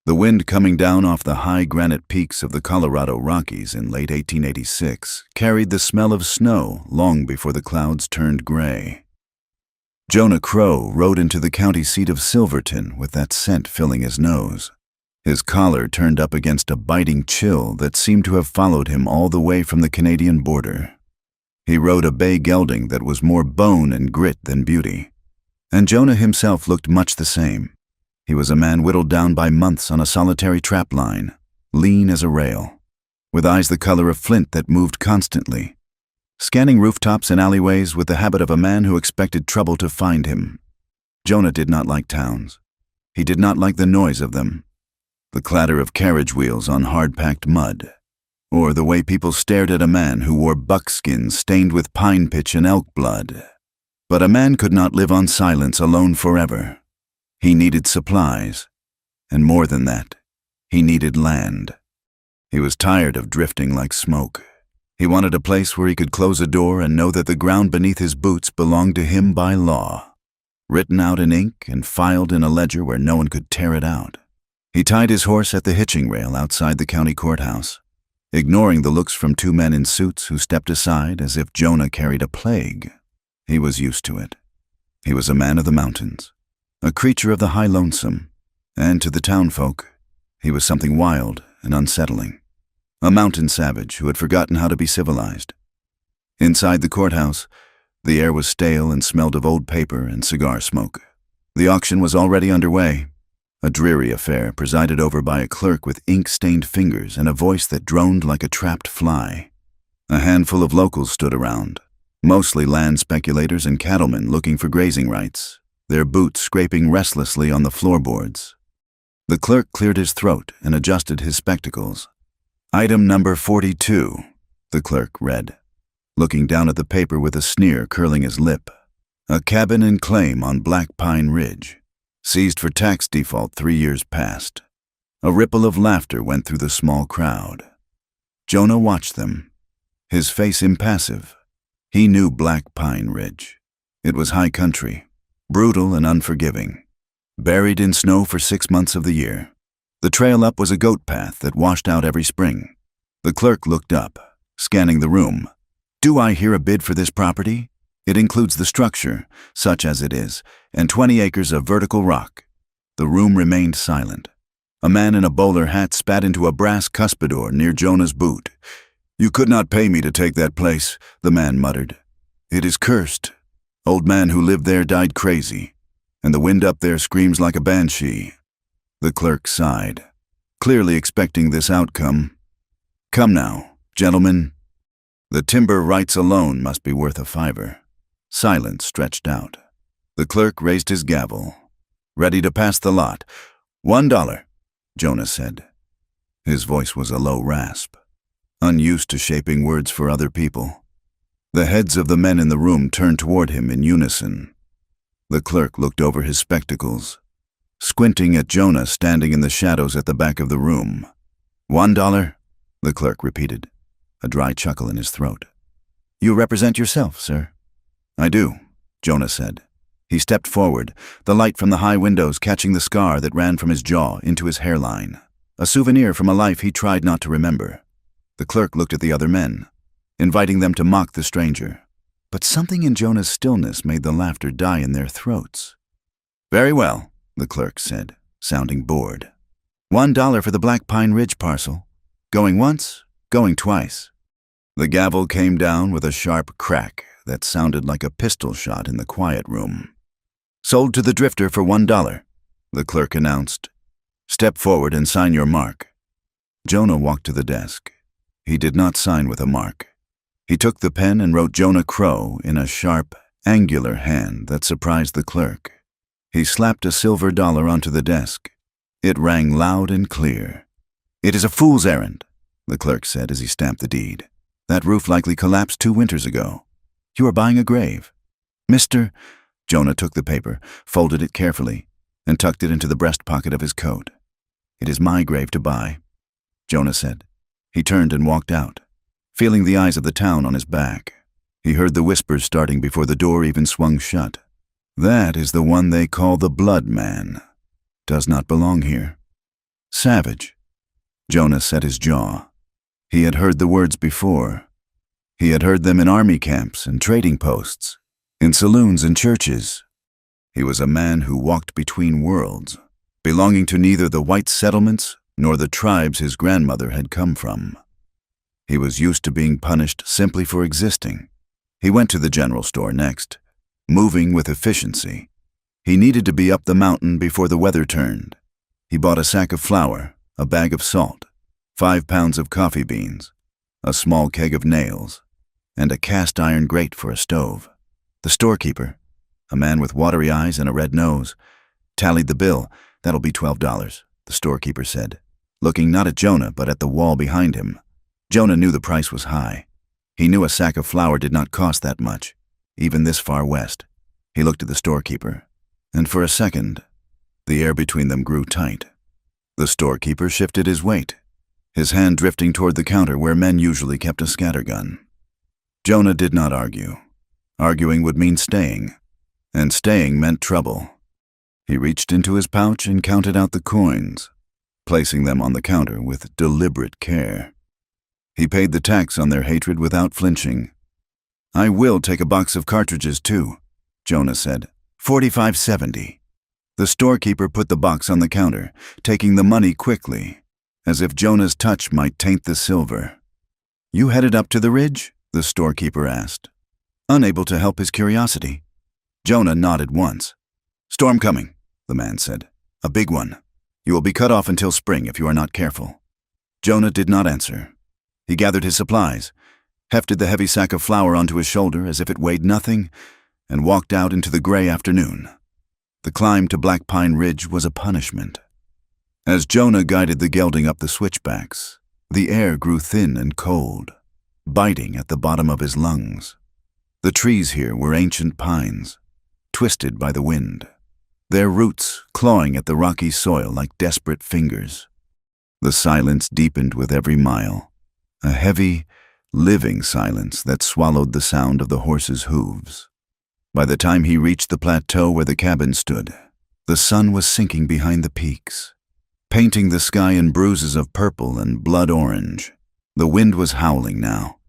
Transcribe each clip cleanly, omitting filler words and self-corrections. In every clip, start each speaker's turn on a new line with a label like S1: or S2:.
S1: The wind coming down off the high granite peaks of the Colorado Rockies in late 1886 carried the smell of snow long before the clouds turned gray. Jonah Crow rode into the county seat of Silverton with that scent filling his nose. His collar turned up against a biting chill that seemed to have followed him all the way from the Canadian border. He rode a bay gelding that was more bone and grit than beauty. And Jonah himself looked much the same. He was a man whittled down by months on a solitary trap line, lean as a rail, with eyes the color of flint that moved constantly, scanning rooftops and alleyways with the habit of a man who expected trouble to find him. Jonah did not like towns. He did not like the noise of them, the clatter of carriage wheels on hard-packed mud, or the way people stared at a man who wore buckskin stained with pine pitch and elk blood. But a man could not live on silence alone forever. He needed supplies, and more than that, he needed land. He was tired of drifting like smoke. He wanted a place where he could close a door and know that the ground beneath his boots belonged to him by law, written out in ink and filed in a ledger where no one could tear it out. He tied his horse at the hitching rail outside the county courthouse, ignoring the looks from two men in suits who stepped aside as if Jonah carried a plague. He was used to it. He was a man of the mountains, a creature of the high lonesome, and to the townfolk, he was something wild and unsettling, a mountain savage who had forgotten how to be civilized. Inside the courthouse, the air was stale and smelled of old paper and cigar smoke. The auction was already underway, a dreary affair presided over by a clerk with ink-stained fingers and a voice that droned like a trapped fly. A handful of locals stood around, mostly land speculators and cattlemen looking for grazing rights, their boots scraping restlessly on the floorboards. The clerk cleared his throat and adjusted his spectacles. Item number 42, the clerk read, looking down at the paper with a sneer curling his lip. A cabin in claim on Black Pine Ridge, seized for tax default 3 years past. A ripple of laughter went through the small crowd. Jonah watched them, his face impassive. He knew Black Pine Ridge. It was high country, brutal and unforgiving, buried in snow for 6 months of the year. The trail up was a goat path that washed out every spring. The clerk looked up, scanning the room. "Do I hear a bid for this property? It includes the structure, such as it is, and 20 acres of vertical rock." The room remained silent. A man in a bowler hat spat into a brass cuspidor near Jonah's boot. "You could not pay me to take that place," the man muttered. "It is cursed. Old man who lived there died crazy, and the wind up there screams like a banshee." The clerk sighed, clearly expecting this outcome. "Come now, gentlemen. The timber rights alone must be worth a $5." Silence stretched out. The clerk raised his gavel. "Ready to pass the lot. $1, Jonah said. His voice was a low rasp, unused to shaping words for other people. The heads of the men in the room turned toward him in unison. The clerk looked over his spectacles, squinting at Jonah standing in the shadows at the back of the room. $1, the clerk repeated, a dry chuckle in his throat. "You represent yourself, sir?" "I do," Jonah said. He stepped forward, the light from the high windows catching the scar that ran from his jaw into his hairline, a souvenir from a life he tried not to remember. The clerk looked at the other men, inviting them to mock the stranger. But something in Jonah's stillness made the laughter die in their throats. "Very well," the clerk said, sounding bored. $1 for the Black Pine Ridge parcel. Going once, going twice." The gavel came down with a sharp crack that sounded like a pistol shot in the quiet room. "Sold to the drifter for $1, the clerk announced. "Step forward and sign your mark." Jonah walked to the desk. He did not sign with a mark. He took the pen and wrote Jonah Crow in a sharp, angular hand that surprised the clerk. He slapped a silver dollar onto the desk. It rang loud and clear. "It is a fool's errand," the clerk said as he stamped the deed. "That roof likely collapsed 2 winters ago. You are buying a grave." "Mr." Jonah took the paper, folded it carefully, and tucked it into the breast pocket of his coat. "It is my grave to buy," Jonah said. He turned and walked out, feeling the eyes of the town on his back. He heard the whispers starting before the door even swung shut. "That is the one they call the Blood Man. Does not belong here. savage. Jonah set his jaw. He had heard the words before. He had heard them in army camps and trading posts, in saloons and churches. He was a man who walked between worlds, belonging to neither the white settlements nor the tribes his grandmother had come from. He was used to being punished simply for existing. He went to the general store next, moving with efficiency. He needed to be up the mountain before the weather turned. He bought a sack of flour, a bag of salt, 5 pounds of coffee beans, a small keg of nails, and a cast-iron grate for a stove. The storekeeper, a man with watery eyes and a red nose, tallied the bill. "That'll be $12, the storekeeper said, looking not at Jonah but at the wall behind him. Jonah knew the price was high. He knew a sack of flour did not cost that much, even this far west. He looked at the storekeeper, and for a second, the air between them grew tight. The storekeeper shifted his weight, his hand drifting toward the counter where men usually kept a scattergun. Jonah did not argue. Arguing would mean staying, and staying meant trouble. He reached into his pouch and counted out the coins, placing them on the counter with deliberate care. He paid the tax on their hatred without flinching. "I will take a box of cartridges, too," Jonah said. $45.70. The storekeeper put the box on the counter, taking the money quickly, as if Jonah's touch might taint the silver. "You headed up to the ridge?" the storekeeper asked, unable to help his curiosity. Jonah nodded once. "Storm coming," the man said. "A big one. You will be cut off until spring if you are not careful." Jonah did not answer. He gathered his supplies, hefted the heavy sack of flour onto his shoulder as if it weighed nothing, and walked out into the gray afternoon. The climb to Black Pine Ridge was a punishment. As Jonah guided the gelding up the switchbacks, the air grew thin and cold, biting at the bottom of his lungs. The trees here were ancient pines, twisted by the wind, their roots clawing at the rocky soil like desperate fingers. The silence deepened with every mile, a heavy, living silence that swallowed the sound of the horses' hooves. By the time he reached the plateau where the cabin stood, the sun was sinking behind the peaks, painting the sky in bruises of purple and blood orange. The wind was howling now,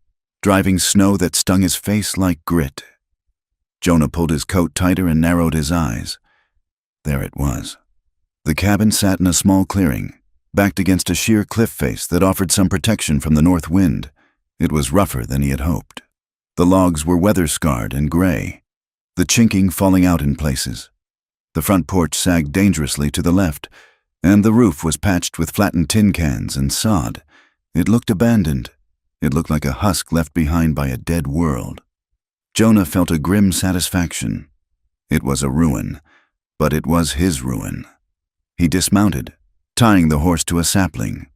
S1: driving snow that stung his face like grit. Jonah pulled his coat tighter and narrowed his eyes. There it was. The cabin sat in a small clearing, backed against a sheer cliff face that offered some protection from the north wind. It was rougher than he had hoped. The logs were weather-scarred and gray, the chinking falling out in places. The front porch sagged dangerously to the left, and the roof was patched with flattened tin cans and sod. It looked abandoned. It looked like a husk left behind by a dead world. Jonah felt a grim satisfaction. It was a ruin, but it was his ruin. He dismounted, tying the horse to a sapling.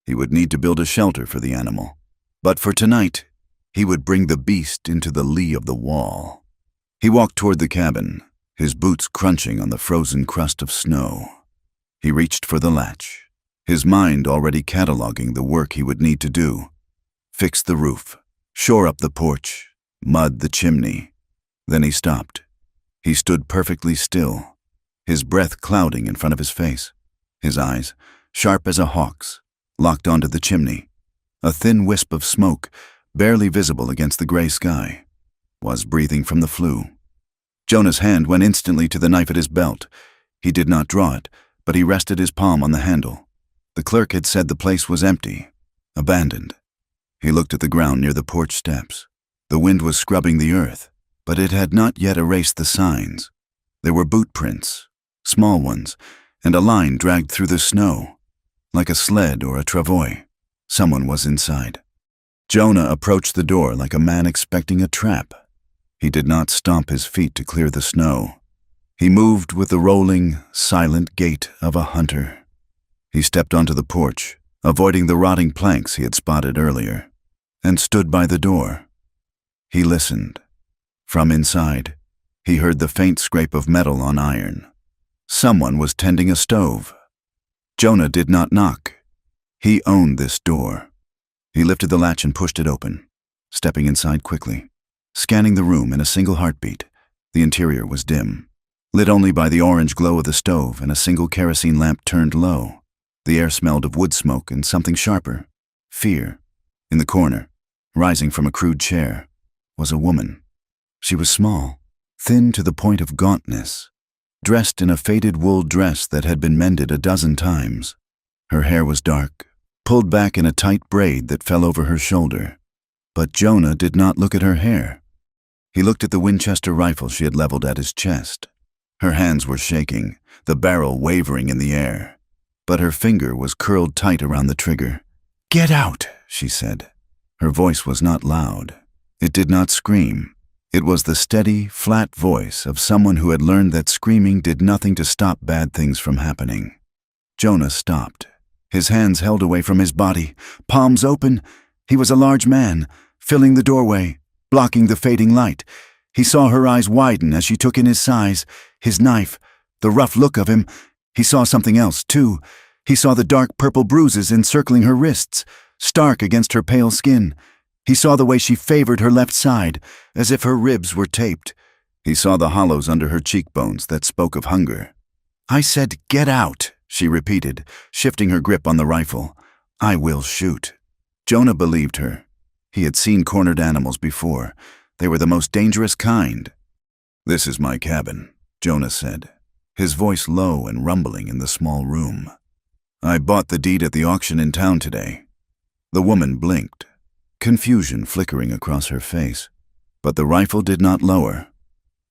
S1: He would need to build a shelter for the animal, but for tonight, he would bring the beast into the lee of the wall. He walked toward the cabin, his boots crunching on the frozen crust of snow. He reached for the latch, his mind already cataloging the work he would need to do. Fix the roof, shore up the porch, mud the chimney. Then he stopped. He stood perfectly still, his breath clouding in front of his face, his eyes, sharp as a hawk's, locked onto the chimney. A thin wisp of smoke, barely visible against the gray sky, was breathing from the flue. Jonah's hand went instantly to the knife at his belt. He did not draw it, but he rested his palm on the handle. The clerk had said the place was empty, abandoned. He looked at the ground near the porch steps. The wind was scrubbing the earth, but it had not yet erased the signs. There were boot prints, small ones, and a line dragged through the snow, like a sled or a travois. Someone was inside. Jonah approached the door like a man expecting a trap. He did not stomp his feet to clear the snow. He moved with the rolling, silent gait of a hunter. He stepped onto the porch, avoiding the rotting planks he had spotted earlier, and stood by the door. He listened. From inside, he heard the faint scrape of metal on iron. Someone was tending a stove. Jonah did not knock. He owned this door. He lifted the latch and pushed it open, stepping inside quickly, scanning the room in a single heartbeat. The interior was dim, lit only by the orange glow of the stove and a single kerosene lamp turned low. The air smelled of wood smoke and something sharper. Fear. In the corner, rising from a crude chair, was a woman. She was small, thin to the point of gauntness, dressed in a faded wool dress that had been mended a dozen times. Her hair was dark, pulled back in a tight braid that fell over her shoulder. But Jonah did not look at her hair. He looked at the Winchester rifle she had leveled at his chest. Her hands were shaking, the barrel wavering in the air, but her finger was curled tight around the trigger. "Get out," she said. Her voice was not loud. It did not scream. It was the steady, flat voice of someone who had learned that screaming did nothing to stop bad things from happening. Jonah stopped. His hands held away from his body, palms open. He was a large man, filling the doorway, blocking the fading light. He saw her eyes widen as she took in his size, his knife, the rough look of him. He saw something else, too. He saw the dark purple bruises encircling her wrists, stark against her pale skin. He saw the way she favored her left side, as if her ribs were taped. He saw the hollows under her cheekbones that spoke of hunger. "I said, get out," she repeated, shifting her grip on the rifle. "I will shoot." Jonah believed her. He had seen cornered animals before. They were the most dangerous kind. "This is my cabin," Jonah said, his voice low and rumbling in the small room. "I bought the deed at the auction in town today." The woman blinked, confusion flickering across her face, but the rifle did not lower.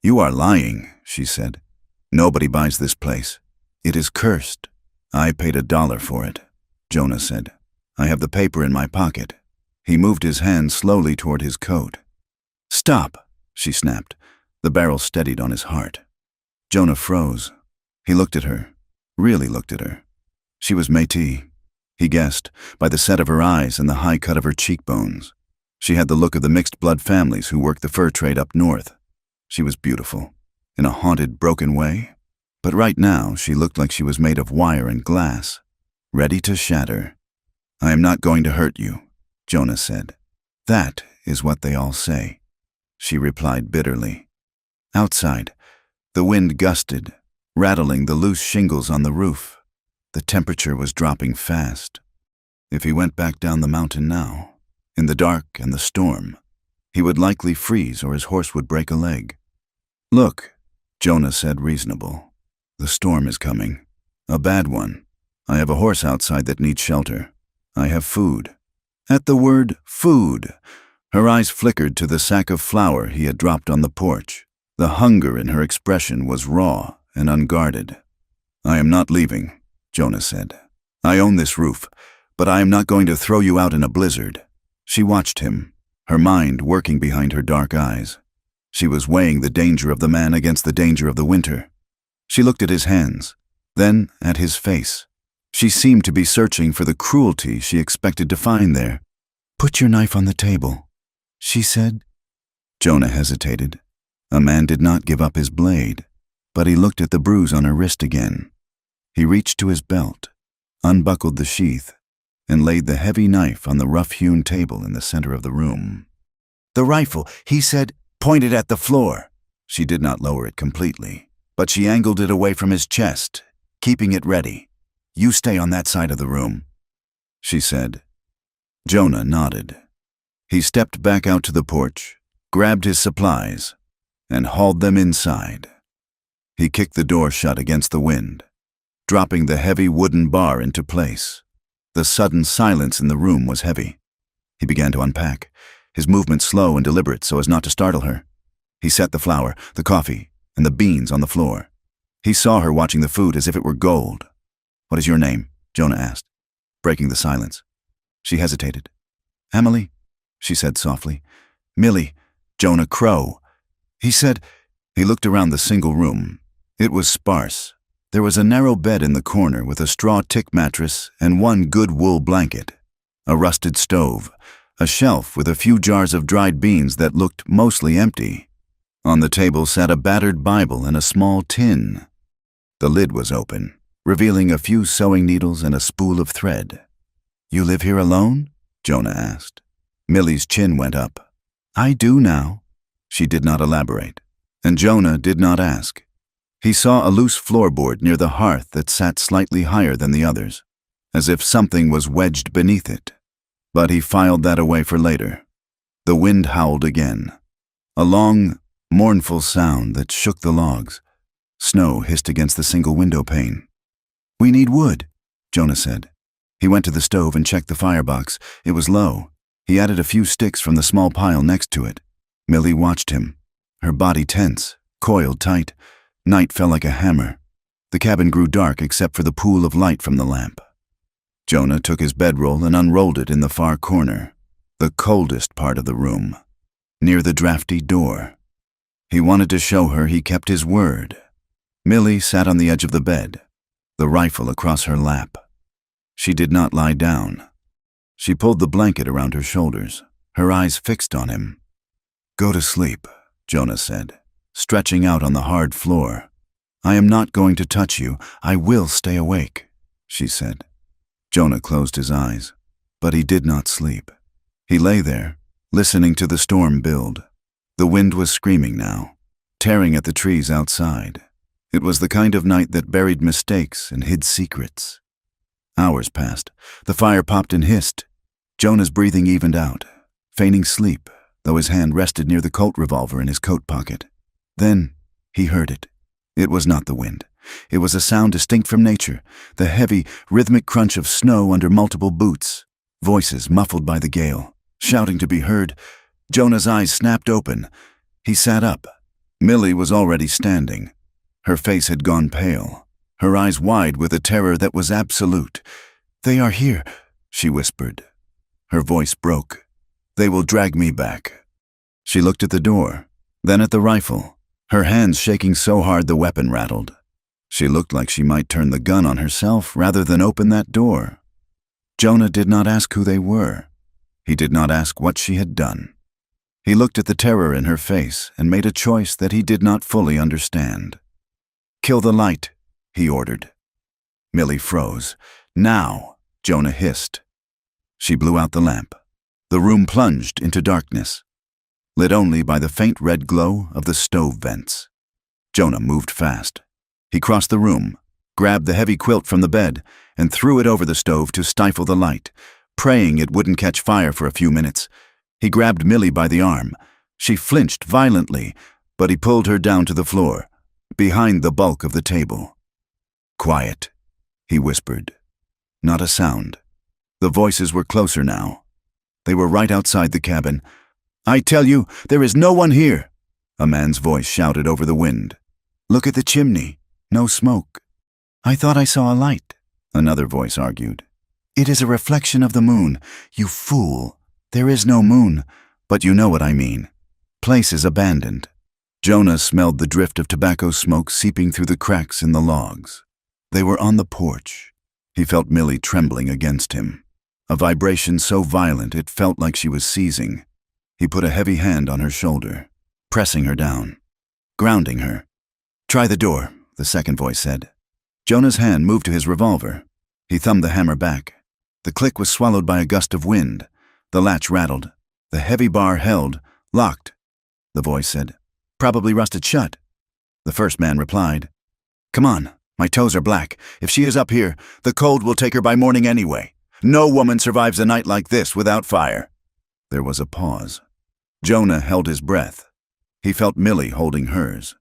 S1: "You are lying," she said. "Nobody buys this place. It is cursed." "I paid $1 for it," Jonah said. "I have the paper in my pocket." He moved his hand slowly toward his coat. "Stop," she snapped. The barrel steadied on his heart. Jonah froze. He looked at her, really looked at her. She was Métis, he guessed, by the set of her eyes and the high cut of her cheekbones. She had the look of the mixed-blood families who worked the fur trade up north. She was beautiful, in a haunted, broken way. But right now she looked like she was made of wire and glass, ready to shatter. "I am not going to hurt you," Jonah said. "That is what they all say," she replied bitterly. Outside, the wind gusted, rattling the loose shingles on the roof. The temperature was dropping fast. If he went back down the mountain now, in the dark and the storm, he would likely freeze or his horse would break a leg. "Look," Jonah said, reasonable. "The storm is coming. A bad one. I have a horse outside that needs shelter. I have food." At the word food, her eyes flickered to the sack of flour he had dropped on the porch. The hunger in her expression was raw and unguarded. "I am not leaving," Jonah said. "I own this roof, but I am not going to throw you out in a blizzard." She watched him, her mind working behind her dark eyes. She was weighing the danger of the man against the danger of the winter. She looked at his hands, then at his face. She seemed to be searching for the cruelty she expected to find there. "Put your knife on the table," she said. Jonah hesitated. A man did not give up his blade, but he looked at the bruise on her wrist again. He reached to his belt, unbuckled the sheath, and laid the heavy knife on the rough-hewn table in the center of the room. "The rifle," he said, "pointed at the floor." She did not lower it completely, but she angled it away from his chest, keeping it ready. "You stay on that side of the room," she said. Jonah nodded. He stepped back out to the porch, grabbed his supplies, and hauled them inside. He kicked the door shut against the wind, dropping the heavy wooden bar into place. The sudden silence in the room was heavy. He began to unpack, his movements slow and deliberate so as not to startle her. He set the flour, the coffee, and the beans on the floor. He saw her watching the food as if it were gold. "What is your name?" Jonah asked, breaking the silence. She hesitated. "Emily," she said softly. "Millie, Jonah Crow." He said. He looked around the single room. It was sparse. There was a narrow bed in the corner with a straw tick mattress and one good wool blanket, a rusted stove, a shelf with a few jars of dried beans that looked mostly empty. On the table sat a battered Bible and a small tin. The lid was open, revealing a few sewing needles and a spool of thread. "You live here alone?" Jonah asked. Millie's chin went up. "I do now." She did not elaborate, and Jonah did not ask. He saw a loose floorboard near the hearth that sat slightly higher than the others. as if something was wedged beneath it. But he filed that away for later. The wind howled again. A long, mournful sound that shook the logs. Snow hissed against the single window pane. "We need wood," Jonah said. He went to the stove and checked the firebox. It was low. He added a few sticks from the small pile next to it. Millie watched him, her body tense, coiled tight. Night fell like a hammer. The cabin grew dark except for the pool of light from the lamp. Jonah took his bedroll and unrolled it in the far corner, the coldest part of the room, near the drafty door. He wanted to show her he kept his word. Millie sat on the edge of the bed, the rifle across her lap. She did not lie down. She pulled the blanket around her shoulders, her eyes fixed on him. "Go to sleep," Jonah said, stretching out on the hard floor. "I am not going to touch you. I will stay awake," she said. Jonah closed his eyes, but he did not sleep. He lay there, listening to the storm build. The wind was screaming now, tearing at the trees outside. It was the kind of night that buried mistakes and hid secrets. Hours passed. The fire popped and hissed. Jonah's breathing evened out, feigning sleep, though his hand rested near the Colt revolver in his coat pocket. Then he heard it. It was not the wind. It was a sound distinct from nature, the heavy, rhythmic crunch of snow under multiple boots, voices muffled by the gale, shouting to be heard. Jonah's eyes snapped open. He sat up. Millie was already standing. Her face had gone pale, her eyes wide with a terror that was absolute. "They are here," she whispered. Her voice broke. "They will drag me back." She looked at the door, then at the rifle, her hands shaking so hard the weapon rattled. She looked like she might turn the gun on herself rather than open that door. Jonah did not ask who they were. He did not ask what she had done. He looked at the terror in her face and made a choice that he did not fully understand. "Kill the light," he ordered. Millie froze. "Now," Jonah hissed. She blew out the lamp. The room plunged into darkness, lit only by the faint red glow of the stove vents. Jonah moved fast. He crossed the room, grabbed the heavy quilt from the bed, and threw it over the stove to stifle the light, praying it wouldn't catch fire for a few minutes. He grabbed Millie by the arm. She flinched violently, but he pulled her down to the floor, behind the bulk of the table. "Quiet," he whispered. Not a sound. The voices were closer now. They were right outside the cabin. "I tell you, there is no one here," a man's voice shouted over the wind. "Look at the chimney. No smoke." "I thought I saw a light," another voice argued. "It is a reflection of the moon. You fool. There is no moon, but you know what I mean. Place is abandoned." Jonah smelled the drift of tobacco smoke seeping through the cracks in the logs. They were on the porch. He felt Millie trembling against him, a vibration so violent it felt like she was seizing. He put a heavy hand on her shoulder, pressing her down, grounding her. "Try the door," the second voice said. Jonah's hand moved to his revolver. He thumbed the hammer back. The click was swallowed by a gust of wind. The latch rattled. The heavy bar held, locked. The voice said, "Probably rusted shut." The first man replied, "Come on, my toes are black. If she is up here, the cold will take her by morning anyway. No woman survives a night like this without fire." There was a pause. Jonah held his breath. He felt Millie holding hers.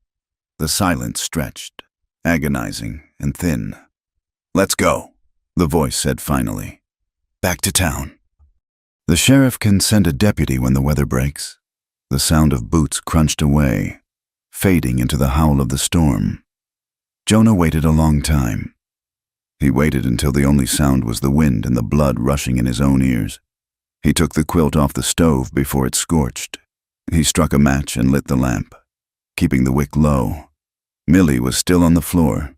S1: The silence stretched, agonizing and thin. "Let's go," the voice said finally. "Back to town." The sheriff can send a deputy when the weather breaks. The sound of boots crunched away, fading into the howl of the storm. Jonah waited a long time. He waited until the only sound was the wind and the blood rushing in his own ears. He took the quilt off the stove before it scorched. He struck a match and lit the lamp, keeping the wick low. Millie was still on the floor,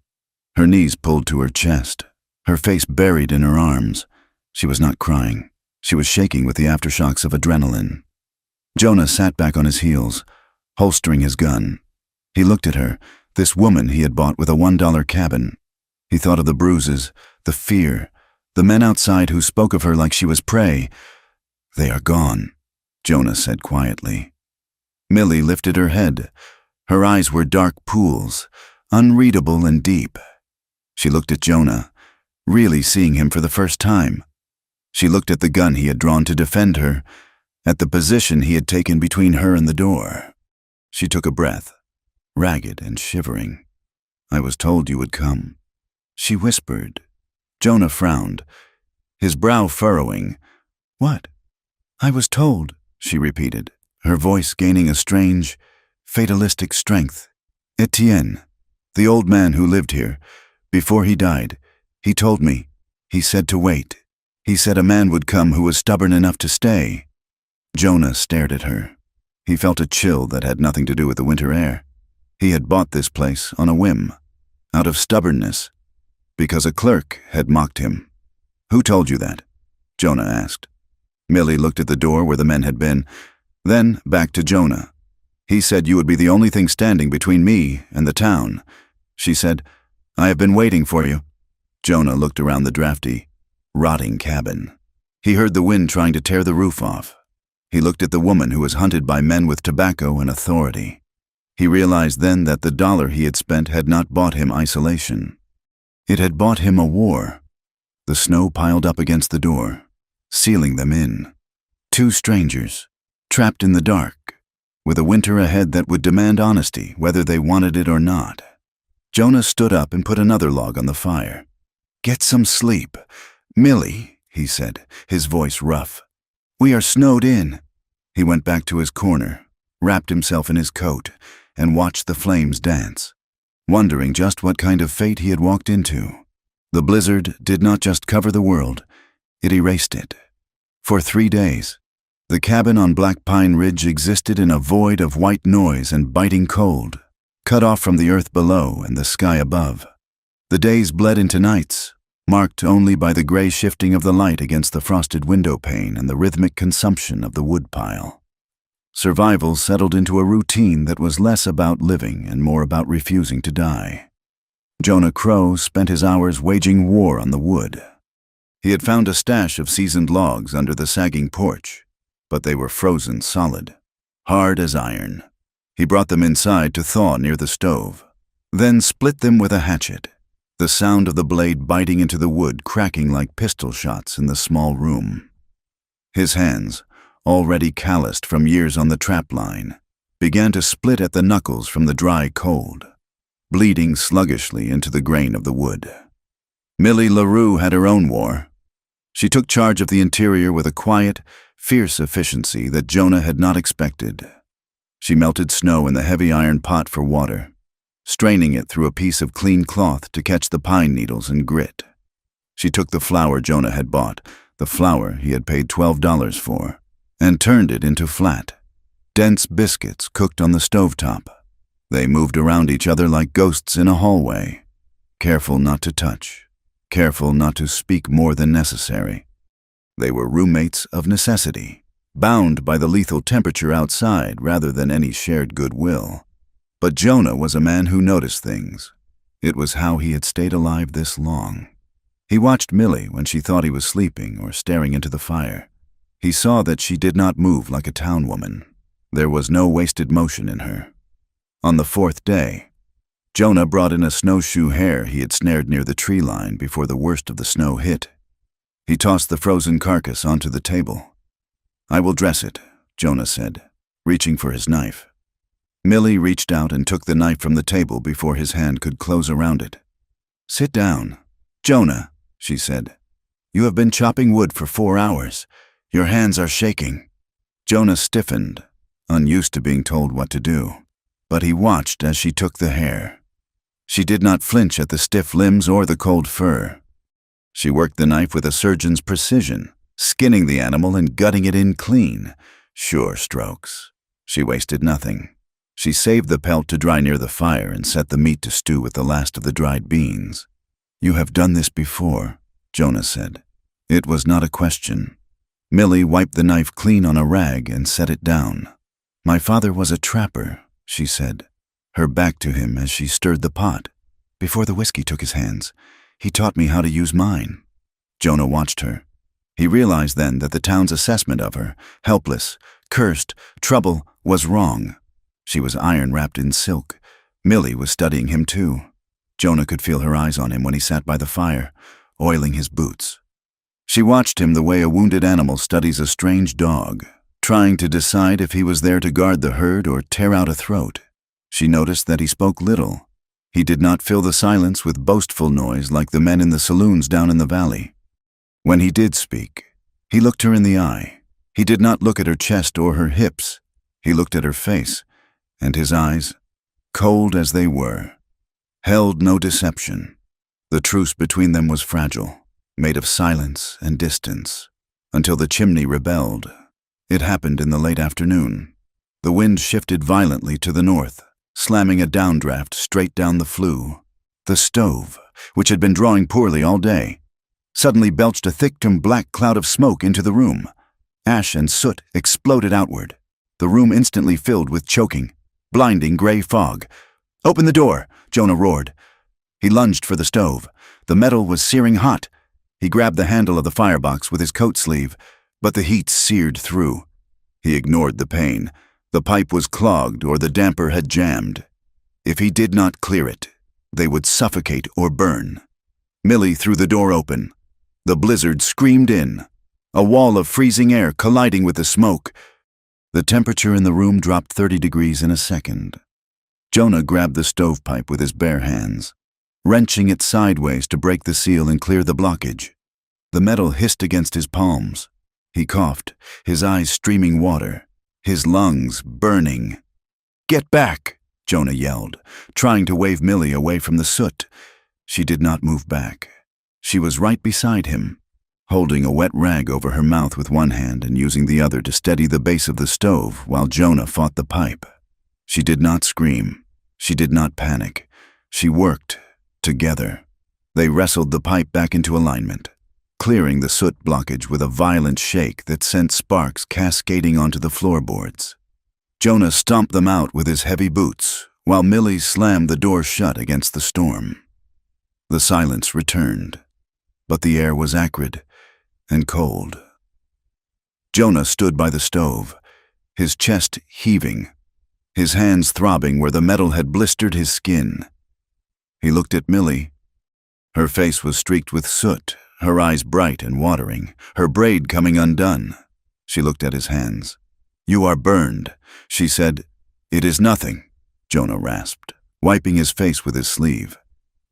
S1: her knees pulled to her chest, her face buried in her arms. She was not crying. She was shaking with the aftershocks of adrenaline. Jonah sat back on his heels, holstering his gun. He looked at her, this woman he had bought with a $1 cabin. He thought of the bruises, the fear, the men outside who spoke of her like she was prey. "They are gone," Jonah said quietly. Millie lifted her head. Her eyes were dark pools, unreadable and deep. She looked at Jonah. really seeing him for the first time. She looked at the gun he had drawn to defend her, at the position he had taken between her and the door. She took a breath, ragged and shivering. "I was told you would come," she whispered. Jonah frowned, his brow furrowing. "What?" "I was told," she repeated, her voice gaining a strange, fatalistic strength. "Etienne, the old man who lived here, before he died, he told me. He said to wait. He said a man would come who was stubborn enough to stay." Jonah stared at her. He felt a chill that had nothing to do with the winter air. He had bought this place on a whim, out of stubbornness, because a clerk had mocked him. "Who told you that?" Jonah asked. Millie looked at the door where the men had been, then back to Jonah. "He said you would be the only thing standing between me and the town," she said. "I have been waiting for you." Jonah looked around the drafty, rotting cabin. He heard the wind trying to tear the roof off. He looked at the woman who was hunted by men with tobacco and authority. He realized then that the dollar he had spent had not bought him isolation. It had bought him a war. The snow piled up against the door, sealing them in. Two strangers, trapped in the dark, with a winter ahead that would demand honesty, whether they wanted it or not. Jonah stood up and put another log on the fire. "Get some sleep. Millie," he said, his voice rough. "We are snowed in." He went back to his corner, wrapped himself in his coat, and watched the flames dance, wondering just what kind of fate he had walked into. The blizzard did not just cover the world, it erased it. For 3 days, the cabin on Black Pine Ridge existed in a void of white noise and biting cold, cut off from the earth below and the sky above. The days bled into nights, marked only by the gray shifting of the light against the frosted window pane and the rhythmic consumption of the woodpile. Survival settled into a routine that was less about living and more about refusing to die. Jonah Crow spent his hours waging war on the wood. He had found a stash of seasoned logs under the sagging porch, but they were frozen solid, hard as iron. He brought them inside to thaw near the stove, then split them with a hatchet, the sound of the blade biting into the wood cracking like pistol shots in the small room. His hands, already calloused from years on the trap line, began to split at the knuckles from the dry cold, bleeding sluggishly into the grain of the wood. Millie LaRue had her own war. She took charge of the interior with a quiet, fierce efficiency that Jonah had not expected. She melted snow in the heavy iron pot for water, straining it through a piece of clean cloth to catch the pine needles and grit. She took the flour Jonah had bought, the flour he had paid $12 for, and turned it into flat, dense biscuits cooked on the stovetop. They moved around each other like ghosts in a hallway, careful not to touch, careful not to speak more than necessary. They were roommates of necessity, bound by the lethal temperature outside rather than any shared goodwill. But Jonah was a man who noticed things. It was how he had stayed alive this long. He watched Millie when she thought he was sleeping or staring into the fire. He saw that she did not move like a town woman. There was no wasted motion in her. On the 4th day, Jonah brought in a snowshoe hare he had snared near the tree line before the worst of the snow hit. He tossed the frozen carcass onto the table. "I will dress it," Jonah said, reaching for his knife. Millie reached out and took the knife from the table before his hand could close around it. "Sit down, Jonah," she said. "You have been chopping wood for 4 hours. Your hands are shaking." Jonah stiffened, unused to being told what to do, but he watched as she took the hare. She did not flinch at the stiff limbs or the cold fur. She worked the knife with a surgeon's precision, skinning the animal and gutting it in clean, sure strokes. She wasted nothing. She saved the pelt to dry near the fire and set the meat to stew with the last of the dried beans. "You have done this before," Jonah said. It was not a question. Millie wiped the knife clean on a rag and set it down. "My father was a trapper," she said, her back to him as she stirred the pot. "Before the whiskey took his hands, he taught me how to use mine." Jonah watched her. He realized then that the town's assessment of her, helpless, cursed, trouble, was wrong. She was iron-wrapped in silk. Millie was studying him too. Jonah could feel her eyes on him when he sat by the fire, oiling his boots. She watched him the way a wounded animal studies a strange dog, trying to decide if he was there to guard the herd or tear out a throat. She noticed that he spoke little. He did not fill the silence with boastful noise like the men in the saloons down in the valley. When he did speak, he looked her in the eye. He did not look at her chest or her hips. He looked at her face, and his eyes, cold as they were, held no deception. The truce between them was fragile, made of silence and distance, until the chimney rebelled. It happened in the late afternoon. The wind shifted violently to the north, slamming a downdraft straight down the flue. The stove, which had been drawing poorly all day, suddenly belched a thick and black cloud of smoke into the room. Ash and soot exploded outward. The room instantly filled with choking, blinding gray fog. "Open the door," Jonah roared. He lunged for the stove. The metal was searing hot. He grabbed the handle of the firebox with his coat sleeve, but the heat seared through. He ignored the pain. The pipe was clogged or the damper had jammed. If he did not clear it, they would suffocate or burn. Millie threw the door open. The blizzard screamed in, a wall of freezing air colliding with the smoke. The temperature in the room dropped 30 degrees in a second. Jonah grabbed the stovepipe with his bare hands, wrenching it sideways to break the seal and clear the blockage. The metal hissed against his palms. He coughed, his eyes streaming water, his lungs burning. "Get back!" Jonah yelled, trying to wave Millie away from the soot. She did not move back. She was right beside him, holding a wet rag over her mouth with one hand and using the other to steady the base of the stove while Jonah fought the pipe. She did not scream. She did not panic. She worked together. They wrestled the pipe back into alignment, clearing the soot blockage with a violent shake that sent sparks cascading onto the floorboards. Jonah stomped them out with his heavy boots, while Millie slammed the door shut against the storm. The silence returned, but the air was acrid and cold. Jonah stood by the stove, his chest heaving, his hands throbbing where the metal had blistered his skin. He looked at Millie. Her face was streaked with soot, her eyes bright and watering, her braid coming undone. She looked at his hands. "You are burned," she said. "It is nothing," Jonah rasped, wiping his face with his sleeve.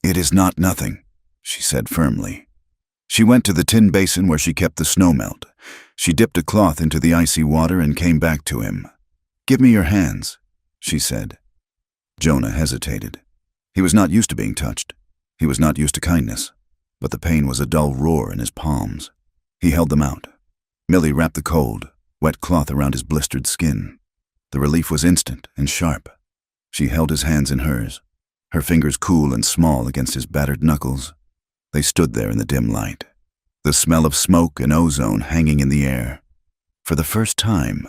S1: "It is not nothing," she said firmly. She went to the tin basin where she kept the snowmelt. She dipped a cloth into the icy water and came back to him. "Give me your hands," she said. Jonah hesitated. He was not used to being touched. He was not used to kindness, but the pain was a dull roar in his palms. He held them out. Millie wrapped the cold, wet cloth around his blistered skin. The relief was instant and sharp. She held his hands in hers, her fingers cool and small against his battered knuckles. They stood there in the dim light, the smell of smoke and ozone hanging in the air. For the first time,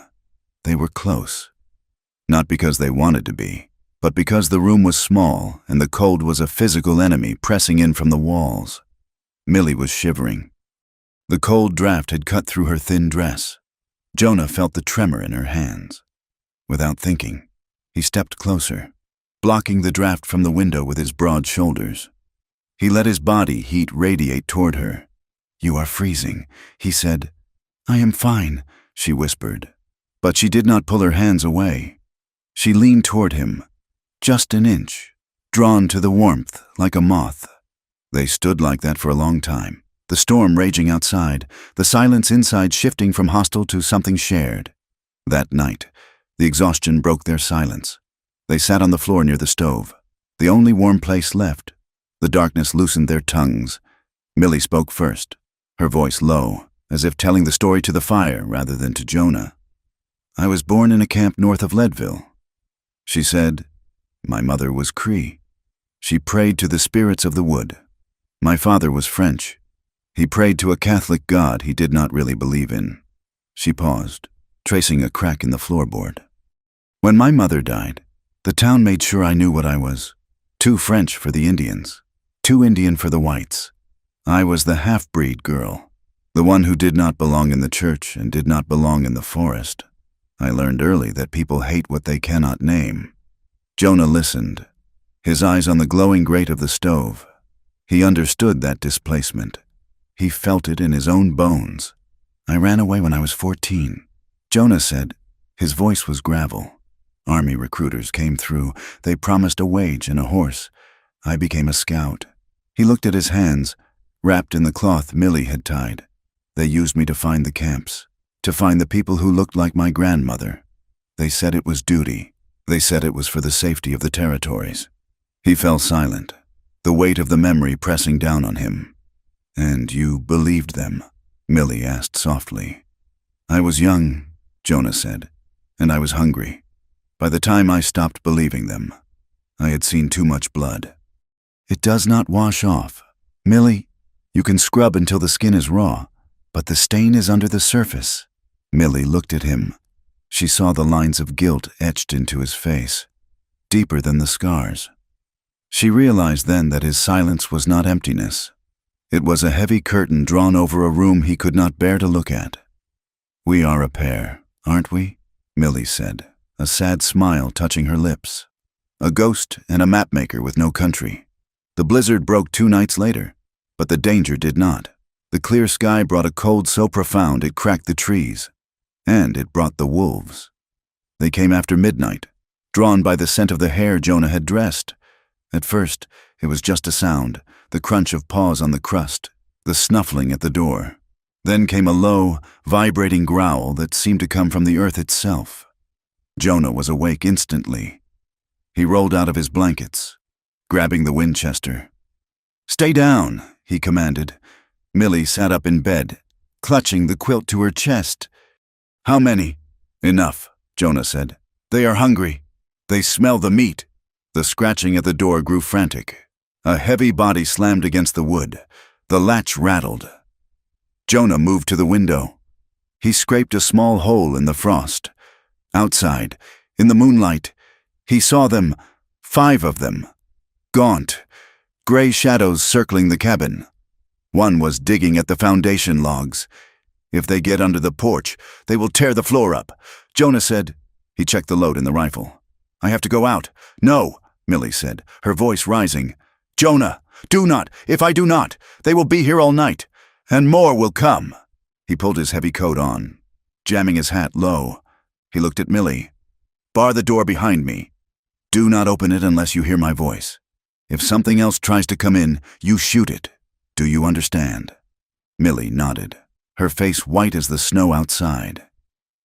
S1: they were close. Not because they wanted to be, but because the room was small and the cold was a physical enemy pressing in from the walls. Millie was shivering. The cold draft had cut through her thin dress. Jonah felt the tremor in her hands. Without thinking, he stepped closer, blocking the draft from the window with his broad shoulders. He let his body heat radiate toward her. "You are freezing," he said. "I am fine," she whispered. But she did not pull her hands away. She leaned toward him, just an inch, drawn to the warmth like a moth. They stood like that for a long time, the storm raging outside, the silence inside shifting from hostile to something shared. That night, the exhaustion broke their silence. They sat on the floor near the stove, the only warm place left. The darkness loosened their tongues. Millie spoke first, her voice low, as if telling the story to the fire rather than to Jonah. "I was born in a camp north of Leadville." She said, "My mother was Cree. She prayed to the spirits of the wood. My father was French. He prayed to a Catholic God he did not really believe in." She paused, tracing a crack in the floorboard. "When my mother died, the town made sure I knew what I was. Too French for the Indians, too Indian for the whites. I was the half-breed girl, the one who did not belong in the church and did not belong in the forest. I learned early that people hate what they cannot name." Jonah listened, his eyes on the glowing grate of the stove. He understood that displacement, He felt it in his own bones. I ran away when I was 14. Jonah said. His voice was gravel. Army recruiters came through. They promised a wage and a horse. I became a scout. He looked at his hands, wrapped in the cloth Millie had tied. They used me to find the camps, to find the people who looked like my grandmother. They said it was duty. They said it was for the safety of the territories. He fell silent, the weight of the memory pressing down on him. And you believed them? Millie asked softly. I was young, Jonah said, and I was hungry. By the time I stopped believing them, I had seen too much blood. It does not wash off. Millie, you can scrub until the skin is raw, but the stain is under the surface. Millie looked at him. She saw the lines of guilt etched into his face, deeper than the scars. She realized then that his silence was not emptiness. It was a heavy curtain drawn over a room he could not bear to look at. We are a pair, aren't we? Millie said, a sad smile touching her lips. A ghost and a mapmaker with no country. The blizzard broke 2 nights later, but the danger did not. The clear sky brought a cold so profound it cracked the trees. And it brought the wolves. They came after midnight, drawn by the scent of the hair Jonah had dressed. At first, it was just a sound, the crunch of paws on the crust, the snuffling at the door. Then came a low, vibrating growl that seemed to come from the earth itself. Jonah was awake instantly. He rolled out of his blankets, grabbing the Winchester. Stay down, he commanded. Millie sat up in bed, clutching the quilt to her chest. How many? Enough, Jonah said. They are hungry. They smell the meat. The scratching at the door grew frantic. A heavy body slammed against the wood. The latch rattled. Jonah moved to the window. He scraped a small hole in the frost. Outside, in the moonlight, he saw them, 5 of them. Gaunt, gray shadows circling the cabin. One was digging at the foundation logs. If they get under the porch, they will tear the floor up. Jonah said. He checked the load in the rifle. I have to go out. No, Millie said, her voice rising. Jonah, do not. If I do not, they will be here all night. And more will come. He pulled his heavy coat on, jamming his hat low. He looked at Millie. Bar the door behind me. Do not open it unless you hear my voice. If something else tries to come in, you shoot it. Do you understand? Millie nodded, her face white as the snow outside.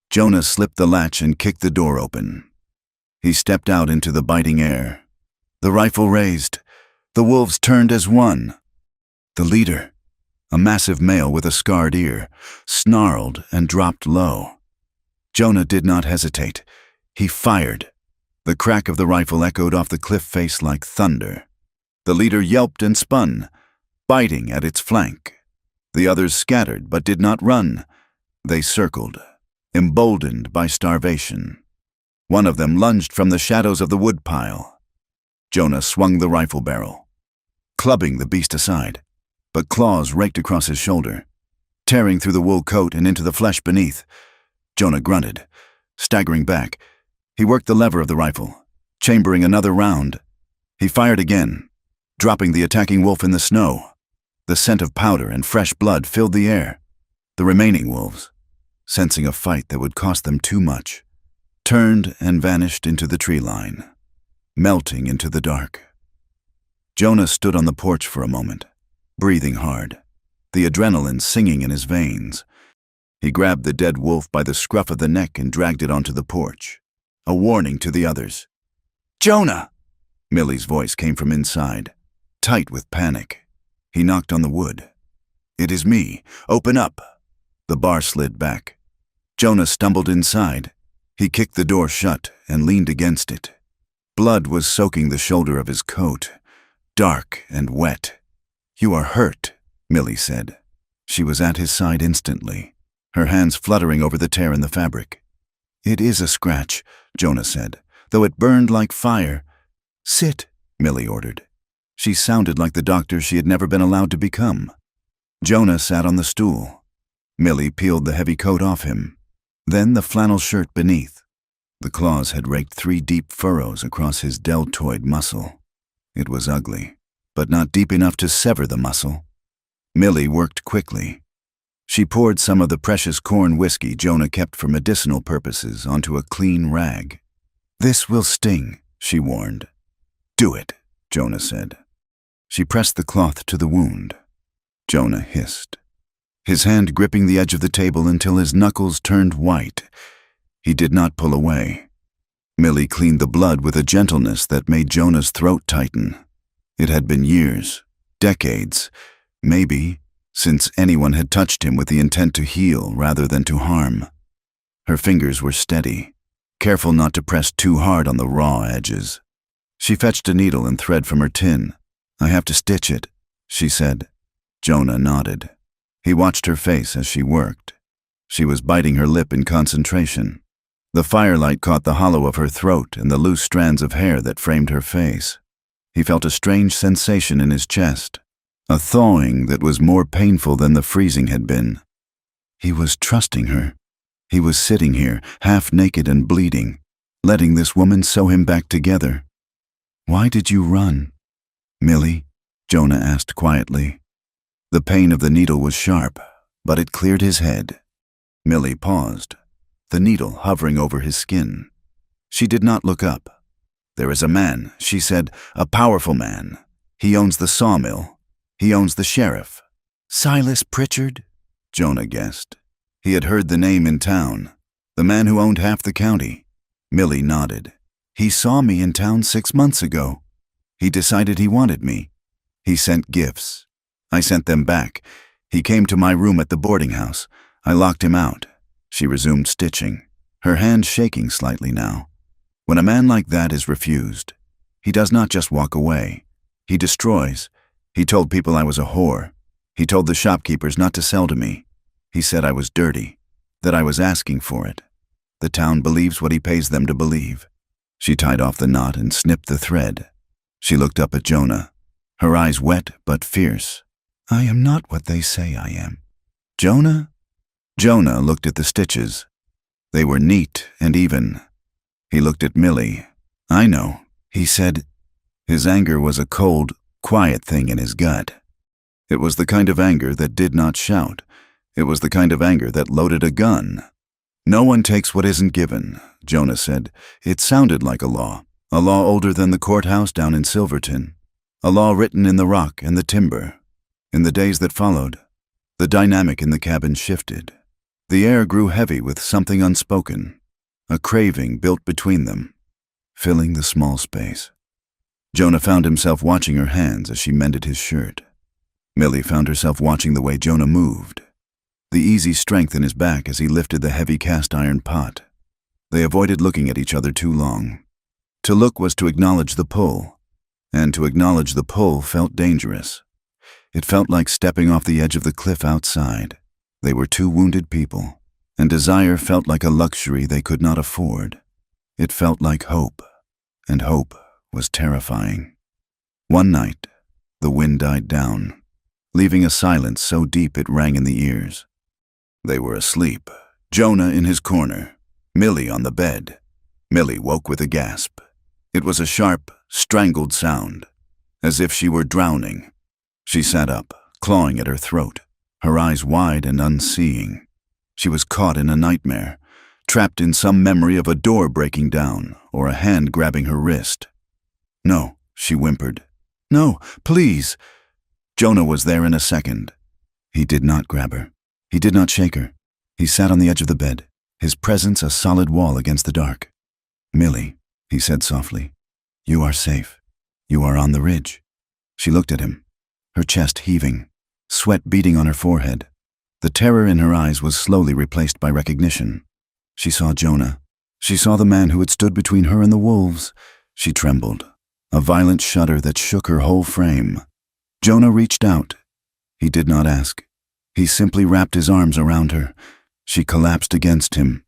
S1: Jonah slipped the latch and kicked the door open. He stepped out into the biting air. The rifle raised. The wolves turned as one. The leader, a massive male with a scarred ear, snarled and dropped low. Jonah did not hesitate. He fired. The crack of the rifle echoed off the cliff face like thunder. The leader yelped and spun, biting at its flank. The others scattered but did not run. They circled, emboldened by starvation. One of them lunged from the shadows of the woodpile. Jonah swung the rifle barrel, clubbing the beast aside, but claws raked across his shoulder, tearing through the wool coat and into the flesh beneath. Jonah grunted, staggering back. He worked the lever of the rifle, chambering another round. He fired again, dropping the attacking wolf in the snow. The scent of powder and fresh blood filled the air. The remaining wolves, sensing a fight that would cost them too much, turned and vanished into the tree line, melting into the dark. Jonah stood on the porch for a moment, breathing hard, the adrenaline singing in his veins. He grabbed the dead wolf by the scruff of the neck and dragged it onto the porch, a warning to the others. Jonah! Millie's voice came from inside, tight with panic. He knocked on the wood. It is me. Open up. The bar slid back. Jonah stumbled inside. He kicked the door shut and leaned against it. Blood was soaking the shoulder of his coat, dark and wet. You are hurt, Millie said. She was at his side instantly, her hands fluttering over the tear in the fabric. It is a scratch, Jonah said, though it burned like fire. Sit, Millie ordered. She sounded like the doctor she had never been allowed to become. Jonah sat on the stool. Millie peeled the heavy coat off him, then the flannel shirt beneath. The claws had raked 3 deep furrows across his deltoid muscle. It was ugly, but not deep enough to sever the muscle. Millie worked quickly. She poured some of the precious corn whiskey Jonah kept for medicinal purposes onto a clean rag. "This will sting," she warned. "Do it," Jonah said. She pressed the cloth to the wound. Jonah hissed, his hand gripping the edge of the table until his knuckles turned white. He did not pull away. Millie cleaned the blood with a gentleness that made Jonah's throat tighten. It had been years, decades, maybe, since anyone had touched him with the intent to heal rather than to harm. Her fingers were steady, careful not to press too hard on the raw edges. She fetched a needle and thread from her tin. "I have to stitch it," she said. Jonah nodded. He watched her face as she worked. She was biting her lip in concentration. The firelight caught the hollow of her throat and the loose strands of hair that framed her face. He felt a strange sensation in his chest, a thawing that was more painful than the freezing had been. He was trusting her. He was sitting here, half naked and bleeding, letting this woman sew him back together. "Why did you run?" "Millie?" Jonah asked quietly. The pain of the needle was sharp, but it cleared his head. Millie paused, the needle hovering over his skin. She did not look up. "There is a man," she said, "a powerful man. He owns the sawmill. He owns the sheriff." "Silas Pritchard?" Jonah guessed. He had heard the name in town, the man who owned half the county. Millie nodded. "He saw me in town 6 months ago. He decided he wanted me. He sent gifts. I sent them back. He came to my room at the boarding house. I locked him out." She resumed stitching, her hand shaking slightly now. "When a man like that is refused, he does not just walk away. He destroys. He told people I was a whore. He told the shopkeepers not to sell to me. He said I was dirty, that I was asking for it. The town believes what he pays them to believe." She tied off the knot and snipped the thread. She looked up at Jonah, her eyes wet but fierce. "I am not what they say I am." "Jonah?" Jonah looked at the stitches. They were neat and even. He looked at Millie. "I know," he said. His anger was a cold, quiet thing in his gut. It was the kind of anger that did not shout. It was the kind of anger that loaded a gun. "No one takes what isn't given," Jonah said. It sounded like a law older than the courthouse down in Silverton, a law written in the rock and the timber. In the days that followed, the dynamic in the cabin shifted. The air grew heavy with something unspoken, a craving built between them, filling the small space. Jonah found himself watching her hands as she mended his shirt. Millie found herself watching the way Jonah moved, the easy strength in his back as he lifted the heavy cast-iron pot. They avoided looking at each other too long. To look was to acknowledge the pull, and to acknowledge the pull felt dangerous. It felt like stepping off the edge of the cliff outside. They were two wounded people, and desire felt like a luxury they could not afford. It felt like hope, and hope was terrifying. One night, the wind died down, leaving a silence so deep it rang in the ears. They were asleep, Jonah in his corner, Millie on the bed. Millie woke with a gasp. It was a sharp, strangled sound, as if she were drowning. She sat up, clawing at her throat, her eyes wide and unseeing. She was caught in a nightmare, trapped in some memory of a door breaking down or a hand grabbing her wrist. "No," she whimpered. "No, please." Jonah was there in a second. He did not grab her. He did not shake her. He sat on the edge of the bed, his presence a solid wall against the dark. "Millie," he said softly, "you are safe. You are on the ridge." She looked at him, her chest heaving, sweat beading on her forehead. The terror in her eyes was slowly replaced by recognition. She saw Jonah. She saw the man who had stood between her and the wolves. She trembled, a violent shudder that shook her whole frame. Jonah reached out. He did not ask. He simply wrapped his arms around her. She collapsed against him.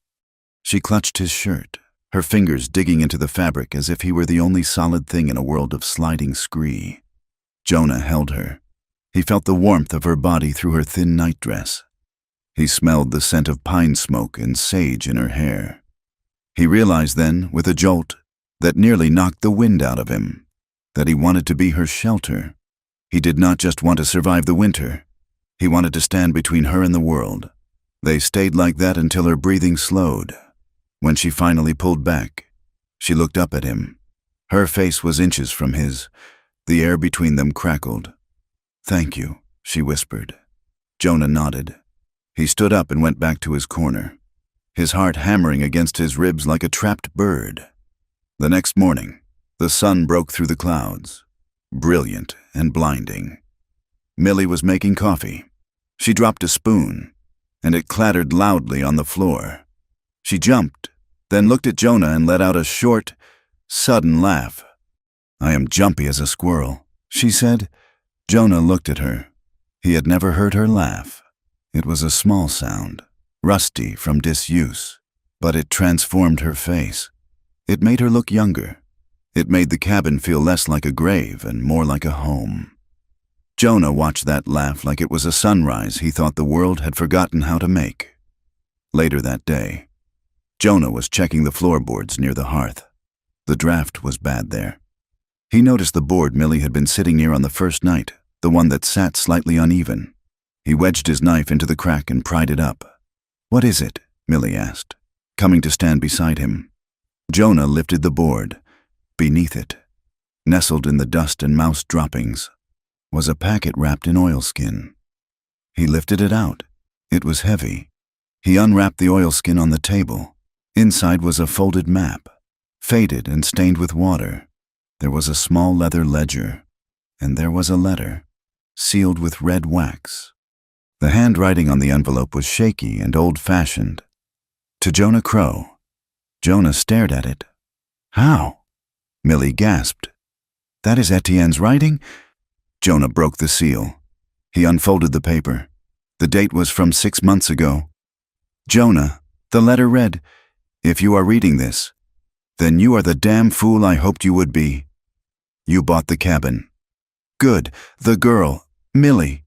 S1: She clutched his shirt, her fingers digging into the fabric as if he were the only solid thing in a world of sliding scree. Jonah held her. He felt the warmth of her body through her thin nightdress. He smelled the scent of pine smoke and sage in her hair. He realized then, with a jolt, that nearly knocked the wind out of him, that he wanted to be her shelter. He did not just want to survive the winter. He wanted to stand between her and the world. They stayed like that until her breathing slowed. When she finally pulled back, she looked up at him. Her face was inches from his. The air between them crackled. "Thank you," she whispered. Jonah nodded. He stood up and went back to his corner, his heart hammering against his ribs like a trapped bird. The next morning, the sun broke through the clouds, brilliant and blinding. Millie was making coffee. She dropped a spoon, and it clattered loudly on the floor. She jumped, then looked at Jonah and let out a short, sudden laugh. "I am jumpy as a squirrel," she said. Jonah looked at her. He had never heard her laugh. It was a small sound, rusty from disuse, but it transformed her face. It made her look younger. It made the cabin feel less like a grave and more like a home. Jonah watched that laugh like it was a sunrise he thought the world had forgotten how to make. Later that day, Jonah was checking the floorboards near the hearth. The draft was bad there. He noticed the board Millie had been sitting near on the first night, the one that sat slightly uneven. He wedged his knife into the crack and pried it up. "What is it?" Millie asked, coming to stand beside him. Jonah lifted the board. Beneath it, nestled in the dust and mouse droppings, was a packet wrapped in oilskin. He lifted it out. It was heavy. He unwrapped the oilskin on the table. Inside was a folded map, faded and stained with water. There was a small leather ledger, and there was a letter, sealed with red wax. The handwriting on the envelope was shaky and old-fashioned. To Jonah Crow. Jonah stared at it. "How?" Millie gasped. "That is Etienne's writing?" Jonah broke the seal. He unfolded the paper. The date was from 6 months ago. "Jonah," the letter read, "if you are reading this, then you are the damn fool I hoped you would be. You bought the cabin. Good, the girl, Millie.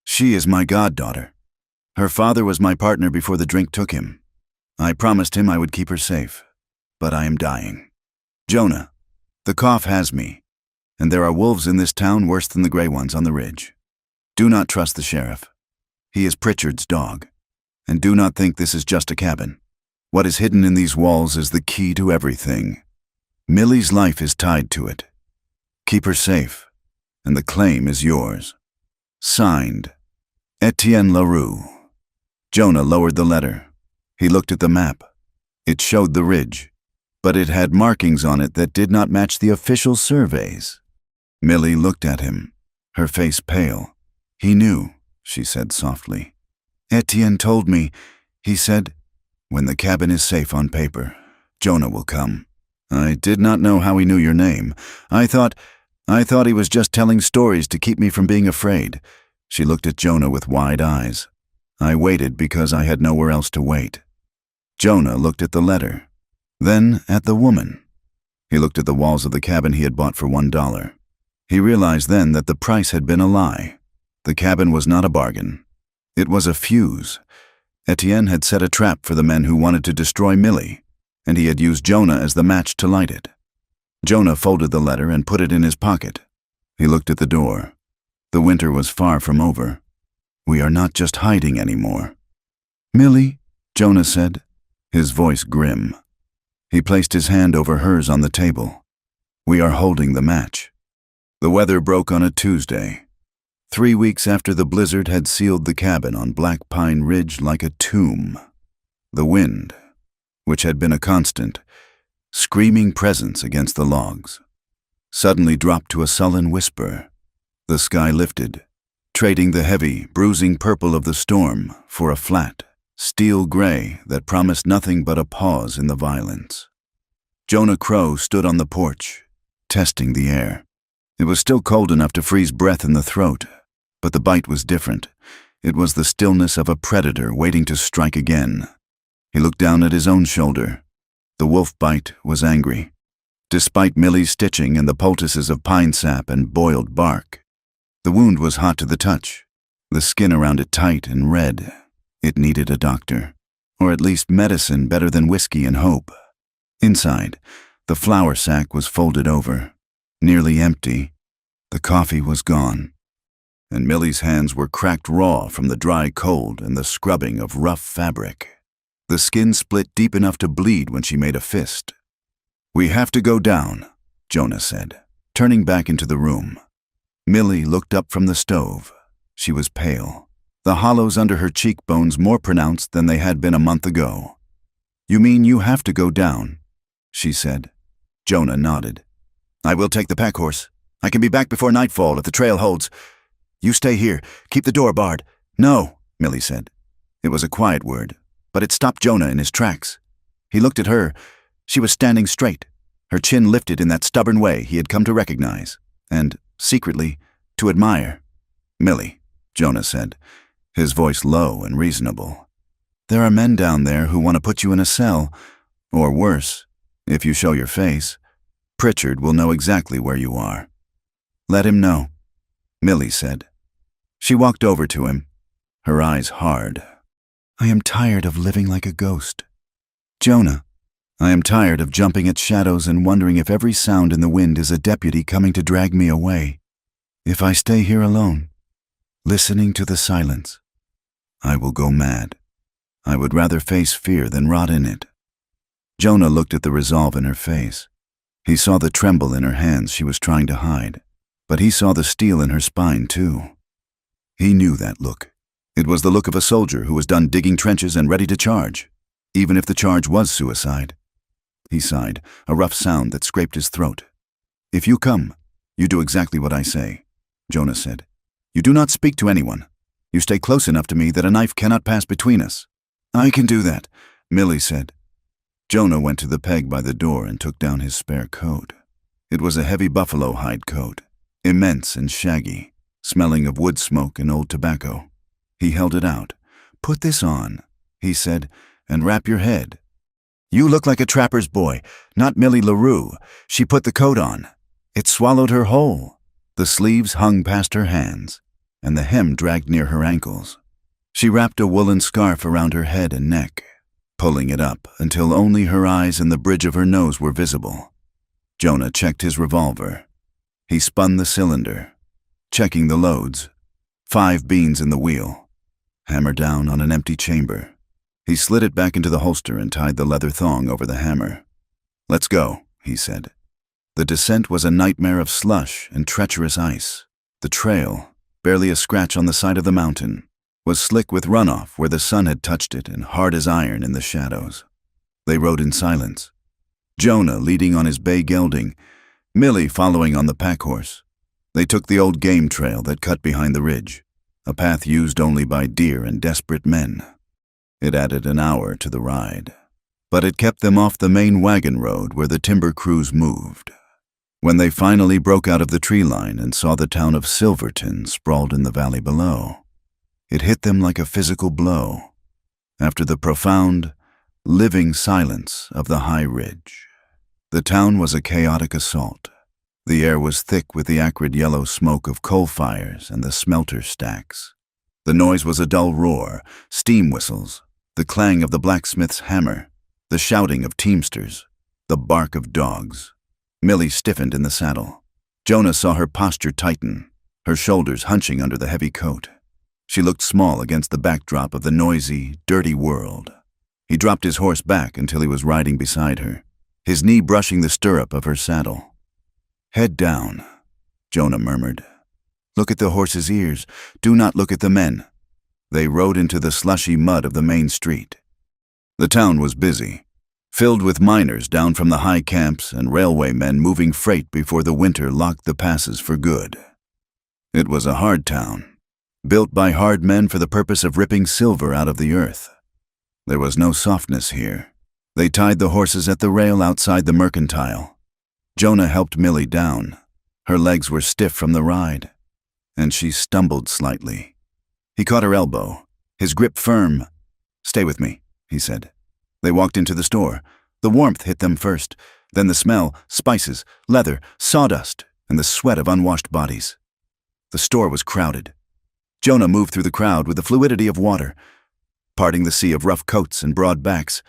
S1: She is my goddaughter. Her father was my partner before the drink took him. I promised him I would keep her safe, but I am dying. Jonah, the cough has me, and there are wolves in this town worse than the gray ones on the ridge. Do not trust the sheriff. He is Pritchard's dog. And do not think this is just a cabin. What is hidden in these walls is the key to everything. Millie's life is tied to it. Keep her safe, and the claim is yours. Signed, Etienne Leroux." Jonah lowered the letter. He looked at the map. It showed the ridge, but it had markings on it that did not match the official surveys. Millie looked at him, her face pale. "He knew," she said softly. "Etienne told me," he said. "When the cabin is safe on paper, Jonah will come. I did not know how he knew your name. I thought he was just telling stories to keep me from being afraid." She looked at Jonah with wide eyes. "I waited because I had nowhere else to wait." Jonah looked at the letter, then at the woman. He looked at the walls of the cabin he had bought for $1. He realized then that the price had been a lie. The cabin was not a bargain. It was a fuse. Etienne had set a trap for the men who wanted to destroy Millie, and he had used Jonah as the match to light it. Jonah folded the letter and put it in his pocket. He looked at the door. The winter was far from over. "We are not just hiding anymore." "Millie," Jonah said, his voice grim. He placed his hand over hers on the table. "We are holding the match." The weather broke on a Tuesday, 3 weeks after the blizzard had sealed the cabin on Black Pine Ridge like a tomb. The wind, which had been a constant, screaming presence against the logs, suddenly dropped to a sullen whisper. The sky lifted, trading the heavy, bruising purple of the storm for a flat, steel gray that promised nothing but a pause in the violence. Jonah Crow stood on the porch, testing the air. It was still cold enough to freeze breath in the throat, but the bite was different. It was the stillness of a predator waiting to strike again. He looked down at his own shoulder. The wolf bite was angry. Despite Millie's stitching and the poultices of pine sap and boiled bark, the wound was hot to the touch, the skin around it tight and red. It needed a doctor, or at least medicine better than whiskey and hope. Inside, the flour sack was folded over, nearly empty. The coffee was gone. and Millie's hands were cracked raw from the dry cold and the scrubbing of rough fabric. The skin split deep enough to bleed when she made a fist. "We have to go down," Jonah said, turning back into the room. Millie looked up from the stove. She was pale, the hollows under her cheekbones more pronounced than they had been a month ago. "You mean you have to go down?" she said. Jonah nodded. "I will take the pack horse. I can be back before nightfall if the trail holds. You stay here. Keep the door barred." "No," Millie said. It was a quiet word, but it stopped Jonah in his tracks. He looked at her. She was standing straight, her chin lifted in that stubborn way he had come to recognize, and, secretly, to admire. "Millie," Jonah said, his voice low and reasonable. "There are men down there who want to put you in a cell, or worse, if you show your face. Pritchard will know exactly where you are." "Let him know," Millie said. She walked over to him, her eyes hard. "I am tired of living like a ghost. Jonah, I am tired of jumping at shadows and wondering if every sound in the wind is a deputy coming to drag me away. If I stay here alone, listening to the silence, I will go mad. I would rather face fear than rot in it." Jonah looked at the resolve in her face. He saw the tremble in her hands she was trying to hide, but he saw the steel in her spine too. He knew that look. It was the look of a soldier who was done digging trenches and ready to charge, even if the charge was suicide. He sighed, a rough sound that scraped his throat. "If you come, you do exactly what I say," Jonah said. "You do not speak to anyone. You stay close enough to me that a knife cannot pass between us." "I can do that," Millie said. Jonah went to the peg by the door and took down his spare coat. It was a heavy buffalo hide coat, immense and shaggy, smelling of wood smoke and old tobacco. He held it out. "Put this on," he said, "and wrap your head. You look like a trapper's boy, not Millie LaRue. She put the coat on. It swallowed her whole." The sleeves hung past her hands, and the hem dragged near her ankles. She wrapped a woolen scarf around her head and neck, pulling it up until only her eyes and the bridge of her nose were visible. Jonah checked his revolver. He spun the cylinder, checking the loads. 5 beans in the wheel. Hammer down on an empty chamber. He slid it back into the holster and tied the leather thong over the hammer. "Let's go," he said. The descent was a nightmare of slush and treacherous ice. The trail, barely a scratch on the side of the mountain, was slick with runoff where the sun had touched it and hard as iron in the shadows. They rode in silence. Jonah leading on his bay gelding, Millie following on the pack horse. They took the old game trail that cut behind the ridge, a path used only by deer and desperate men. It added an hour to the ride, but it kept them off the main wagon road where the timber crews moved. When they finally broke out of the tree line and saw the town of Silverton sprawled in the valley below, it hit them like a physical blow, after the profound, living silence of the high ridge. The town was a chaotic assault. The air was thick with the acrid yellow smoke of coal fires and the smelter stacks. The noise was a dull roar, steam whistles, the clang of the blacksmith's hammer, the shouting of teamsters, the bark of dogs. Millie stiffened in the saddle. Jonah saw her posture tighten, her shoulders hunching under the heavy coat. She looked small against the backdrop of the noisy, dirty world. He dropped his horse back until he was riding beside her, his knee brushing the stirrup of her saddle. "Head down," Jonah murmured. "Look at the horse's ears. Do not look at the men." They rode into the slushy mud of the main street. The town was busy, filled with miners down from the high camps and railway men moving freight before the winter locked the passes for good. It was a hard town, built by hard men for the purpose of ripping silver out of the earth. There was no softness here. They tied the horses at the rail outside the mercantile. Jonah helped Millie down. Her legs were stiff from the ride, and she stumbled slightly. He caught her elbow, his grip firm. "Stay with me," he said. They walked into the store. The warmth hit them first, then the smell, spices, leather, sawdust, and the sweat of unwashed bodies. The store was crowded. Jonah moved through the crowd with the fluidity of water, parting the sea of rough coats and broad backs.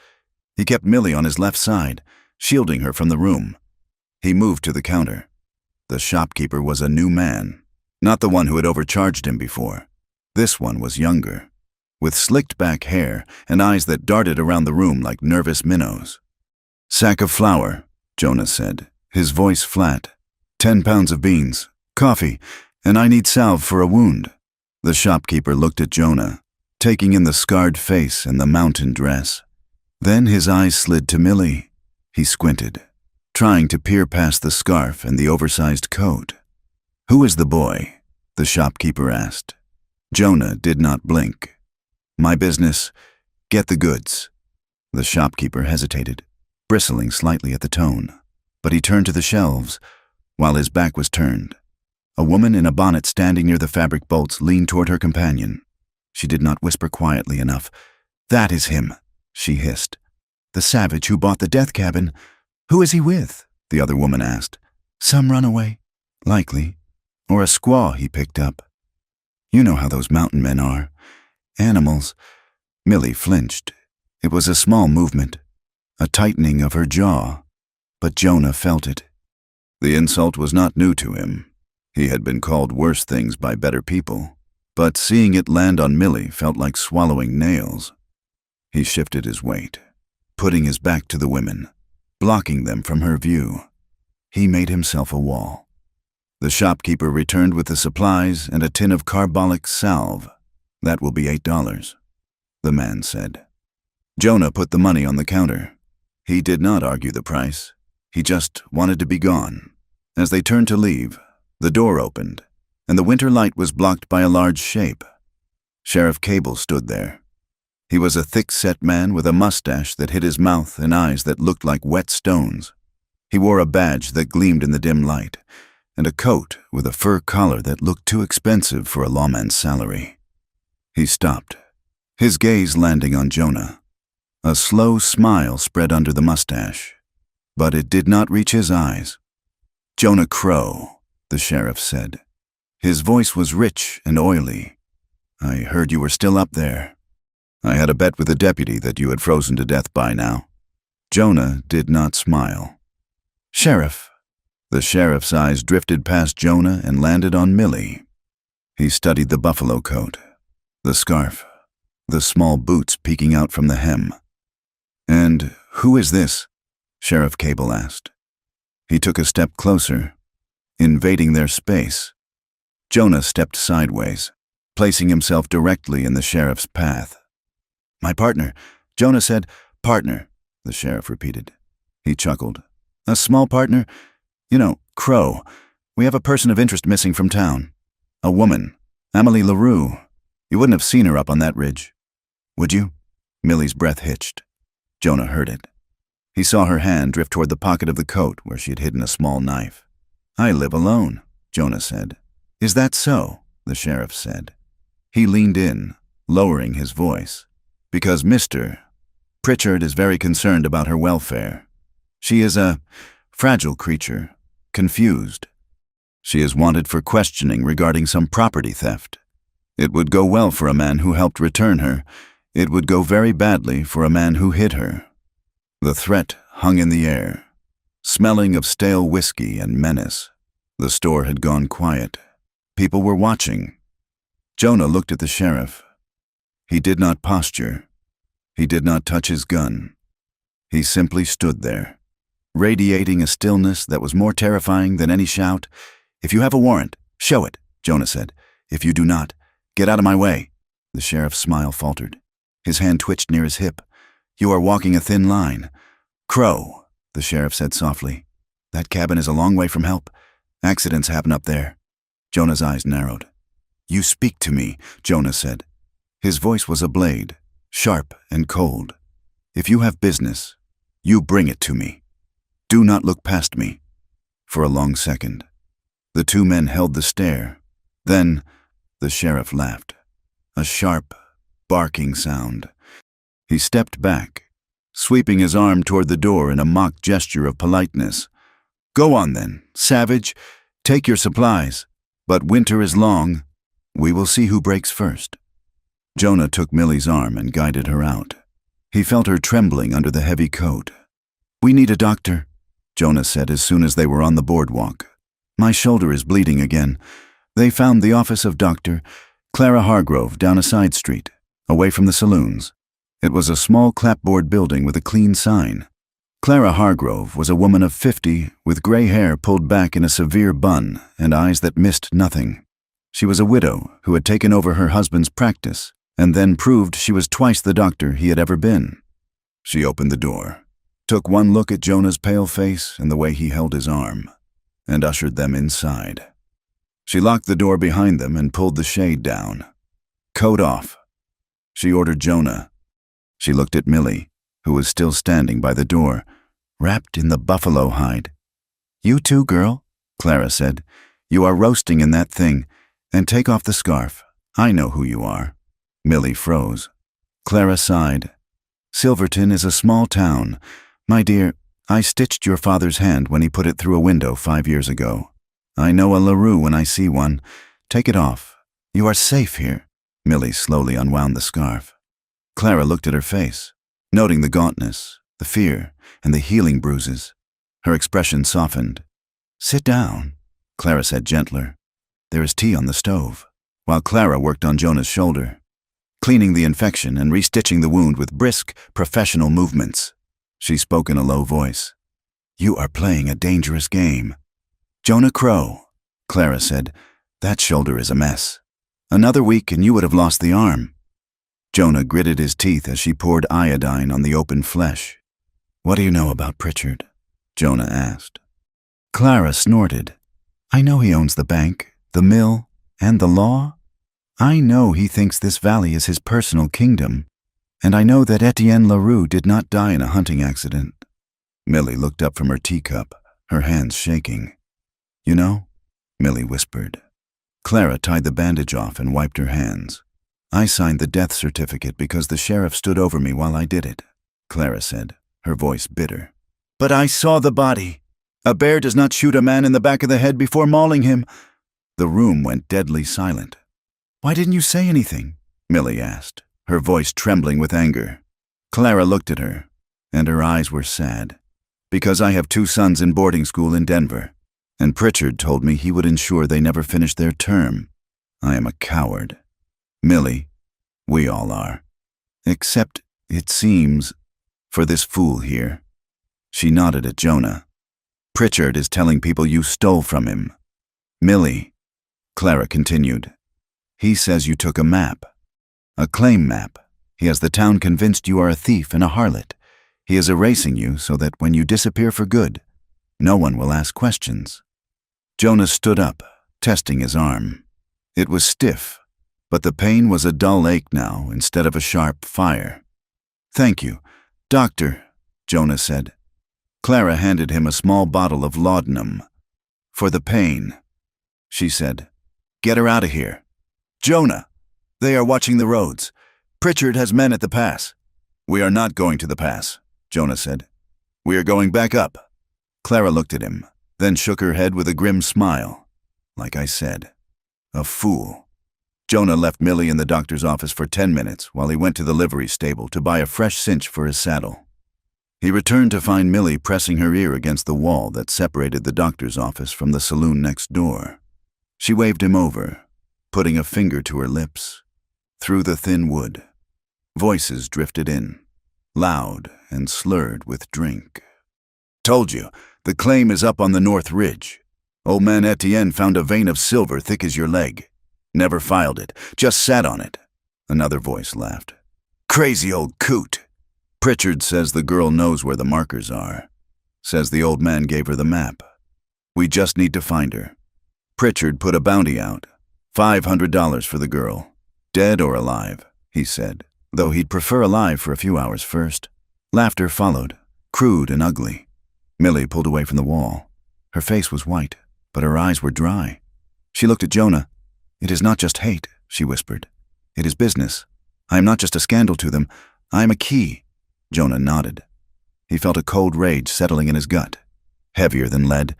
S1: He kept Millie on his left side, shielding her from the room. He moved to the counter. The shopkeeper was a new man, Not the one who had overcharged him before. This one was younger, with slicked back hair and eyes that darted around the room like nervous minnows. "Sack of flour," Jonah said, his voice flat. 10 pounds of beans, coffee, and I need salve for a wound. The shopkeeper looked at Jonah, taking in the scarred face and the mountain dress. Then his eyes slid to Millie. He squinted, trying to peer past the scarf and the oversized coat. "Who is the boy?" the shopkeeper asked. Jonah did not blink. "My business. Get the goods." The shopkeeper hesitated, bristling slightly at the tone, but he turned to the shelves while his back was turned. A woman in a bonnet standing near the fabric bolts leaned toward her companion. She did not whisper quietly enough. "That is him," she hissed. "The savage who bought the death cabin. Who is he with?" the other woman asked. "Some runaway. Likely. Or a squaw he picked up. You know how those mountain men are. Animals." Millie flinched. It was a small movement, a tightening of her jaw, but Jonah felt it. The insult was not new to him. He had been called worse things by better people, but seeing it land on Millie felt like swallowing nails. He shifted his weight, putting his back to the women, blocking them from her view. He made himself a wall. The shopkeeper returned with the supplies and a tin of carbolic salve. "That will be $8, the man said. Jonah put the money on the counter. He did not argue the price. He just wanted to be gone. As they turned to leave, the door opened, and the winter light was blocked by a large shape. Sheriff Cable stood there. He was a thick-set man with a mustache that hid his mouth and eyes that looked like wet stones. He wore a badge that gleamed in the dim light, and a coat with a fur collar that looked too expensive for a lawman's salary. He stopped, his gaze landing on Jonah. A slow smile spread under the mustache, but it did not reach his eyes. "Jonah Crow," the sheriff said. His voice was rich and oily. "I heard you were still up there. I had a bet with the deputy that you had frozen to death by now." Jonah did not smile. "Sheriff." The sheriff's eyes drifted past Jonah and landed on Millie. He studied the buffalo coat, the scarf, the small boots peeking out from the hem. "And who is this?" Sheriff Cable asked. He took a step closer, invading their space. Jonah stepped sideways, placing himself directly in the sheriff's path. "My partner," Jonah said. "Partner," the sheriff repeated. He chuckled. "A small partner? You know, Crow. We have a person of interest missing from town. A woman, Amelie LaRue. You wouldn't have seen her up on that ridge. Would you?" Millie's breath hitched. Jonah heard it. He saw her hand drift toward the pocket of the coat where she had hidden a small knife. "I live alone," Jonah said. "Is that so?" the sheriff said. He leaned in, lowering his voice. "Because Mr. Pritchard is very concerned about her welfare. She is a fragile creature, confused. She is wanted for questioning regarding some property theft. It would go well for a man who helped return her. It would go very badly for a man who hid her." The threat hung in the air, smelling of stale whiskey and menace. The store had gone quiet. People were watching. Jonah looked at the sheriff. He did not posture. He did not touch his gun. He simply stood there, radiating a stillness that was more terrifying than any shout. "If you have a warrant, show it," Jonah said. "If you do not, get out of my way." The sheriff's smile faltered. His hand twitched near his hip. "You are walking a thin line." "Crow," the sheriff said softly. "That cabin is a long way from help. Accidents happen up there." Jonah's eyes narrowed. "You speak to me," Jonah said. His voice was a blade, sharp and cold. "If you have business, you bring it to me. Do not look past me." For a long second, the two men held the stare. Then the sheriff laughed, a sharp, barking sound. He stepped back, sweeping his arm toward the door in a mock gesture of politeness. "Go on then, savage. Take your supplies. But winter is long. We will see who breaks first." Jonah took Millie's arm and guided her out. He felt her trembling under the heavy coat. "We need a doctor," Jonah said as soon as they were on the boardwalk. "My shoulder is bleeding again. They found the office of Dr. Clara Hargrove down a side street, away from the saloons. It was a small clapboard building with a clean sign. Clara Hargrove was a woman of 50 with gray hair pulled back in a severe bun and eyes that missed nothing. She was a widow who had taken over her husband's practice and then proved she was twice the doctor he had ever been. She opened the door, took one look at Jonah's pale face and the way he held his arm, and ushered them inside. She locked the door behind them and pulled the shade down. "Coat off," she ordered Jonah. She looked at Millie, who was still standing by the door, wrapped in the buffalo hide. "You too, girl," Clara said. "You are roasting in that thing, and take off the scarf. I know who you are." Millie froze. Clara sighed. "Silverton is a small town. My dear, I stitched your father's hand when he put it through a window 5 years ago. I know a LaRue when I see one. Take it off. You are safe here." Millie slowly unwound the scarf. Clara looked at her face, noting the gauntness, the fear, and the healing bruises. Her expression softened. "Sit down," Clara said gentler. "There is tea on the stove," while Clara worked on Jonah's shoulder, cleaning the infection and restitching the wound with brisk, professional movements. She spoke in a low voice. "You are playing a dangerous game." "Jonah Crow," Clara said, "that shoulder is a mess. Another week and you would have lost the arm." Jonah gritted his teeth as she poured iodine on the open flesh. "What do you know about Pritchard?" Jonah asked. Clara snorted. "I know he owns the bank, the mill, and the law. I know he thinks this valley is his personal kingdom. And I know that Etienne LaRue did not die in a hunting accident." Millie looked up from her teacup, her hands shaking. "You know?" Millie whispered. Clara tied the bandage off and wiped her hands. "I signed the death certificate because the sheriff stood over me while I did it," Clara said, her voice bitter. "But I saw the body. A bear does not shoot a man in the back of the head before mauling him." The room went deadly silent. "Why didn't you say anything?" Millie asked, her voice trembling with anger. Clara looked at her, and her eyes were sad. "Because I have 2 sons in boarding school in Denver, and Pritchard told me he would ensure they never finished their term. I am a coward. Millie, we all are. Except, it seems, for this fool here." She nodded at Jonah. "Pritchard is telling people you stole from him." "Millie," Clara continued, "he says you took a map. A claim map. He has the town convinced you are a thief and a harlot. He is erasing you so that when you disappear for good, no one will ask questions." Jonah stood up, testing his arm. It was stiff, but the pain was a dull ache now instead of a sharp fire. "Thank you, Doctor," Jonah said. Clara handed him a small bottle of laudanum. "For the pain," she said. "Get her out of here." "Jonah, they are watching the roads. Pritchard has men at the pass." "We are not going to the pass," Jonah said. "We are going back up." Clara looked at him, then shook her head with a grim smile. "Like I said, a fool." Jonah left Millie in the doctor's office for 10 minutes while he went to the livery stable to buy a fresh cinch for his saddle. He returned to find Millie pressing her ear against the wall that separated the doctor's office from the saloon next door. She waved him over, putting a finger to her lips. Through the thin wood, voices drifted in, loud and slurred with drink. "Told you, the claim is up on the North Ridge. Old man Etienne found a vein of silver thick as your leg. Never filed it, just sat on it." Another voice laughed. "Crazy old coot. Pritchard says the girl knows where the markers are. Says the old man gave her the map. We just need to find her. Pritchard put a bounty out, $500 for the girl. Dead or alive, he said, though he'd prefer alive for a few hours first." Laughter followed, crude and ugly. Millie pulled away from the wall. Her face was white, but her eyes were dry. She looked at Jonah. "It is not just hate," she whispered. "It is business. I am not just a scandal to them. I am a key." Jonah nodded. He felt a cold rage settling in his gut, heavier than lead.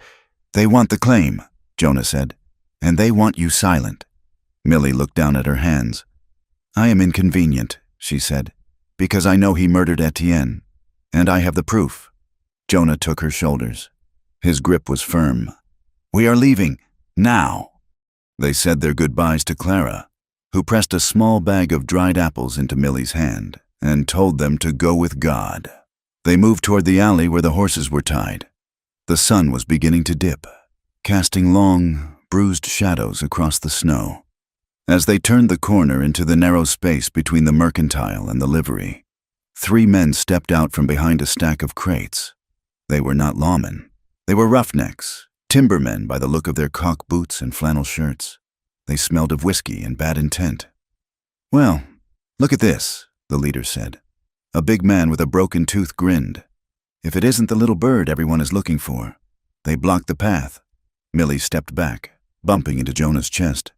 S1: "They want the claim," Jonah said, "and they want you silent." Millie looked down at her hands. "I am inconvenient," she said, "because I know he murdered Etienne, and I have the proof." Jonah took her shoulders. His grip was firm. "We are leaving, now." They said their goodbyes to Clara, who pressed a small bag of dried apples into Millie's hand and told them to go with God. They moved toward the alley where the horses were tied. The sun was beginning to dip, casting long, bruised shadows across the snow. As they turned the corner into the narrow space between the mercantile and the livery, 3 men stepped out from behind a stack of crates. They were not lawmen. They were roughnecks, timbermen by the look of their caulk boots and flannel shirts. They smelled of whiskey and bad intent. "Well, look at this," the leader said. A big man with a broken tooth grinned. "If it isn't the little bird everyone is looking for." They blocked the path. Millie stepped back, bumping into Jonah's chest.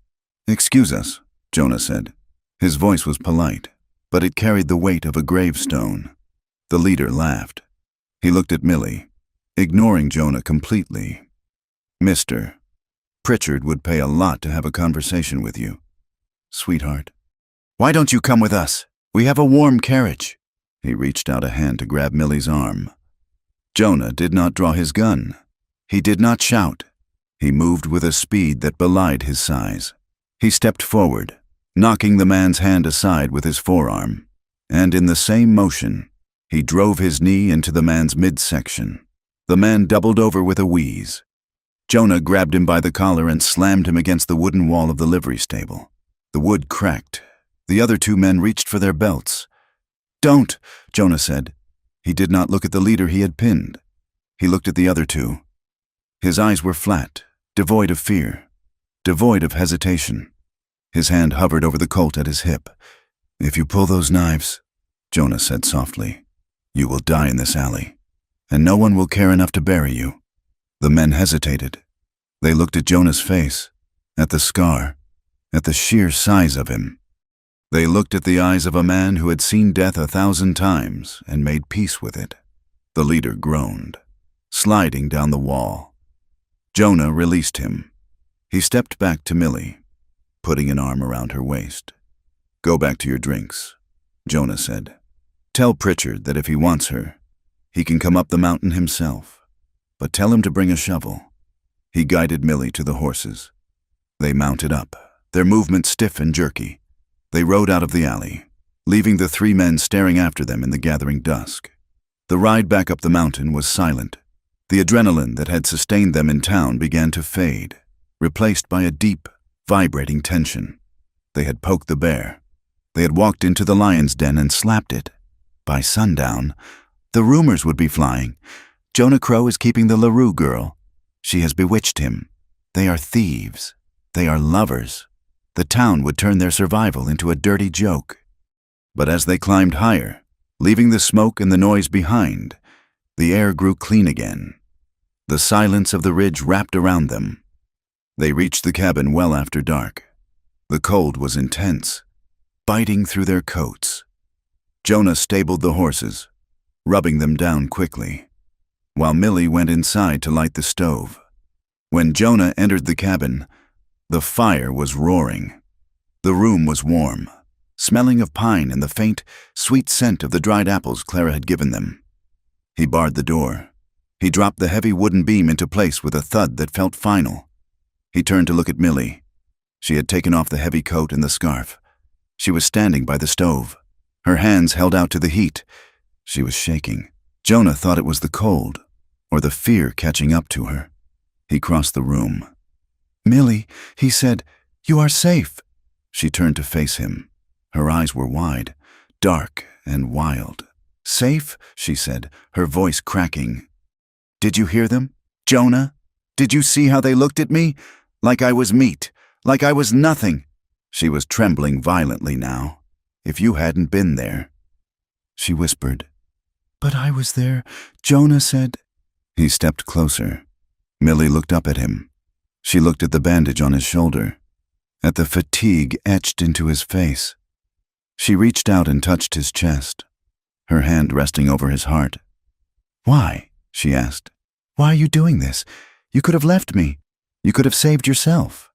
S1: "Excuse us," Jonah said. His voice was polite, but it carried the weight of a gravestone. The leader laughed. He looked at Millie, ignoring Jonah completely. "Mister, Pritchard would pay a lot to have a conversation with you." "Sweetheart, why don't you come with us? We have a warm carriage." He reached out a hand to grab Millie's arm. Jonah did not draw his gun. He did not shout. He moved with a speed that belied his size. He stepped forward, knocking the man's hand aside with his forearm, and in the same motion, he drove his knee into the man's midsection. The man doubled over with a wheeze. Jonah grabbed him by the collar and slammed him against the wooden wall of the livery stable. The wood cracked. The other 2 men reached for their belts. "Don't," Jonah said. He did not look at the leader he had pinned. He looked at the other 2. His eyes were flat, devoid of fear, devoid of hesitation. His hand hovered over the Colt at his hip. "If you pull those knives," Jonah said softly, "you will die in this alley, and no one will care enough to bury you." The men hesitated. They looked at Jonah's face, at the scar, at the sheer size of him. They looked at the eyes of a man who had seen death 1,000 times and made peace with it. The leader groaned, sliding down the wall. Jonah released him. He stepped back to Millie, putting an arm around her waist. "Go back to your drinks," Jonah said. "Tell Pritchard that if he wants her, he can come up the mountain himself, but tell him to bring a shovel." He guided Millie to the horses. They mounted up, their movements stiff and jerky. They rode out of the alley, leaving the 3 men staring after them in the gathering dusk. The ride back up the mountain was silent. The adrenaline that had sustained them in town began to fade, replaced by a deep, vibrating tension. They had poked the bear. They had walked into the lion's den and slapped it. By sundown, the rumors would be flying. "Jonah Crow is keeping the LaRue girl. She has bewitched him. They are thieves. They are lovers." The town would turn their survival into a dirty joke. But as they climbed higher, leaving the smoke and the noise behind, the air grew clean again. The silence of the ridge wrapped around them. They reached the cabin well after dark. The cold was intense, biting through their coats. Jonah stabled the horses, rubbing them down quickly, while Millie went inside to light the stove. When Jonah entered the cabin, the fire was roaring. The room was warm, smelling of pine and the faint, sweet scent of the dried apples Clara had given them. He barred the door. He dropped the heavy wooden beam into place with a thud that felt final. He turned to look at Millie. She had taken off the heavy coat and the scarf. She was standing by the stove, her hands held out to the heat. She was shaking. Jonah thought it was the cold, or the fear catching up to her. He crossed the room. "Millie," he said, "you are safe." She turned to face him. Her eyes were wide, dark and wild. "Safe?" she said, her voice cracking. "Did you hear them? Jonah? Did you see how they looked at me? Like I was meat, like I was nothing." She was trembling violently now. "If you hadn't been there." She whispered. "But I was there," Jonah said. He stepped closer. Millie looked up at him. She looked at the bandage on his shoulder, at the fatigue etched into his face. She reached out and touched his chest, her hand resting over his heart. "Why?" she asked. "Why are you doing this? You could have left me. You could have saved yourself."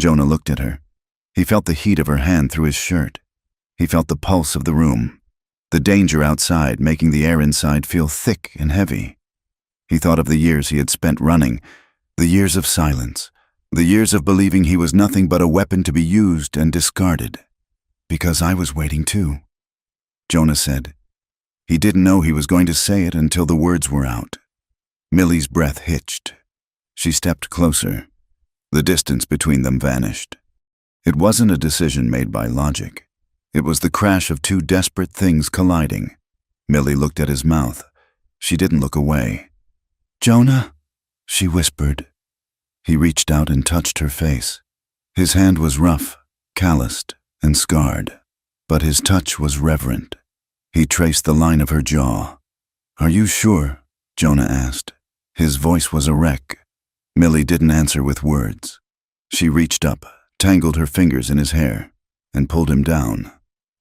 S1: Jonah looked at her. He felt the heat of her hand through his shirt. He felt the pulse of the room, the danger outside making the air inside feel thick and heavy. He thought of the years he had spent running, the years of silence, The years of believing he was nothing but a weapon to be used and discarded. Because I was waiting too, Jonah said. He didn't know he was going to say it until the words were out. Millie's breath hitched. She stepped closer. The distance between them vanished. It wasn't a decision made by logic. It was the crash of two desperate things colliding. Millie looked at his mouth. She didn't look away. "Jonah," she whispered. He reached out and touched her face. His hand was rough, calloused, and scarred, but his touch was reverent. He traced the line of her jaw. "Are you sure?" Jonah asked. His voice was a wreck. Millie didn't answer with words. She reached up, tangled her fingers in his hair, and pulled him down.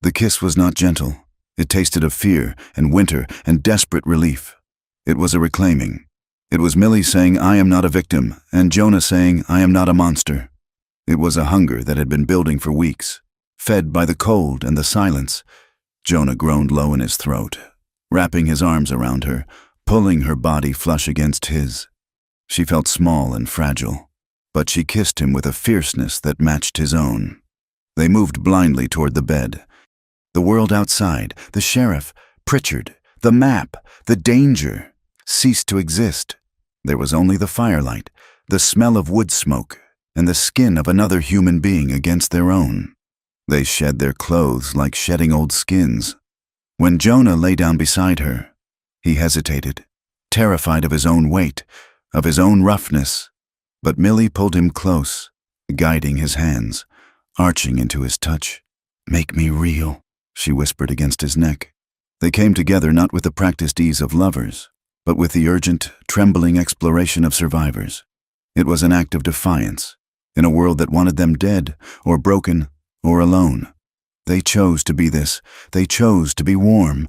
S1: The kiss was not gentle. It tasted of fear and winter and desperate relief. It was a reclaiming. It was Millie saying, "I am not a victim," and Jonah saying, "I am not a monster." It was a hunger that had been building for weeks, fed by the cold and the silence. Jonah groaned low in his throat, wrapping his arms around her, pulling her body flush against his. She felt small and fragile, but she kissed him with a fierceness that matched his own. They moved blindly toward the bed. The world outside, the sheriff, Pritchard, the map, the danger, ceased to exist. There was only the firelight, the smell of wood smoke, and the skin of another human being against their own. They shed their clothes like shedding old skins. When Jonah lay down beside her, he hesitated, terrified of his own weight, of his own roughness. But Millie pulled him close, guiding his hands, arching into his touch. "Make me real," she whispered against his neck. They came together not with the practiced ease of lovers, but with the urgent, trembling exploration of survivors. It was an act of defiance, in a world that wanted them dead, or broken, or alone. They chose to be this. They chose to be warm.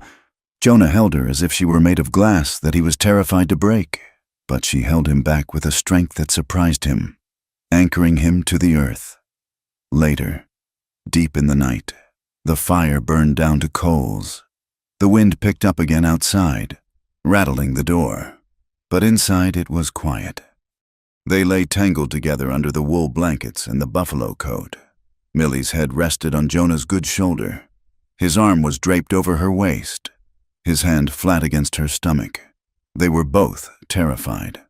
S1: Jonah held her as if she were made of glass that he was terrified to break, but she held him back with a strength that surprised him, anchoring him to the earth. Later, deep in the night, the fire burned down to coals. The wind picked up again outside, rattling the door, but inside it was quiet. They lay tangled together under the wool blankets and the buffalo coat. Millie's head rested on Jonah's good shoulder. His arm was draped over her waist, his hand flat against her stomach. They were both terrified.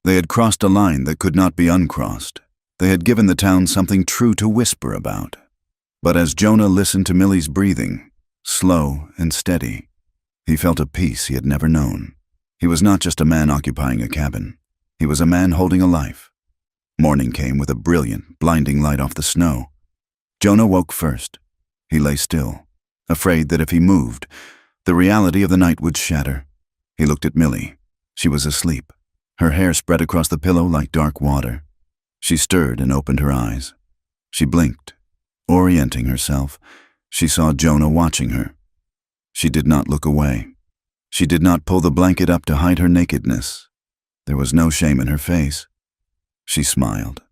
S1: They had crossed a line that could not be uncrossed. They had given the town something true to whisper about. But as Jonah listened to Millie's breathing, slow and steady, he felt a peace he had never known. He was not just a man occupying a cabin. He was a man holding a life. Morning came with a brilliant, blinding light off the snow. Jonah woke first. He lay still, afraid that if he moved, the reality of the night would shatter. He looked at Millie. She was asleep, her hair spread across the pillow like dark water. She stirred and opened her eyes. She blinked, orienting herself. She saw Jonah watching her. She did not look away. She did not pull the blanket up to hide her nakedness. There was no shame in her face. She smiled,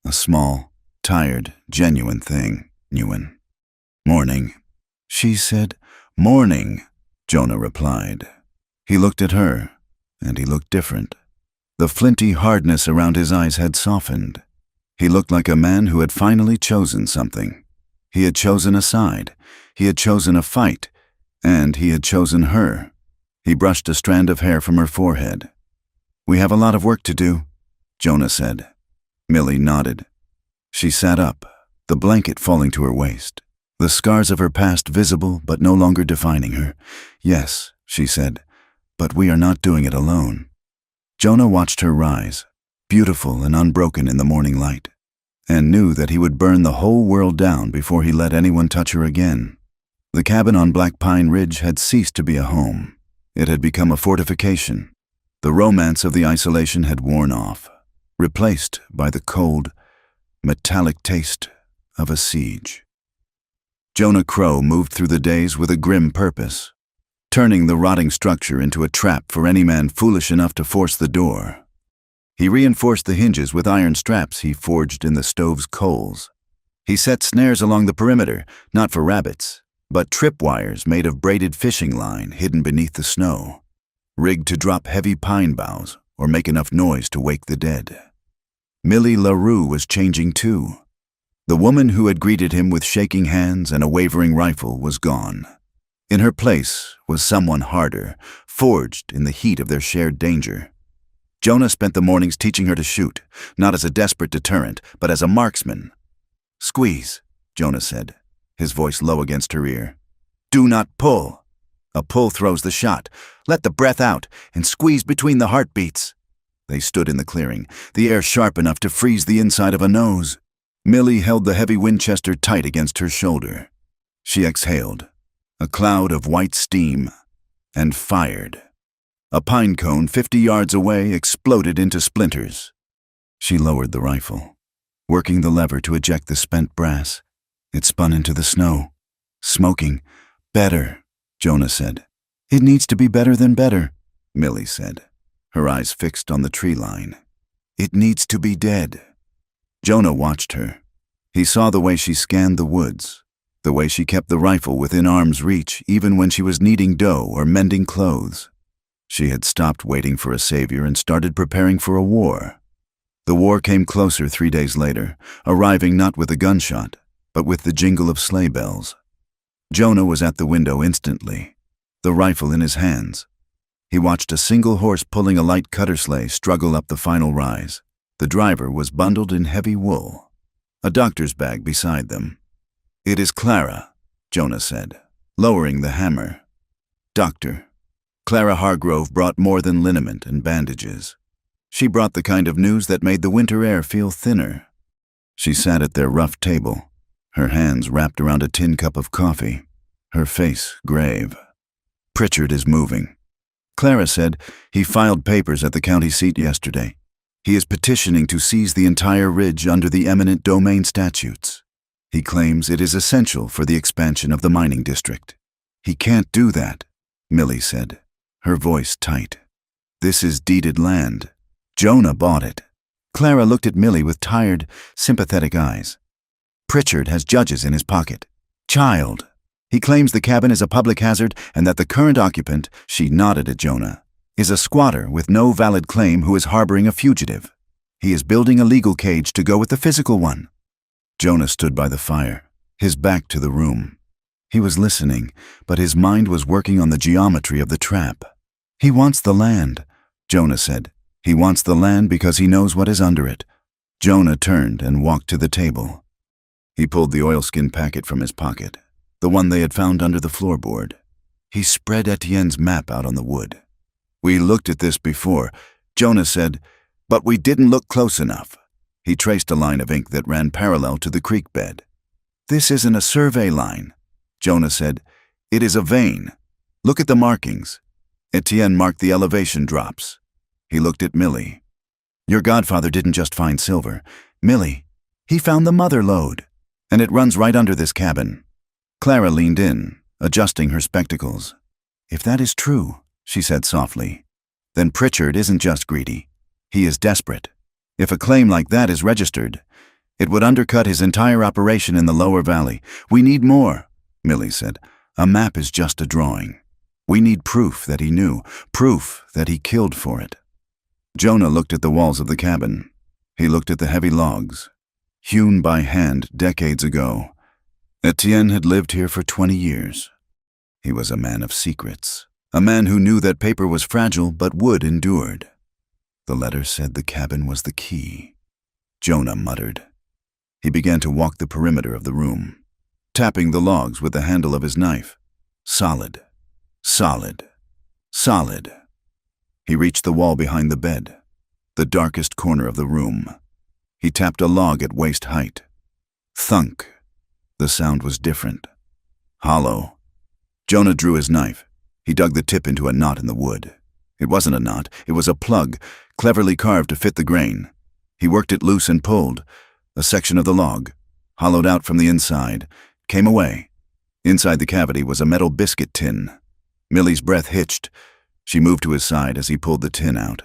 S1: a small, tired, genuine thing, Ewan. "Morning," she said. "Morning," Jonah replied. He looked at her, and he looked different. The flinty hardness around his eyes had softened. He looked like a man who had finally chosen something. He had chosen a side. He had chosen a fight. And he had chosen her. He brushed a strand of hair from her forehead. "We have a lot of work to do," Jonah said. Millie nodded. She sat up, the blanket falling to her waist, the scars of her past visible but no longer defining her. "Yes," she said, "but we are not doing it alone." Jonah watched her rise, beautiful and unbroken in the morning light, and knew that he would burn the whole world down before he let anyone touch her again. The cabin on Black Pine Ridge had ceased to be a home. It had become a fortification. The romance of the isolation had worn off, replaced by the cold, metallic taste of a siege. Jonah Crow moved through the days with a grim purpose, turning the rotting structure into a trap for any man foolish enough to force the door. He reinforced the hinges with iron straps he forged in the stove's coals. He set snares along the perimeter, not for rabbits, but tripwires made of braided fishing line hidden beneath the snow, rigged to drop heavy pine boughs or make enough noise to wake the dead. Millie LaRue was changing too. The woman who had greeted him with shaking hands and a wavering rifle was gone. In her place was someone harder, forged in the heat of their shared danger. Jonah spent the mornings teaching her to shoot, not as a desperate deterrent, but as a marksman. "Squeeze," Jonah said, his voice low against her ear. "Do not pull. A pull throws the shot. Let the breath out and squeeze between the heartbeats." They stood in the clearing, the air sharp enough to freeze the inside of a nose. Millie held the heavy Winchester tight against her shoulder. She exhaled, a cloud of white steam, and fired. A pine cone 50 yards away exploded into splinters. She lowered the rifle, working the lever to eject the spent brass. It spun into the snow. "Smoking. Better," Jonah said. "It needs to be better than better," Millie said, her eyes fixed on the tree line. "It needs to be dead." Jonah watched her. He saw the way she scanned the woods, the way she kept the rifle within arm's reach even when she was kneading dough or mending clothes. She had stopped waiting for a savior and started preparing for a war. The war came closer 3 days later, arriving not with a gunshot, but with the jingle of sleigh bells. Jonah was at the window instantly, the rifle in his hands. He watched a single horse pulling a light cutter sleigh struggle up the final rise. The driver was bundled in heavy wool, a doctor's bag beside them. "It is Clara," Jonah said, lowering the hammer. "Doctor." Clara Hargrove brought more than liniment and bandages. She brought the kind of news that made the winter air feel thinner. She sat at their rough table, her hands wrapped around a tin cup of coffee, her face grave. "Pritchard is moving." Clara said he filed papers at the county seat yesterday. He is petitioning to seize the entire ridge under the eminent domain statutes. He claims it is essential for the expansion of the mining district. "He can't do that," Millie said, her voice tight. "This is deeded land. Jonah bought it." Clara looked at Millie with tired, sympathetic eyes. "Pritchard has judges in his pocket. Child. He claims the cabin is a public hazard and that the current occupant," she nodded at Jonah, "is a squatter with no valid claim who is harboring a fugitive. He is building a legal cage to go with the physical one." Jonah stood by the fire, his back to the room. He was listening, but his mind was working on the geometry of the trap. "He wants the land," Jonah said. "He wants the land because he knows what is under it." Jonah turned and walked to the table. He pulled the oilskin packet from his pocket, the one they had found under the floorboard. He spread Etienne's map out on the wood. "We looked at this before," Jonah said, "but we didn't look close enough." He traced a line of ink that ran parallel to the creek bed. "This isn't a survey line," Jonah said. "It is a vein. Look at the markings." Etienne marked the elevation drops. He looked at Millie. "Your godfather didn't just find silver. Millie, he found the mother lode, and it runs right under this cabin." Clara leaned in, adjusting her spectacles. "If that is true," she said softly, "then Pritchard isn't just greedy. He is desperate. If a claim like that is registered, it would undercut his entire operation in the lower valley. We need more," Millie said. "A map is just a drawing. We need proof that he knew, proof that he killed for it." Jonah looked at the walls of the cabin. He looked at the heavy logs, hewn by hand decades ago. Etienne had lived here for 20 years. He was a man of secrets, a man who knew that paper was fragile but wood endured. The letter said the cabin was the key. Jonah muttered. He began to walk the perimeter of the room, tapping the logs with the handle of his knife. Solid, solid, solid. He reached the wall behind the bed, the darkest corner of the room. He tapped a log at waist height. Thunk. The sound was different. Hollow. Jonah drew his knife. He dug the tip into a knot in the wood. It wasn't a knot, it was a plug, cleverly carved to fit the grain. He worked it loose and pulled. A section of the log, hollowed out from the inside, came away. Inside the cavity was a metal biscuit tin. Millie's breath hitched. She moved to his side as he pulled the tin out.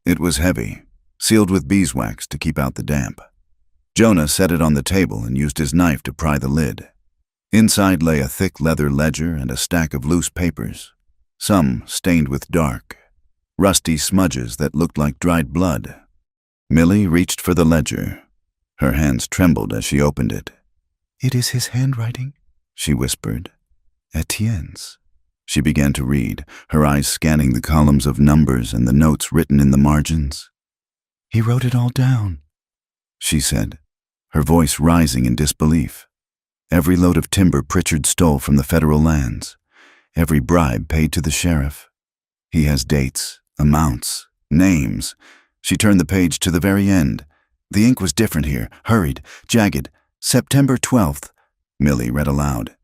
S1: It was heavy, sealed with beeswax to keep out the damp. Jonah set it on the table and used his knife to pry the lid. Inside lay a thick leather ledger and a stack of loose papers, some stained with dark, rusty smudges that looked like dried blood. Millie reached for the ledger. Her hands trembled as she opened it. "It is his handwriting," she whispered. "Etienne's." She began to read, her eyes scanning the columns of numbers and the notes written in the margins. "He wrote it all down," she said, her voice rising in disbelief. "Every load of timber Pritchard stole from the federal lands. Every bribe paid to the sheriff. He has dates, amounts, names." She turned the page to the very end. The ink was different here, hurried, jagged. "September 12th, Millie read aloud.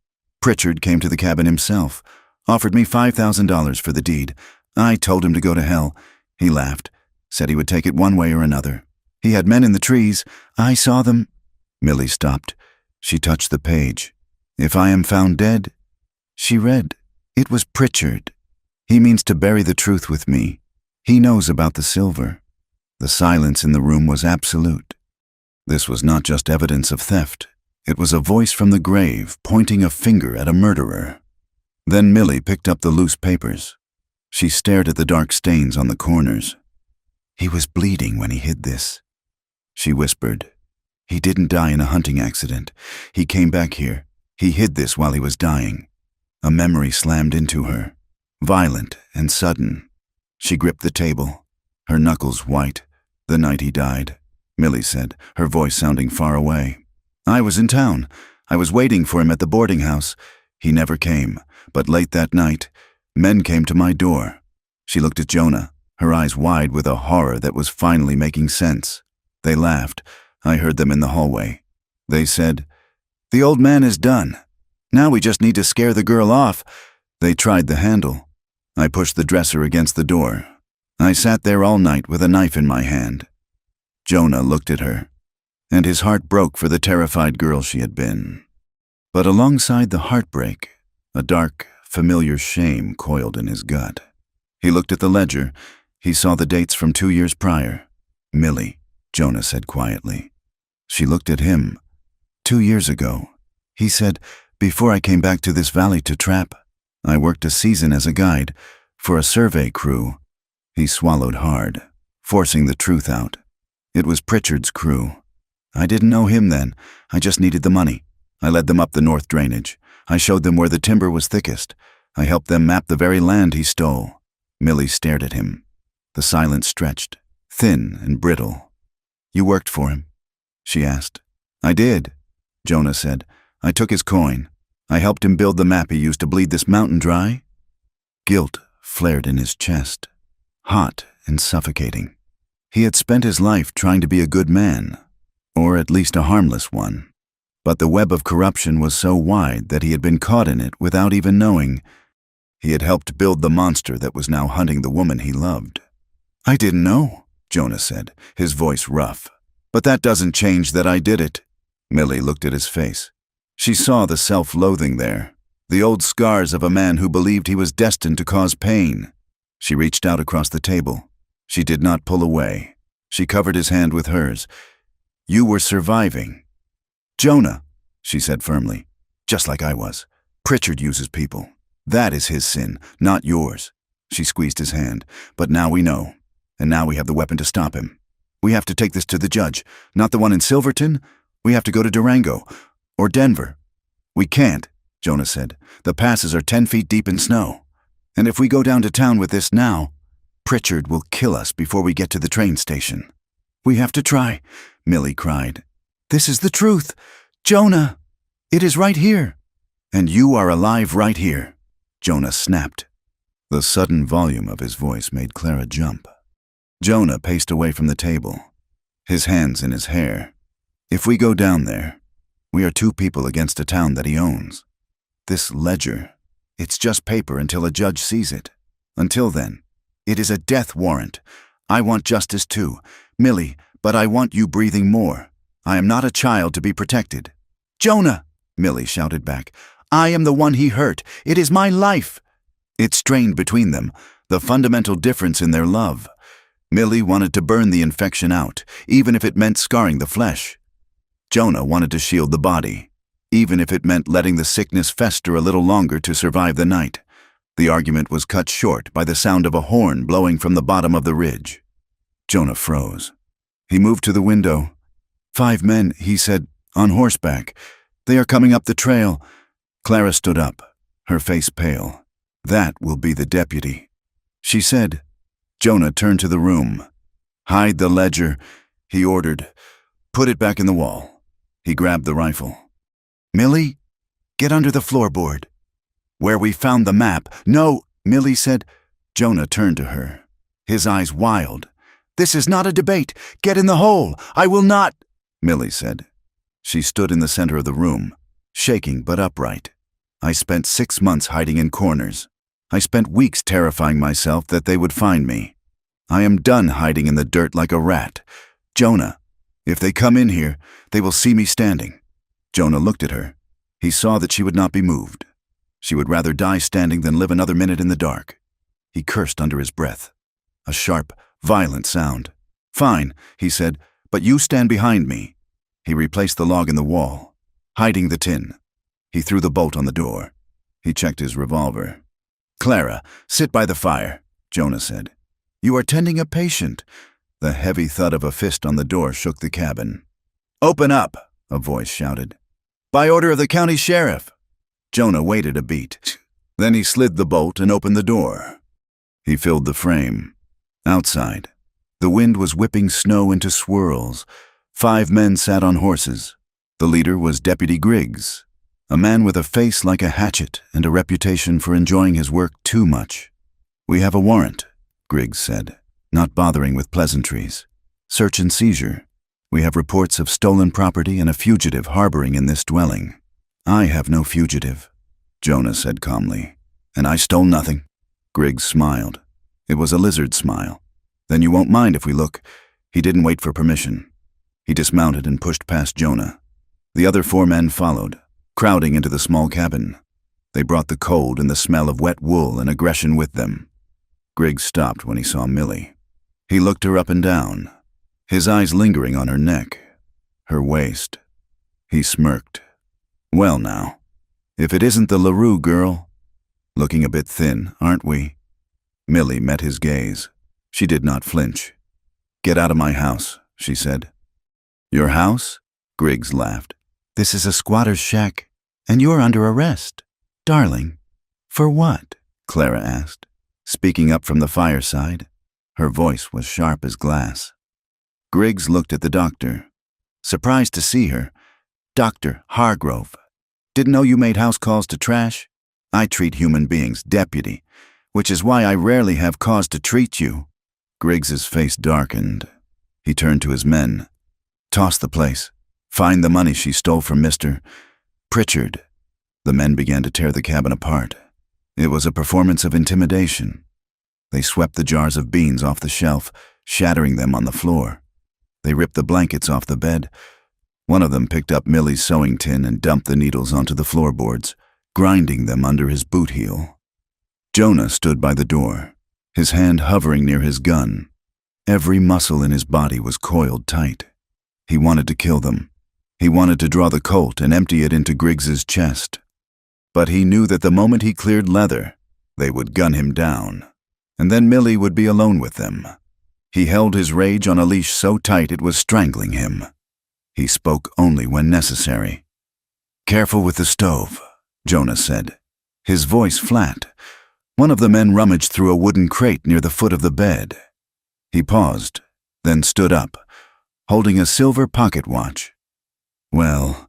S1: "Pritchard came to the cabin himself, offered me $5,000 for the deed. I told him to go to hell. He laughed, said he would take it one way or another. He had men in the trees. I saw them." Millie stopped. She touched the page. "If I am found dead," she read. "It was Pritchard. He means to bury the truth with me. He knows about the silver." The silence in the room was absolute. This was not just evidence of theft. It was a voice from the grave pointing a finger at a murderer. Then Millie picked up the loose papers. She stared at the dark stains on the corners. "He was bleeding when he hid this," she whispered. "He didn't die in a hunting accident. He came back here. He hid this while he was dying." A memory slammed into her, violent and sudden. She gripped the table, her knuckles white. "The night he died," Millie said, her voice sounding far away. "I was in town. I was waiting for him at the boarding house. He never came, but late that night, men came to my door." She looked at Jonah, her eyes wide with a horror that was finally making sense. They laughed. I heard them in the hallway. They said, "The old man is done. Now we just need to scare the girl off." They tried the handle. I pushed the dresser against the door. I sat there all night with a knife in my hand. Jonah looked at her, and his heart broke for the terrified girl she had been. But alongside the heartbreak, a dark, familiar shame coiled in his gut. He looked at the ledger. He saw the dates from 2 years prior. "Millie," Jonah said quietly. She looked at him. 2 years ago, he said, "Before I came back to this valley to trap, I worked a season as a guide for a survey crew." He swallowed hard, forcing the truth out. "It was Pritchard's crew. I didn't know him then. I just needed the money. I led them up the north drainage. I showed them where the timber was thickest. I helped them map the very land he stole." Millie stared at him. The silence stretched, thin and brittle. "You worked for him?" she asked. "I did," Jonah said. "I took his coin. I helped him build the map he used to bleed this mountain dry." Guilt flared in his chest, hot and suffocating. He had spent his life trying to be a good man, or at least a harmless one. But the web of corruption was so wide that he had been caught in it without even knowing. He had helped build the monster that was now hunting the woman he loved. "I didn't know," Jonah said, his voice rough. "But that doesn't change that I did it." Millie looked at his face. She saw the self-loathing there, the old scars of a man who believed he was destined to cause pain. She reached out across the table. She did not pull away. She covered his hand with hers. "You were surviving." "Jonah," she said firmly, "just like I was. Pritchard uses people. That is his sin, not yours." She squeezed his hand. "But now we know. And now we have the weapon to stop him. We have to take this to the judge, not the one in Silverton. We have to go to Durango, or Denver." "We can't," Jonah said. "The passes are 10 feet deep in snow. And if we go down to town with this now, Pritchard will kill us before we get to the train station." "We have to try," Millie cried. "This is the truth. Jonah, it is right here." "And you are alive right here," Jonah snapped. The sudden volume of his voice made Clara jump. Jonah paced away from the table, his hands in his hair. "If we go down there, we are 2 people against a town that he owns. This ledger, it's just paper until a judge sees it. Until then, it is a death warrant. I want justice too, Millie, but I want you breathing more. I am not a child to be protected." "Jonah," Millie shouted back, "I am the one he hurt. It is my life." It strained between them, the fundamental difference in their love. Millie wanted to burn the infection out, even if it meant scarring the flesh. Jonah wanted to shield the body, even if it meant letting the sickness fester a little longer to survive the night. The argument was cut short by the sound of a horn blowing from the bottom of the ridge. Jonah froze. He moved to the window. 5 men, he said, on horseback. They are coming up the trail. Clara stood up, her face pale. That will be the deputy, she said. Jonah turned to the room. Hide the ledger, he ordered. Put it back in the wall. He grabbed the rifle. Millie, get under the floorboard. Where we found the map. No, Millie said. Jonah turned to her, his eyes wild. This is not a debate. Get in the hole. I will not, Millie said. She stood in the center of the room, shaking but upright. I spent 6 months hiding in corners. I spent weeks terrifying myself that they would find me. I am done hiding in the dirt like a rat. Jonah, if they come in here, they will see me standing. Jonah looked at her. He saw that she would not be moved. She would rather die standing than live another minute in the dark. He cursed under his breath. A sharp, violent sound. Fine, he said, but you stand behind me. He replaced the log in the wall, hiding the tin. He threw the bolt on the door. He checked his revolver. Clara, sit by the fire, Jonah said. You are tending a patient. The heavy thud of a fist on the door shook the cabin. Open up, a voice shouted. By order of the county sheriff. Jonah waited a beat. Then he slid the bolt and opened the door. He filled the frame. Outside, the wind was whipping snow into swirls. 5 men sat on horses. The leader was Deputy Griggs, a man with a face like a hatchet and a reputation for enjoying his work too much. We have a warrant, Griggs said, not bothering with pleasantries. Search and seizure. We have reports of stolen property and a fugitive harboring in this dwelling. I have no fugitive, Jonah said calmly. And I stole nothing. Griggs smiled. It was a lizard smile. Then you won't mind if we look. He didn't wait for permission. He dismounted and pushed past Jonah. The other 4 men followed, crowding into the small cabin. They brought the cold and the smell of wet wool and aggression with them. Griggs stopped when he saw Millie. He looked her up and down, his eyes lingering on her neck, her waist. He smirked. Well now, if it isn't the LaRue girl. Looking a bit thin, aren't we? Millie met his gaze. She did not flinch. Get out of my house, she said. Your house? Griggs laughed. This is a squatter's shack, and you're under arrest. Darling. For what? Clara asked, speaking up from the fireside. Her voice was sharp as glass. Griggs looked at the doctor, surprised to see her. Dr. Hargrove. Didn't know you made house calls to trash? I treat human beings, deputy, which is why I rarely have cause to treat you. Griggs's face darkened. He turned to his men. Toss the place. Find the money she stole from Mr. Pritchard. The men began to tear the cabin apart. It was a performance of intimidation. They swept the jars of beans off the shelf, shattering them on the floor. They ripped the blankets off the bed. One of them picked up Millie's sewing tin and dumped the needles onto the floorboards, grinding them under his boot heel. Jonah stood by the door, his hand hovering near his gun. Every muscle in his body was coiled tight. He wanted to kill them. He wanted to draw the Colt and empty it into Griggs's chest. But he knew that the moment he cleared leather, they would gun him down, and then Millie would be alone with them. He held his rage on a leash so tight it was strangling him. He spoke only when necessary. Careful with the stove, Jonah said, his voice flat. One of the men rummaged through a wooden crate near the foot of the bed. He paused, then stood up, holding a silver pocket watch. Well,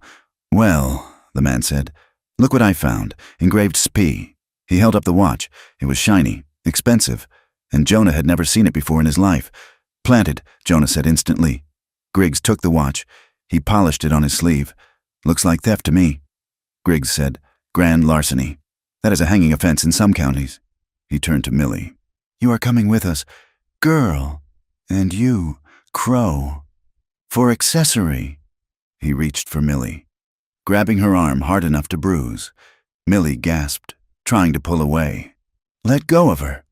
S1: the man said. Look what I found, engraved Spee. He held up the watch. It was shiny, expensive, and Jonah had never seen it before in his life. Planted, Jonah said instantly. Griggs took the watch. He polished it on his sleeve. Looks like theft to me. Griggs said, grand larceny. That is a hanging offense in some counties. He turned to Millie. You are coming with us. Girl. And you, Crow. For accessory. He reached for Millie, grabbing her arm hard enough to bruise. Millie gasped, trying to pull away. Let go of her,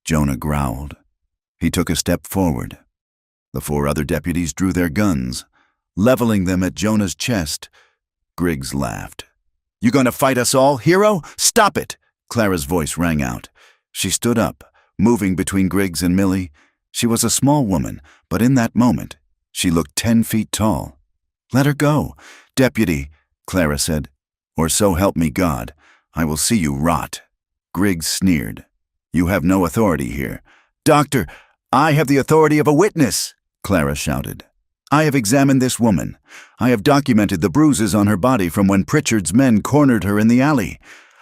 S1: Jonah growled. He took a step forward. The 4 other deputies drew their guns, leveling them at Jonah's chest. Griggs laughed. You gonna fight us all, hero? Stop it! Clara's voice rang out. She stood up, moving between Griggs and Millie. She was a small woman, but in that moment, She looked 10 feet tall. "Let her go, Deputy," Clara said. "Or so help me God, I will see you rot." Griggs sneered. "You have no authority here." "Doctor, I have the authority of a witness," Clara shouted. "I have examined this woman. I have documented the bruises on her body from when Pritchard's men cornered her in the alley.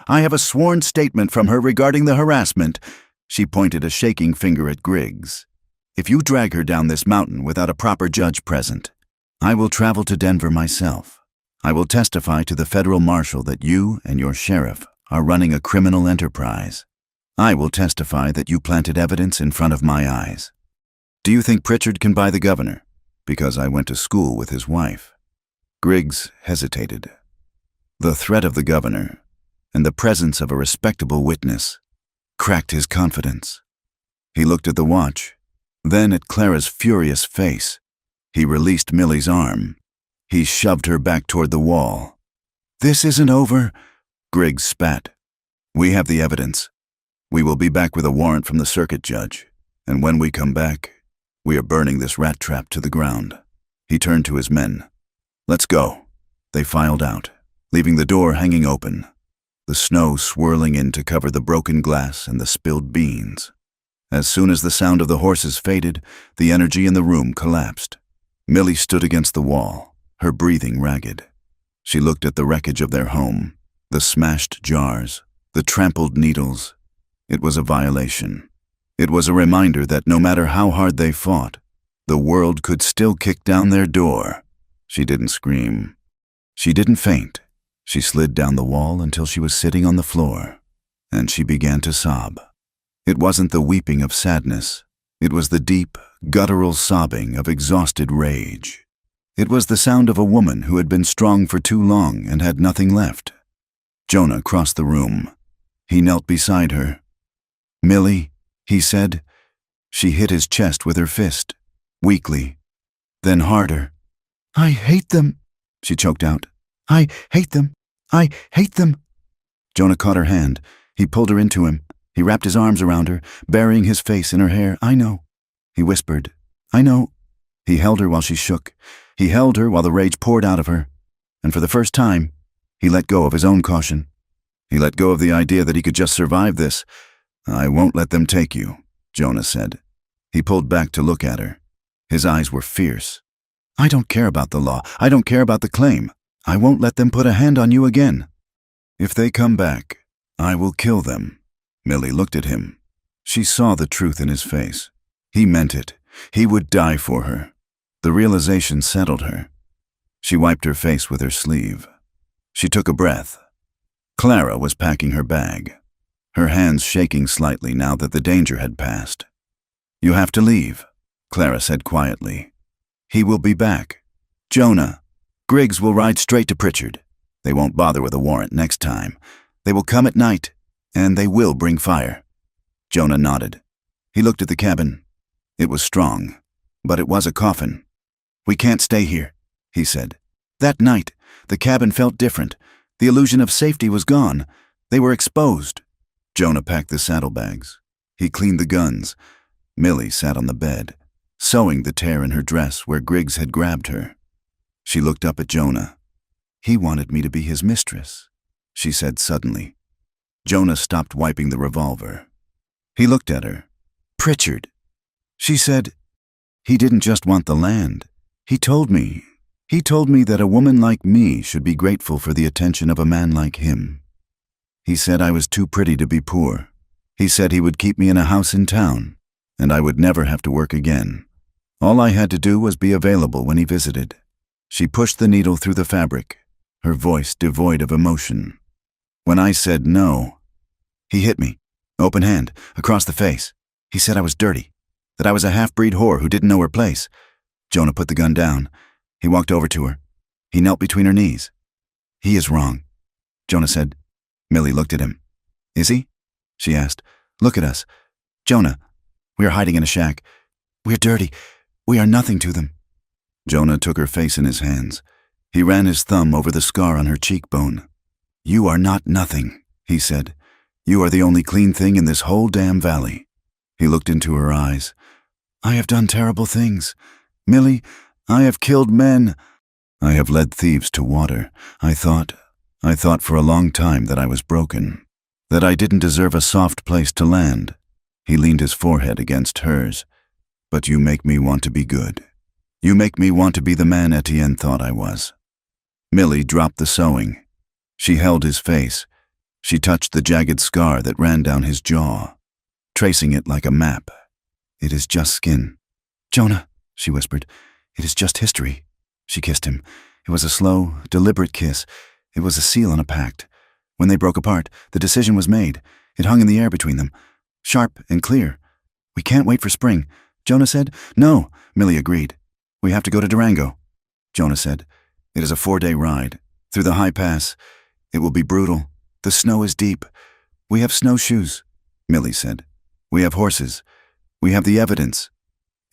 S1: I have a sworn statement from her regarding the harassment." She pointed a shaking finger at Griggs. "If you drag her down this mountain without a proper judge present, I will travel to Denver myself. I will testify to the federal marshal that you and your sheriff are running a criminal enterprise. I will testify that you planted evidence in front of my eyes. Do you think Pritchard can buy the governor? Because I went to school with his wife." Griggs hesitated. The threat of the governor and the presence of a respectable witness cracked his confidence. He looked at the watch, then at Clara's furious face. He released Millie's arm. He shoved her back toward the wall. "This isn't over," Griggs spat. "We have the evidence. We will be back with a warrant from the circuit judge, and when we come back, we are burning this rat trap to the ground." He turned to his men. "Let's go." They filed out, leaving the door hanging open, the snow swirling in to cover the broken glass and the spilled beans. As soon as the sound of the horses faded, the energy in the room collapsed. Millie stood against the wall, her breathing ragged. She looked at the wreckage of their home, the smashed jars, the trampled needles. It was a violation. It was a reminder that no matter how hard they fought, the world could still kick down their door. She didn't scream. She didn't faint. She slid down the wall until she was sitting on the floor, and she began to sob. It wasn't the weeping of sadness. It was the deep, guttural sobbing of exhausted rage. It was the sound of a woman who had been strong for too long and had nothing left. Jonah crossed the room. He knelt beside her. "Millie," he said. She hit his chest with her fist, weakly, then harder. "I hate them," she choked out. "I hate them. I hate them." Jonah caught her hand. He pulled her into him. He wrapped his arms around her, burying his face in her hair. "I know," he whispered. "I know." He held her while she shook. He held her while the rage poured out of her. And for the first time, he let go of his own caution. He let go of the idea that he could just survive this. "I won't let them take you," Jonah said. He pulled back to look at her. His eyes were fierce. "I don't care about the law. I don't care about the claim. I won't let them put a hand on you again. If they come back, I will kill them." Millie looked at him. She saw the truth in his face. He meant it. He would die for her. The realization settled her. She wiped her face with her sleeve. She took a breath. Clara was packing her bag, her hands shaking slightly now that the danger had passed. "You have to leave," Clara said quietly. "He will be back. Jonah, Griggs will ride straight to Pritchard. They won't bother with a warrant next time. They will come at night, and they will bring fire." Jonah nodded. He looked at the cabin. It was strong, but it was a coffin. "We can't stay here," he said. That night, the cabin felt different. The illusion of safety was gone. They were exposed. Jonah packed the saddlebags. He cleaned the guns. Millie sat on the bed, sewing the tear in her dress where Griggs had grabbed her. She looked up at Jonah. "He wanted me to be his mistress," she said suddenly. Jonah stopped wiping the revolver. He looked at her. "Pritchard," she said. "He didn't just want the land. He told me that a woman like me should be grateful for the attention of a man like him. He said I was too pretty to be poor. He said he would keep me in a house in town, and I would never have to work again. All I had to do was be available when he visited." She pushed the needle through the fabric, her voice devoid of emotion. "When I said no, he hit me, open hand, across the face. He said I was dirty, that I was a half-breed whore who didn't know her place." Jonah put the gun down. He walked over to her. He knelt between her knees. "He is wrong," Jonah said. Millie looked at him. "Is he?" she asked. "Look at us. Jonah, we are hiding in a shack. We are dirty. We are nothing to them." Jonah took her face in his hands. He ran his thumb over the scar on her cheekbone. "You are not nothing," he said. "You are the only clean thing in this whole damn valley." He looked into her eyes. "I have done terrible things. Millie, I have killed men. I have led thieves to water. I thought for a long time that I was broken, that I didn't deserve a soft place to land. He leaned his forehead against hers. But you make me want to be good. You make me want to be the man Etienne thought I was. Millie dropped the sewing. She held his face. She touched the jagged scar that ran down his jaw, tracing it like a map. It is just skin. Jonah, she whispered, it is just history. She kissed him. It was a slow, deliberate kiss. It was a seal on a pact. When they broke apart, the decision was made. It hung in the air between them, sharp and clear. We can't wait for spring, Jonah said. No, Millie agreed. We have to go to Durango, Jonah said. It is a 4-day ride, through the high pass. It will be brutal. The snow is deep. We have snowshoes, Millie said. We have horses. We have the evidence.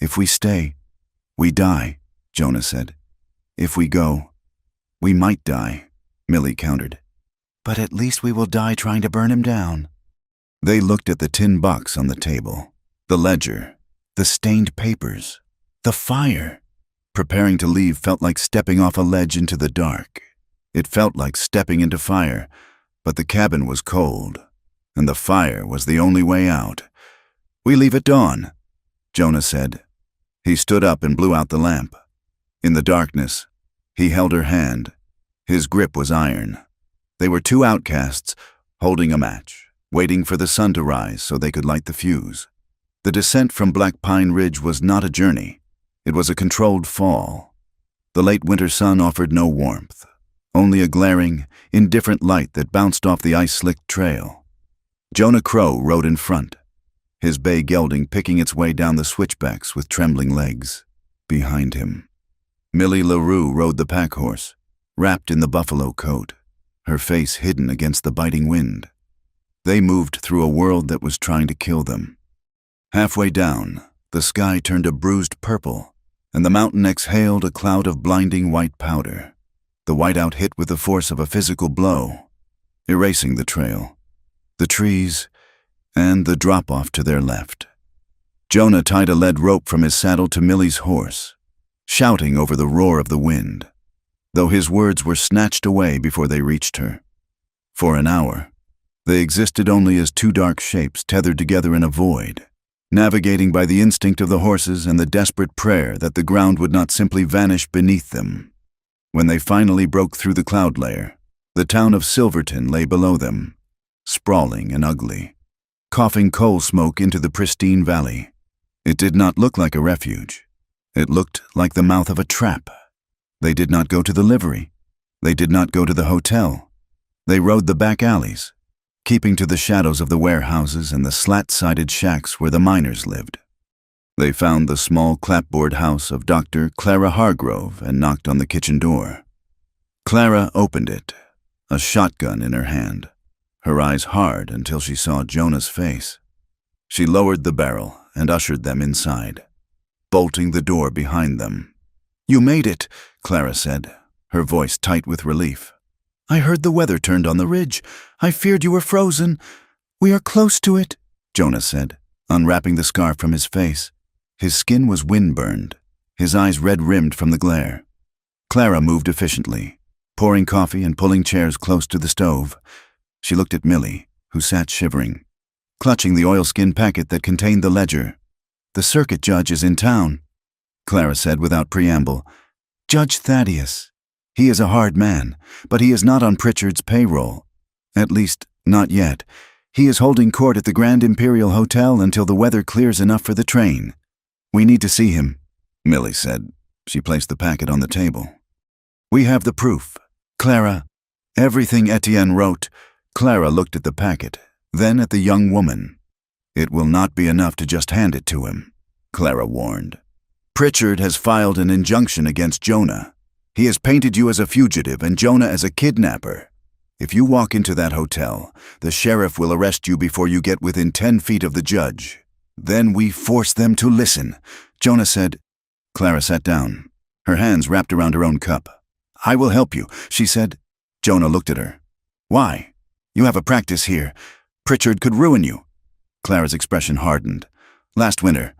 S1: If we stay, we die, Jonah said. If we go, we might die, Millie countered. But at least we will die trying to burn him down. They looked at the tin box on the table, the ledger, the stained papers, the fire. Preparing to leave felt like stepping off a ledge into the dark. It felt like stepping into fire, but the cabin was cold, and the fire was the only way out. We leave at dawn, Jonah said. He stood up and blew out the lamp. In the darkness, he held her hand. His grip was iron. They were two outcasts, holding a match, waiting for the sun to rise so they could light the fuse. The descent from Black Pine Ridge was not a journey. It was a controlled fall. The late winter sun offered no warmth, only a glaring, indifferent light that bounced off the ice-slicked trail. Jonah Crow rode in front, his bay gelding picking its way down the switchbacks with trembling legs. Behind him, Millie LaRue rode the pack horse, wrapped in the buffalo coat, her face hidden against the biting wind. They moved through a world that was trying to kill them. Halfway down, the sky turned a bruised purple, and the mountain exhaled a cloud of blinding white powder. The whiteout hit with the force of a physical blow, erasing the trail, the trees, and the drop-off to their left. Jonah tied a lead rope from his saddle to Millie's horse, shouting over the roar of the wind, though his words were snatched away before they reached her. For an hour, they existed only as two dark shapes tethered together in a void, navigating by the instinct of the horses and the desperate prayer that the ground would not simply vanish beneath them. When they finally broke through the cloud layer, the town of Silverton lay below them, sprawling and ugly, coughing coal smoke into the pristine valley. It did not look like a refuge. It looked like the mouth of a trap. They did not go to the livery. They did not go to the hotel. They rode the back alleys, keeping to the shadows of the warehouses and the slat-sided shacks where the miners lived. They found the small clapboard house of Dr. Clara Hargrove and knocked on the kitchen door. Clara opened it, a shotgun in her hand, her eyes hard until she saw Jonah's face. She lowered the barrel and ushered them inside, bolting the door behind them. "You made it," Clara said, her voice tight with relief. "I heard the weather turned on the ridge. I feared you were frozen. We are close to it," Jonah said, unwrapping the scarf from his face. His skin was wind-burned, his eyes red-rimmed from the glare. Clara moved efficiently, pouring coffee and pulling chairs close to the stove. She looked at Millie, who sat shivering, clutching the oilskin packet that contained the ledger. "The circuit judge is in town," Clara said without preamble. "Judge Thaddeus. He is a hard man, but he is not on Pritchard's payroll. At least, not yet. He is holding court at the Grand Imperial Hotel until the weather clears enough for the train. We need to see him," Millie said. She placed the packet on the table. "We have the proof. Clara, everything Etienne wrote." Clara looked at the packet, then at the young woman. "It will not be enough to just hand it to him," Clara warned. "Pritchard has filed an injunction against Jonah. He has painted you as a fugitive and Jonah as a kidnapper. If you walk into that hotel, the sheriff will arrest you before you get within 10 feet of the judge. Then we force them to listen," Jonah said. Clara sat down, her hands wrapped around her own cup. "I will help you," she said. Jonah looked at her. "Why? You have a practice here. Pritchard could ruin you." Clara's expression hardened. "Last winter,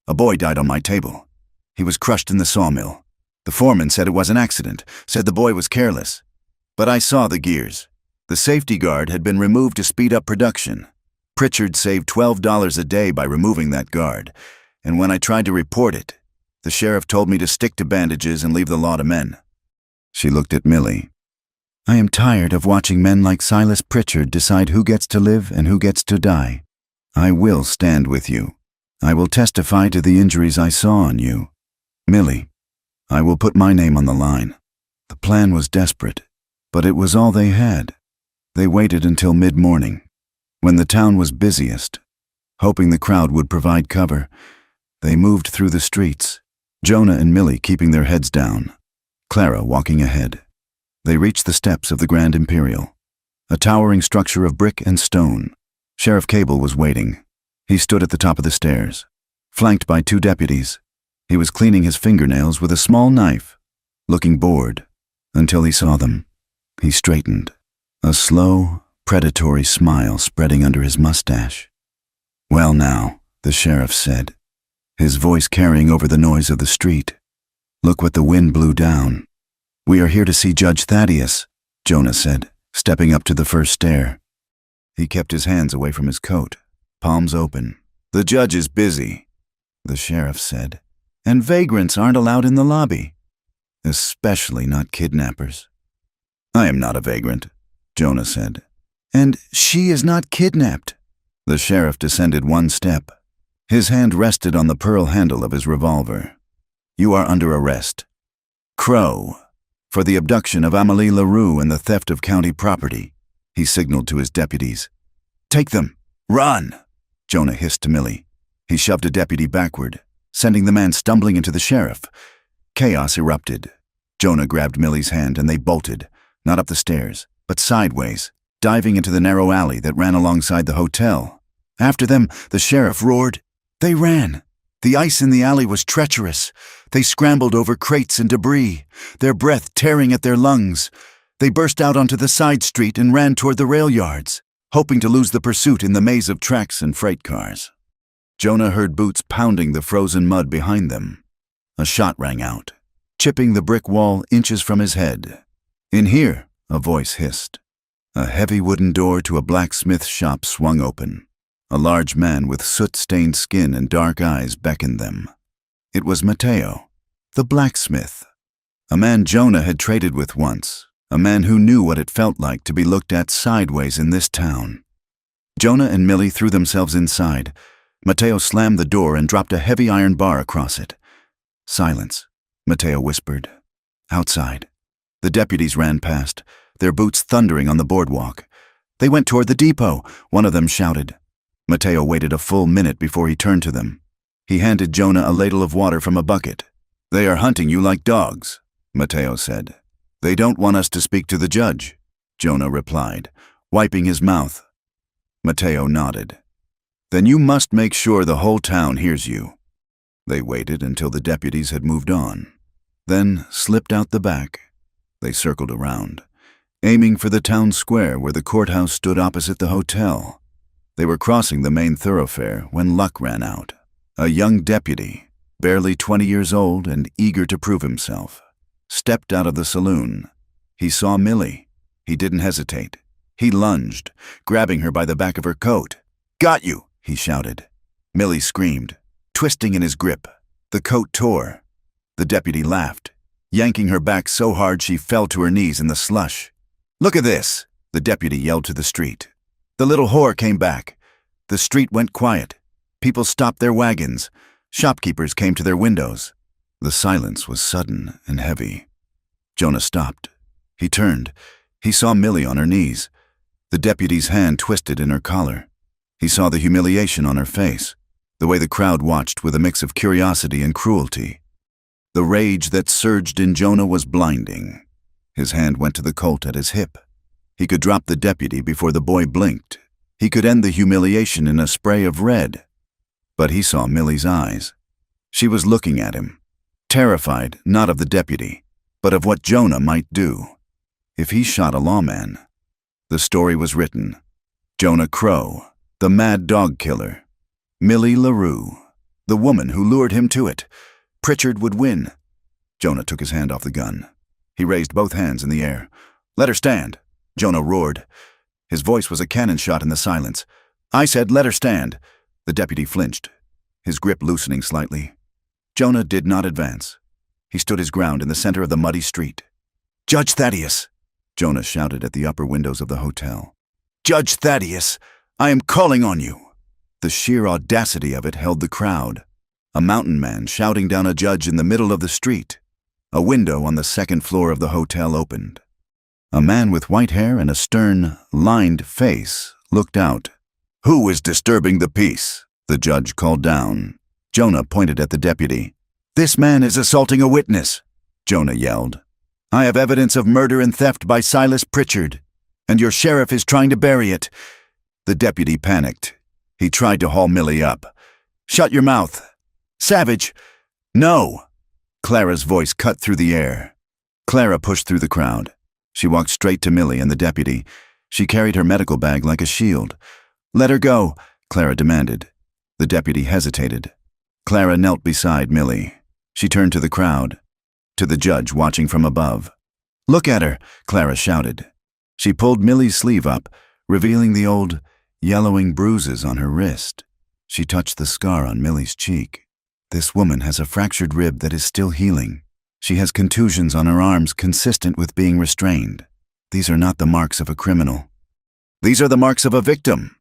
S1: a boy died on my table. He was crushed in the sawmill. The foreman said it was an accident, said the boy was careless. But I saw the gears. The safety guard had been removed to speed up production. Pritchard saved $12 a day by removing that guard, and when I tried to report it, the sheriff told me to stick to bandages and leave the law to men. She looked at Millie. I am tired of watching men like Silas Pritchard decide who gets to live and who gets to die. I will stand with you. I will testify to the injuries I saw on you. Millie, I will put my name on the line. The plan was desperate, but it was all they had. They waited until mid-morning, when the town was busiest. Hoping the crowd would provide cover, they moved through the streets, Jonah and Millie keeping their heads down, Clara walking ahead. They reached the steps of the Grand Imperial, a towering structure of brick and stone. Sheriff Cable was waiting. He stood at the top of the stairs, flanked by 2 deputies. He was cleaning his fingernails with a small knife, looking bored, until he saw them. He straightened, a slow, predatory smile spreading under his mustache. Well now, the sheriff said, his voice carrying over the noise of the street. Look what the wind blew down. We are here to see Judge Thaddeus, Jonah said, stepping up to the first stair. He kept his hands away from his coat, palms open. The judge is busy, the sheriff said, and vagrants aren't allowed in the lobby, especially not kidnappers. I am not a vagrant, Jonah said. And she is not kidnapped. The sheriff descended 1 step. His hand rested on the pearl handle of his revolver. You are under arrest. Crow, for the abduction of Amélie LaRue and the theft of county property, he signaled to his deputies. Take them! Run! Jonah hissed to Millie. He shoved a deputy backward, sending the man stumbling into the sheriff. Chaos erupted. Jonah grabbed Millie's hand and they bolted, not up the stairs, but sideways, diving into the narrow alley that ran alongside the hotel. After them, the sheriff roared. They ran. The ice in the alley was treacherous. They scrambled over crates and debris, their breath tearing at their lungs. They burst out onto the side street and ran toward the rail yards, hoping to lose the pursuit in the maze of tracks and freight cars. Jonah heard boots pounding the frozen mud behind them. A shot rang out, chipping the brick wall inches from his head. In here, a voice hissed. A heavy wooden door to a blacksmith shop swung open. A large man with soot-stained skin and dark eyes beckoned them. It was Mateo, the blacksmith, a man Jonah had traded with once, a man who knew what it felt like to be looked at sideways in this town. Jonah and Millie threw themselves inside. Mateo slammed the door and dropped a heavy iron bar across it. Silence, Mateo whispered. Outside. The deputies ran past, their boots thundering on the boardwalk. They went toward the depot, one of them shouted. Mateo waited a full minute before he turned to them. He handed Jonah a ladle of water from a bucket. They are hunting you like dogs, Mateo said. They don't want us to speak to the judge, Jonah replied, wiping his mouth. Mateo nodded. Then you must make sure the whole town hears you. They waited until the deputies had moved on, then slipped out the back. They circled around, aiming for the town square where the courthouse stood opposite the hotel. They were crossing the main thoroughfare when luck ran out. A young deputy, barely 20 years old and eager to prove himself, stepped out of the saloon. He saw Millie. He didn't hesitate. He lunged, grabbing her by the back of her coat. Got you, he shouted. Millie screamed, twisting in his grip. The coat tore. The deputy laughed, yanking her back so hard she fell to her knees in the slush. Look at this, the deputy yelled to the street. The little whore came back. The street went quiet. People stopped their wagons. Shopkeepers came to their windows. The silence was sudden and heavy. Jonah stopped. He turned. He saw Millie on her knees. The deputy's hand twisted in her collar. He saw the humiliation on her face, the way the crowd watched with a mix of curiosity and cruelty. The rage that surged in Jonah was blinding. His hand went to the Colt at his hip. He could drop the deputy before the boy blinked. He could end the humiliation in a spray of red. But he saw Millie's eyes. She was looking at him, terrified not of the deputy, but of what Jonah might do if he shot a lawman. The story was written. Jonah Crow, the mad dog killer. Millie LaRue, the woman who lured him to it. Pritchard would win. Jonah took his hand off the gun. He raised both hands in the air. "Let her stand," Jonah roared. His voice was a cannon shot in the silence. "I said, let her stand." The deputy flinched, his grip loosening slightly. Jonah did not advance. He stood his ground in the center of the muddy street. "Judge Thaddeus," Jonah shouted at the upper windows of the hotel. "Judge Thaddeus, I am calling on you." The sheer audacity of it held the crowd. A mountain man shouting down a judge in the middle of the street. A window on the second floor of the hotel opened. A man with white hair and a stern, lined face looked out. "Who is disturbing the peace?" the judge called down. Jonah pointed at the deputy. "This man is assaulting a witness," Jonah yelled. "I have evidence of murder and theft by Silas Pritchard, and your sheriff is trying to bury it." The deputy panicked. He tried to haul Millie up. "Shut your mouth. Savage." "No." Clara's voice cut through the air. Clara pushed through the crowd. She walked straight to Millie and the deputy. She carried her medical bag like a shield. "Let her go," Clara demanded. The deputy hesitated. Clara knelt beside Millie. She turned to the crowd, to the judge watching from above. "Look at her," Clara shouted. She pulled Millie's sleeve up, revealing the old, yellowing bruises on her wrist. She touched the scar on Millie's cheek. "This woman has a fractured rib that is still healing. She has contusions on her arms consistent with being restrained. These are not the marks of a criminal. These are the marks of a victim."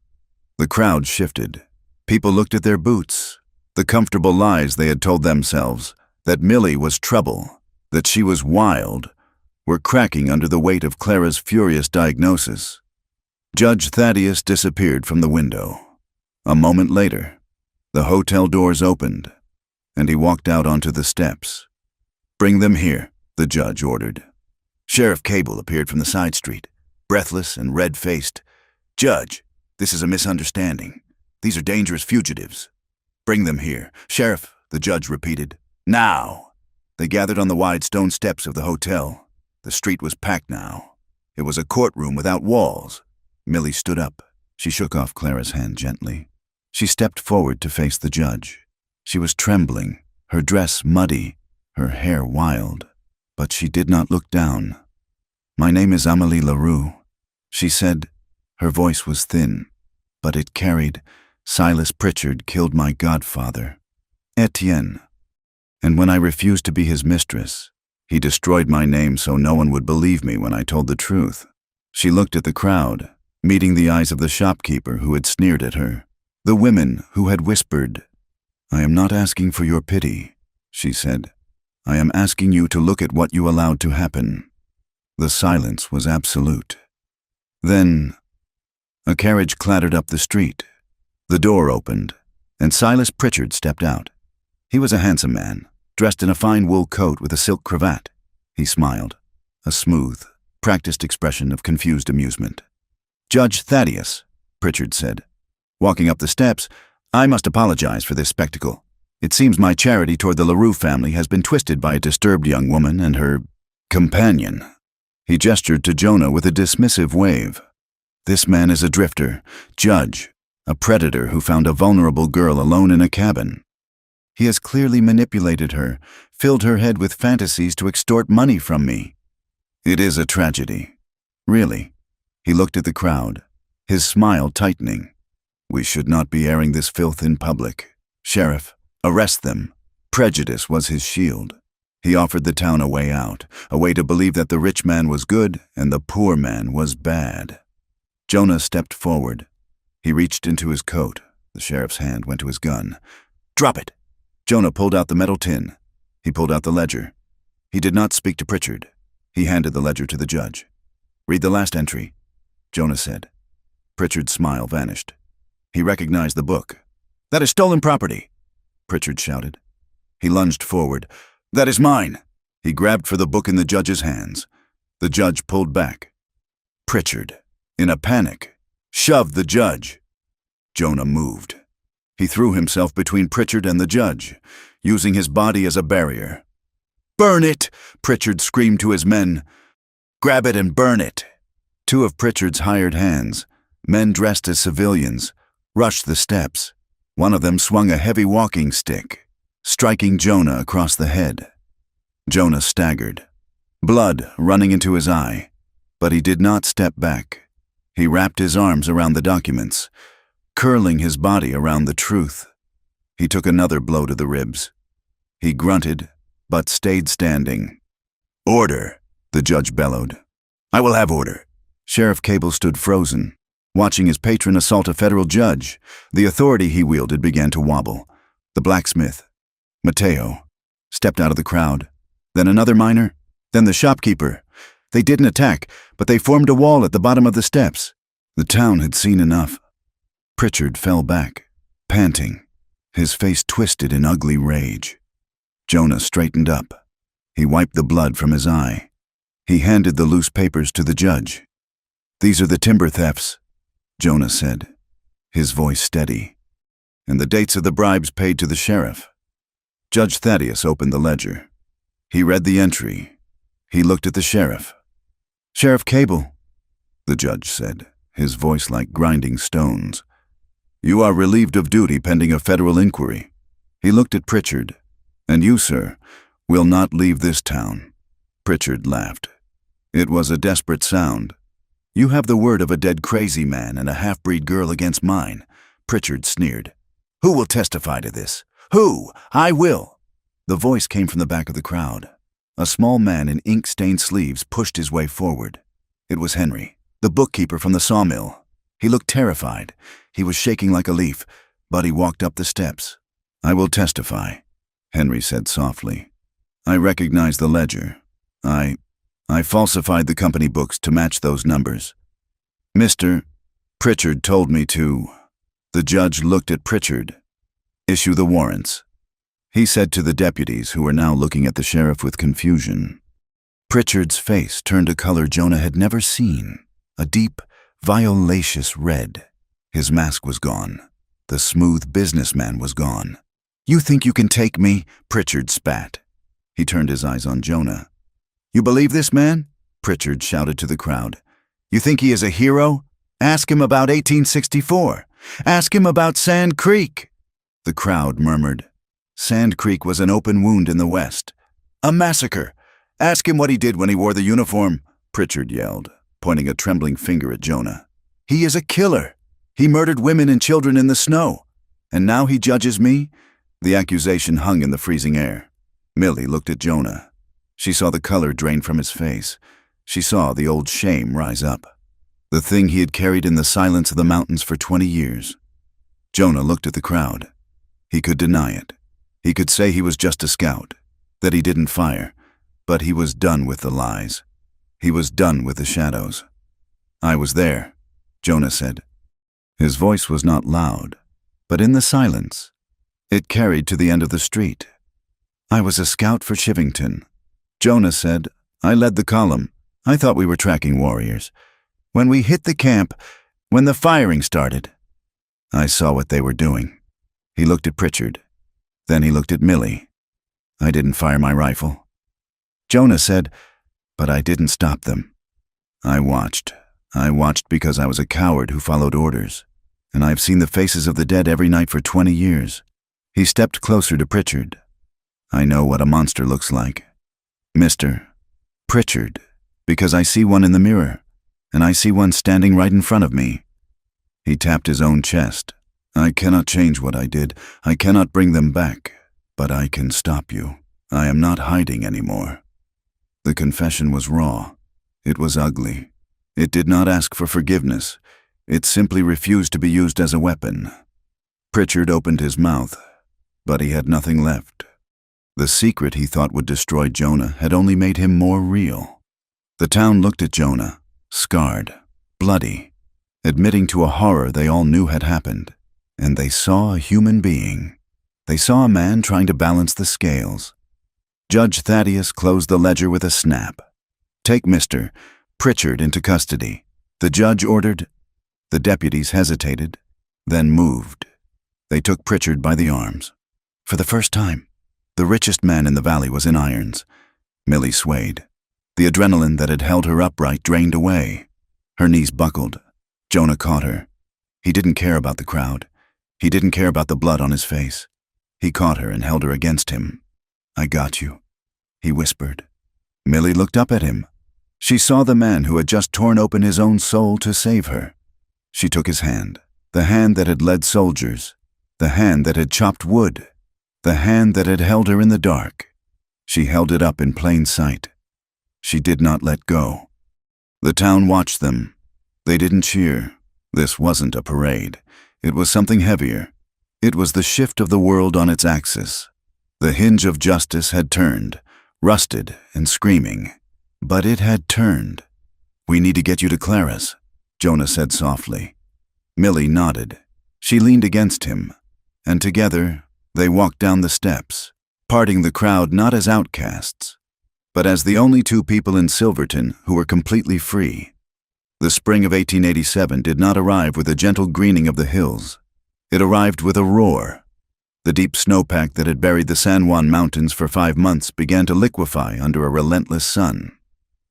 S1: The crowd shifted. People looked at their boots. The comfortable lies they had told themselves, that Millie was trouble, that she was wild, were cracking under the weight of Clara's furious diagnosis. Judge Thaddeus disappeared from the window. A moment later, the hotel doors opened, and he walked out onto the steps. "Bring them here," the judge ordered. Sheriff Cable appeared from the side street, breathless and red-faced. "Judge, this is a misunderstanding. These are dangerous fugitives." "Bring them here." "Sheriff," the judge repeated. "Now." They gathered on the wide stone steps of the hotel. The street was packed now. It was a courtroom without walls. Millie stood up. She shook off Clara's hand gently. She stepped forward to face the judge. She was trembling, her dress muddy, her hair wild, but she did not look down. "My name is Amélie Leroux," she said. Her voice was thin, but it carried, "Silas Pritchard killed my godfather, Etienne. And when I refused to be his mistress, he destroyed my name so no one would believe me when I told the truth." She looked at the crowd, meeting the eyes of the shopkeeper who had sneered at her, the women who had whispered. "I am not asking for your pity," she said. "I am asking you to look at what you allowed to happen." The silence was absolute. Then, a carriage clattered up the street. The door opened, and Silas Pritchard stepped out. He was a handsome man, dressed in a fine wool coat with a silk cravat. He smiled, a smooth, practiced expression of confused amusement. "Judge Thaddeus," Pritchard said. Walking up the steps, "I must apologize for this spectacle. It seems my charity toward the Leroux family has been twisted by a disturbed young woman and her companion." He gestured to Jonah with a dismissive wave. "This man is a drifter, Judge, a predator who found a vulnerable girl alone in a cabin. He has clearly manipulated her, filled her head with fantasies to extort money from me. It is a tragedy. Really." He looked at the crowd, his smile tightening. "We should not be airing this filth in public. Sheriff, arrest them." Prejudice was his shield. He offered the town a way out, a way to believe that the rich man was good and the poor man was bad. Jonah stepped forward. He reached into his coat. The sheriff's hand went to his gun. "Drop it." Jonah pulled out the metal tin. He pulled out the ledger. He did not speak to Pritchard. He handed the ledger to the judge. "Read the last entry," Jonah said. Pritchard's smile vanished. He recognized the book. "That is stolen property," Pritchard shouted. He lunged forward. "That is mine." He grabbed for the book in the judge's hands. The judge pulled back. Pritchard, in a panic, shoved the judge. Jonah moved. He threw himself between Pritchard and the judge, using his body as a barrier. "Burn it!" Pritchard screamed to his men. "Grab it and burn it!" Two of Pritchard's hired hands, men dressed as civilians, rushed the steps. One of them swung a heavy walking stick, striking Jonah across the head. Jonah staggered, blood running into his eye, but he did not step back. He wrapped his arms around the documents, curling his body around the truth. He took another blow to the ribs. He grunted, but stayed standing. "Order," the judge bellowed. "I will have order." Sheriff Cable stood frozen, watching his patron assault a federal judge. The authority he wielded began to wobble. The blacksmith, Mateo, stepped out of the crowd. Then another miner, then the shopkeeper. They didn't attack, but they formed a wall at the bottom of the steps. The town had seen enough. Pritchard fell back, panting, his face twisted in ugly rage. Jonah straightened up. He wiped the blood from his eye. He handed the loose papers to the judge. "These are the timber thefts," Jonah said, his voice steady, "and the dates of the bribes paid to the sheriff." Judge Thaddeus opened the ledger. He read the entry. He looked at the sheriff. "Sheriff Cable," the judge said, his voice like grinding stones, "you are relieved of duty pending a federal inquiry." He looked at Pritchard. "And you, sir, will not leave this town." Pritchard laughed. It was a desperate sound. "You have the word of a dead crazy man and a half-breed girl against mine," Pritchard sneered. "Who will testify to this? Who? I will." The voice came from the back of the crowd. A small man in ink-stained sleeves pushed his way forward. It was Henry, the bookkeeper from the sawmill. He looked terrified. He was shaking like a leaf, but he walked up the steps. "I will testify," Henry said softly. "I recognize the ledger. I falsified the company books to match those numbers. Mr. Pritchard told me to." The judge looked at Pritchard. "Issue the warrants," he said to the deputies who were now looking at the sheriff with confusion. Pritchard's face turned a color Jonah had never seen, a deep, violaceous red. His mask was gone. The smooth businessman was gone. "You think you can take me?" Pritchard spat. He turned his eyes on Jonah. "You believe this man?" Pritchard shouted to the crowd. "You think he is a hero? Ask him about 1864. Ask him about Sand Creek." The crowd murmured. Sand Creek was an open wound in the West. "A massacre. Ask him what he did when he wore the uniform," Pritchard yelled, pointing a trembling finger at Jonah. "He is a killer. He murdered women and children in the snow. And now he judges me?" The accusation hung in the freezing air. Millie looked at Jonah. She saw the color drain from his face. She saw the old shame rise up. The thing he had carried in the silence of the mountains for 20 years. Jonah looked at the crowd. He could deny it. He could say he was just a scout, that he didn't fire, but he was done with the lies. He was done with the shadows. "I was there," Jonah said. His voice was not loud, but in the silence, it carried to the end of the street. "I was a scout for Chivington." Jonah said, "I led the column. I thought we were tracking warriors. When we hit the camp, when the firing started, I saw what they were doing." He looked at Pritchard. Then he looked at Millie. "I didn't fire my rifle." Jonah said, "But I didn't stop them. I watched. I watched because I was a coward who followed orders. And I've seen the faces of the dead every night for 20 years. He stepped closer to Pritchard. "I know what a monster looks like. Mr. Pritchard, because I see one in the mirror, and I see one standing right in front of me." He tapped his own chest. "I cannot change what I did. I cannot bring them back, but I can stop you. I am not hiding anymore." The confession was raw. It was ugly. It did not ask for forgiveness. It simply refused to be used as a weapon. Pritchard opened his mouth, but he had nothing left. The secret he thought would destroy Jonah had only made him more real. The town looked at Jonah, scarred, bloody, admitting to a horror they all knew had happened, and they saw a human being. They saw a man trying to balance the scales. Judge Thaddeus closed the ledger with a snap. "Take Mr. Pritchard into custody," the judge ordered. The deputies hesitated, then moved. They took Pritchard by the arms. For the first time, the richest man in the valley was in irons. Millie swayed. The adrenaline that had held her upright drained away. Her knees buckled. Jonah caught her. He didn't care about the crowd. He didn't care about the blood on his face. He caught her and held her against him. "I got you. he whispered. Millie looked up at him. She saw the man who had just torn open his own soul to save her. She took his hand, the hand that had led soldiers, the hand that had chopped wood, the hand that had held her in the dark. She held it up in plain sight. She did not let go. The town watched them. They didn't cheer. This wasn't a parade. It was something heavier. It was the shift of the world on its axis. The hinge of justice had turned, rusted and screaming. But it had turned. "We need to get you to Clara's," Jonah said softly. Millie nodded. She leaned against him, and together they walked down the steps, parting the crowd not as outcasts, but as the only two people in Silverton who were completely free. The spring of 1887 did not arrive with a gentle greening of the hills. It arrived with a roar. The deep snowpack that had buried the San Juan Mountains for 5 months began to liquefy under a relentless sun.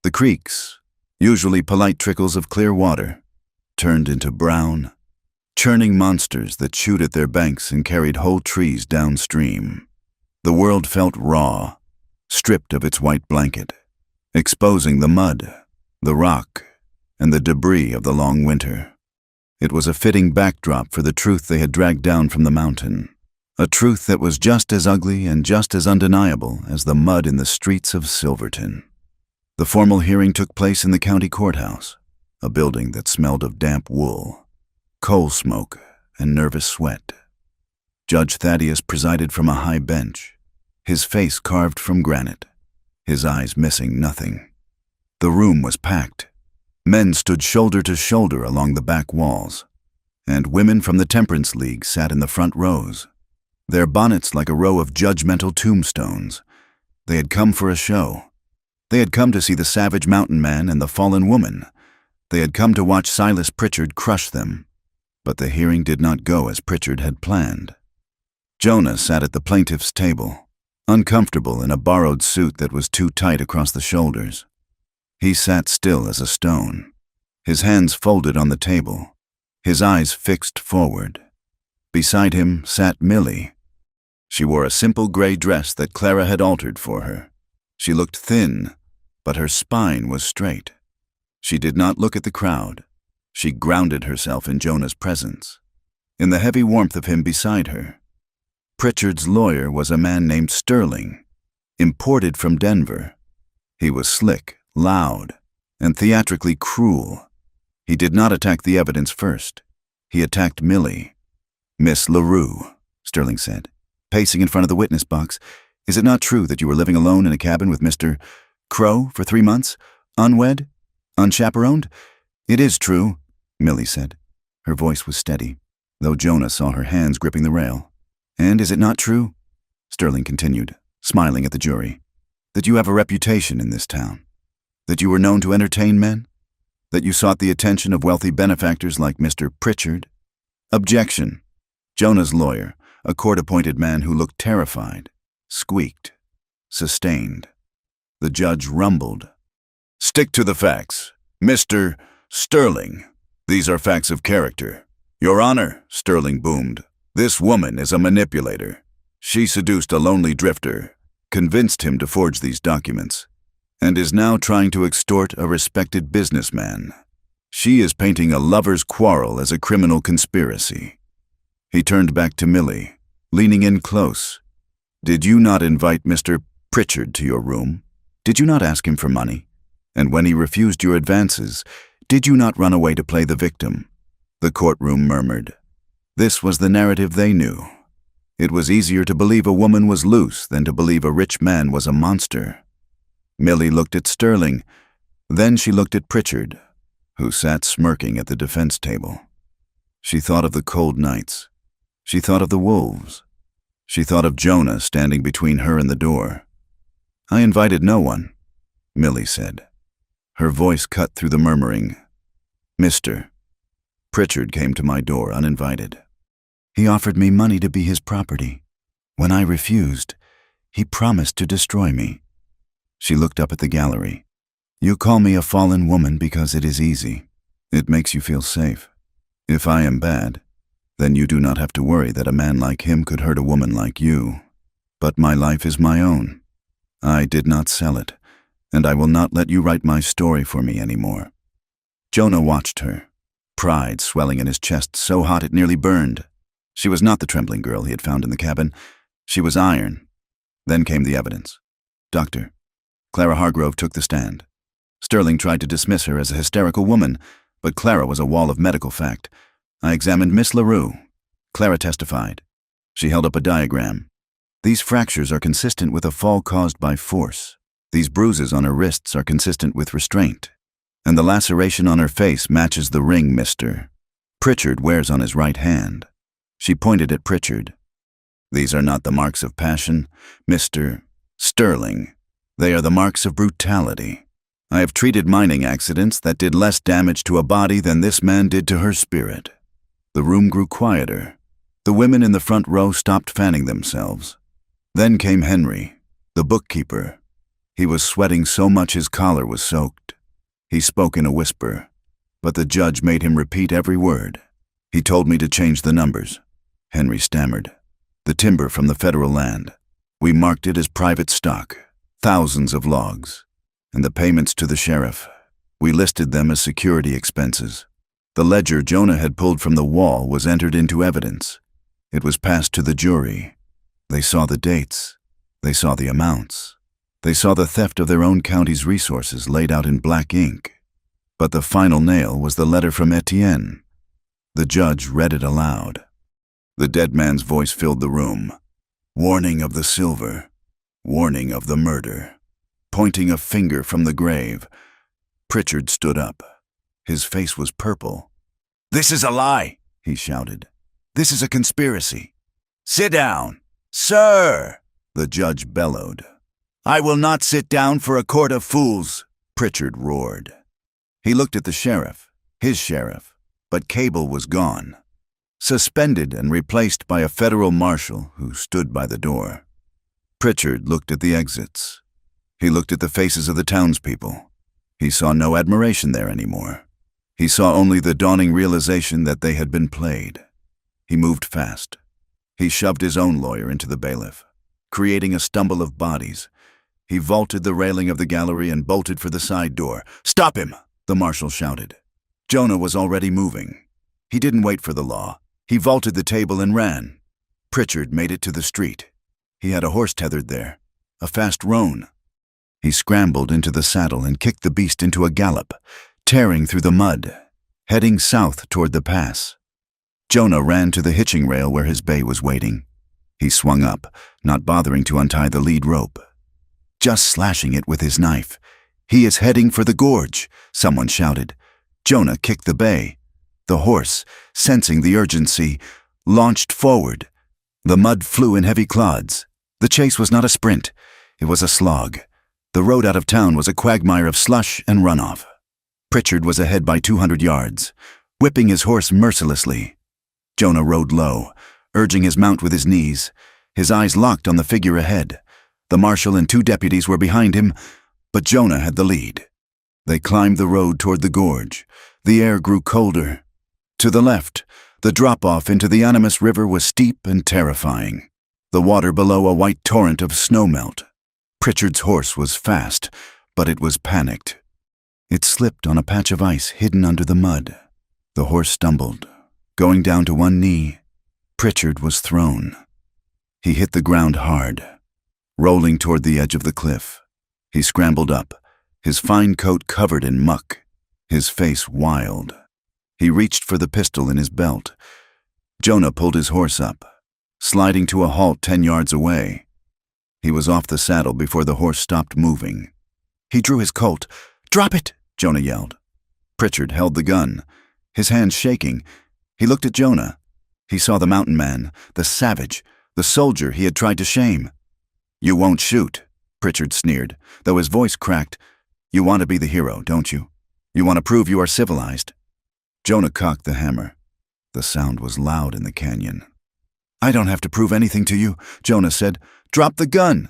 S1: The creeks, usually polite trickles of clear water, turned into brown, churning monsters that chewed at their banks and carried whole trees downstream. The world felt raw, stripped of its white blanket, exposing the mud, the rock, and the debris of the long winter. It was a fitting backdrop for the truth they had dragged down from the mountain, a truth that was just as ugly and just as undeniable as the mud in the streets of Silverton. The formal hearing took place in the county courthouse, a building that smelled of damp wool, coal smoke, and nervous sweat. Judge Thaddeus presided from a high bench, his face carved from granite, his eyes missing nothing. The room was packed. Men stood shoulder to shoulder along the back walls, and women from the Temperance League sat in the front rows, their bonnets like a row of judgmental tombstones. They had come for a show. They had come to see the savage mountain man and the fallen woman. They had come to watch Silas Pritchard crush them. But the hearing did not go as Pritchard had planned. Jonah sat at the plaintiff's table, uncomfortable in a borrowed suit that was too tight across the shoulders. He sat still as a stone, his hands folded on the table, his eyes fixed forward. Beside him sat Millie. She wore a simple gray dress that Clara had altered for her. She looked thin, but her spine was straight. She did not look at the crowd. She grounded herself in Jonah's presence, in the heavy warmth of him beside her. Pritchard's lawyer was a man named Sterling, imported from Denver. He was slick, loud, and theatrically cruel. He did not attack the evidence first. He attacked Millie. "Miss LaRue," Sterling said, pacing in front of the witness box, "is it not true that you were living alone in a cabin with Mr. Crow for 3 months, unwed, unchaperoned?" "It is true," Millie said. Her voice was steady, though Jonah saw her hands gripping the rail. "And is it not true," Sterling continued, smiling at the jury, "that you have a reputation in this town? That you were known to entertain men? That you sought the attention of wealthy benefactors like Mr. Pritchard?" "Objection." Jonah's lawyer, a court-appointed man who looked terrified, squeaked, sustained. The judge rumbled. "Stick to the facts. Mr. Sterling, these are facts of character." "Your Honor," Sterling boomed, "this woman is a manipulator. She seduced a lonely drifter, convinced him to forge these documents, and is now trying to extort a respected businessman. She is painting a lover's quarrel as a criminal conspiracy." He turned back to Millie, leaning in close. "Did you not invite Mr. Pritchard to your room? Did you not ask him for money? And when he refused your advances, did you not run away to play the victim?" The courtroom murmured. This was the narrative they knew. It was easier to believe a woman was loose than to believe a rich man was a monster. Millie looked at Sterling. Then she looked at Pritchard, who sat smirking at the defense table. She thought of the cold nights. She thought of the wolves. She thought of Jonah standing between her and the door. "I invited no one," Millie said. Her voice cut through the murmuring. "Mr. Pritchard came to my door uninvited. He offered me money to be his property. When I refused, he promised to destroy me." She looked up at the gallery. "You call me a fallen woman because it is easy. It makes you feel safe. If I am bad, then you do not have to worry that a man like him could hurt a woman like you. But my life is my own. I did not sell it, and I will not let you write my story for me anymore." Jonah watched her, pride swelling in his chest so hot it nearly burned. She was not the trembling girl he had found in the cabin. She was iron. Then came the evidence. Doctor. Clara Hargrove took the stand. Sterling tried to dismiss her as a hysterical woman, but Clara was a wall of medical fact. I examined Miss LaRue. Clara testified. She held up a diagram. "These fractures are consistent with a fall caused by force. These bruises on her wrists are consistent with restraint. And the laceration on her face matches the ring Mr. Pritchard wears on his right hand." She pointed at Pritchard. "These are not the marks of passion, Mr. Sterling. They are the marks of brutality. I have treated mining accidents that did less damage to a body than this man did to her spirit." The room grew quieter. The women in the front row stopped fanning themselves. Then came Henry, the bookkeeper. He was sweating so much his collar was soaked. He spoke in a whisper, but the judge made him repeat every word. "He told me to change the numbers." Henry stammered. "The timber from the federal land. We marked it as private stock, thousands of logs. And the payments to the sheriff, we listed them as security expenses. The ledger Jonah had pulled from the wall was entered into evidence. It was passed to the jury. They saw the dates. They saw the amounts. They saw the theft of their own county's resources laid out in black ink. But the final nail was the letter from Etienne. The judge read it aloud. The dead man's voice filled the room. "Warning of the silver. Warning of the murder." Pointing a finger from the grave, Pritchard stood up. His face was purple. "This is a lie," he shouted. "This is a conspiracy." "Sit down." "Sir!" the judge bellowed. "I will not sit down for a court of fools," Pritchard roared. He looked at the sheriff, his sheriff, but Cable was gone, suspended and replaced by a federal marshal who stood by the door. Pritchard looked at the exits. He looked at the faces of the townspeople. He saw no admiration there anymore. He saw only the dawning realization that they had been played. He moved fast. He shoved his own lawyer into the bailiff, creating a stumble of bodies. He vaulted the railing of the gallery and bolted for the side door. "Stop him!" the marshal shouted. Jonah was already moving. He didn't wait for the law. He vaulted the table and ran. Pritchard made it to the street. He had a horse tethered there, a fast roan. He scrambled into the saddle and kicked the beast into a gallop, tearing through the mud, heading south toward the pass. Jonah ran to the hitching rail where his bay was waiting. He swung up, not bothering to untie the lead rope. Just slashing it with his knife. "He is heading for the gorge," someone shouted. Jonah kicked the bay. The horse, sensing the urgency, launched forward. The mud flew in heavy clods. The chase was not a sprint. It was a slog. The road out of town was a quagmire of slush and runoff. Pritchard was ahead by 200 yards, whipping his horse mercilessly. Jonah rode low, urging his mount with his knees, his eyes locked on the figure ahead. The marshal and 2 deputies were behind him, but Jonah had the lead. They climbed the road toward the gorge. The air grew colder. To the left, the drop-off into the Animas River was steep and terrifying, the water below a white torrent of snowmelt. Pritchard's horse was fast, but it was panicked. It slipped on a patch of ice hidden under the mud. The horse stumbled, going down to one knee. Pritchard was thrown. He hit the ground hard, rolling toward the edge of the cliff. He scrambled up, his fine coat covered in muck, his face wild. He reached for the pistol in his belt. Jonah pulled his horse up, sliding to a halt 10 yards away. He was off the saddle before the horse stopped moving. He drew his Colt. "Drop it!" Jonah yelled. Pritchard held the gun, his hands shaking. He looked at Jonah. He saw the mountain man, the savage, the soldier he had tried to shame. "You won't shoot," Pritchard sneered, though his voice cracked. "You want to be the hero, don't you? You want to prove you are civilized." Jonah cocked the hammer. The sound was loud in the canyon. "I don't have to prove anything to you," Jonah said. "Drop the gun."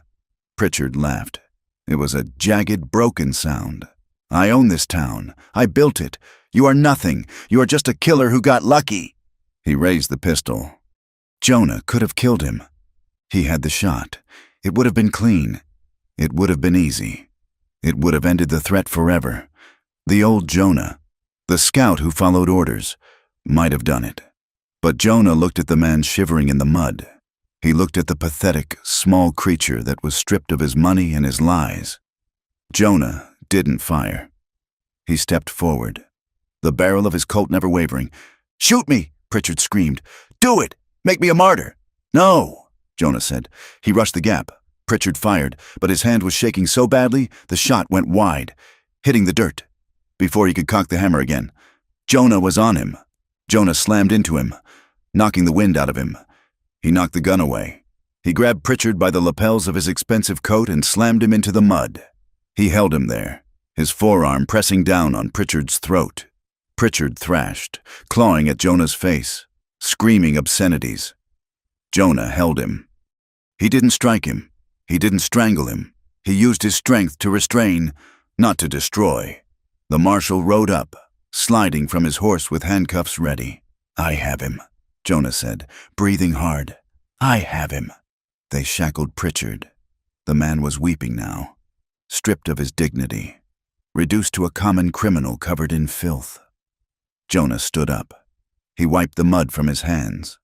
S1: Pritchard laughed. It was a jagged, broken sound. "I own this town. I built it. You are nothing. You are just a killer who got lucky." He raised the pistol. Jonah could have killed him. He had the shot. It would have been clean. It would have been easy. It would have ended the threat forever. The old Jonah, the scout who followed orders, might have done it. But Jonah looked at the man shivering in the mud. He looked at the pathetic, small creature that was stripped of his money and his lies. Jonah didn't fire. He stepped forward, the barrel of his Colt never wavering. "Shoot me!" Pritchard screamed. "Do it! Make me a martyr!" "No!" Jonah said. He rushed the gap. Pritchard fired, but his hand was shaking so badly the shot went wide, hitting the dirt. Before he could cock the hammer again, Jonah was on him. Jonah slammed into him, knocking the wind out of him. He knocked the gun away. He grabbed Pritchard by the lapels of his expensive coat and slammed him into the mud. He held him there, his forearm pressing down on Pritchard's throat. Pritchard thrashed, clawing at Jonah's face, screaming obscenities. Jonah held him. He didn't strike him. He didn't strangle him. He used his strength to restrain, not to destroy. The marshal rode up, sliding from his horse with handcuffs ready. "I have him," Jonah said, breathing hard. "I have him." They shackled Pritchard. The man was weeping now, stripped of his dignity, reduced to a common criminal covered in filth. Jonah stood up. He wiped the mud from his hands.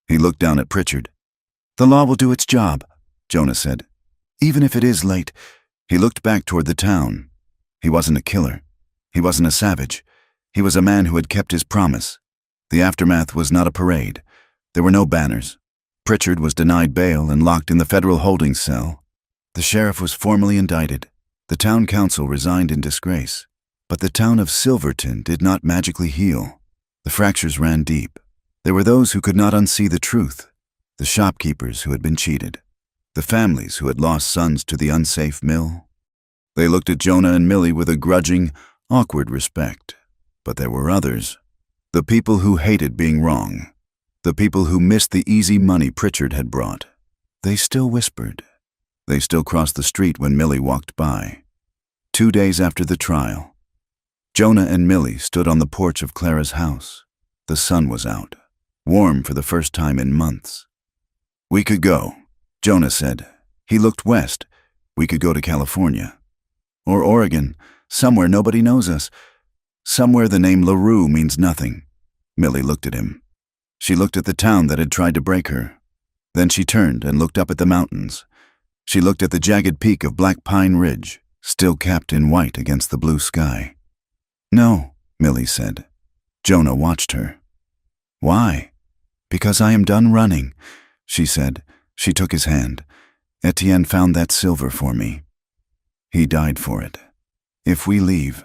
S1: He looked down at Pritchard. "The law will do its job," Jonah said. "Even if it is late." He looked back toward the town. He wasn't a killer. He wasn't a savage. He was a man who had kept his promise. The aftermath was not a parade. There were no banners. Pritchard was denied bail and locked in the federal holding cell. The sheriff was formally indicted. The town council resigned in disgrace. But the town of Silverton did not magically heal. The fractures ran deep. There were those who could not unsee the truth, the shopkeepers who had been cheated, the families who had lost sons to the unsafe mill. They looked at Jonah and Millie with a grudging, awkward respect. But there were others, the people who hated being wrong, the people who missed the easy money Pritchard had brought. They still whispered. They still crossed the street when Millie walked by. 2 days after the trial, Jonah and Millie stood on the porch of Clara's house. The sun was out, warm for the first time in months. "We could go," Jonah said. He looked west. "We could go to California. Or Oregon, somewhere nobody knows us. Somewhere the name LaRue means nothing." Millie looked at him. She looked at the town that had tried to break her. Then she turned and looked up at the mountains. She looked at the jagged peak of Black Pine Ridge, still capped in white against the blue sky. "No," Millie said. Jonah watched her. "Why?" "Because I am done running," she said. She took his hand. "Etienne found that silver for me. He died for it. If we leave,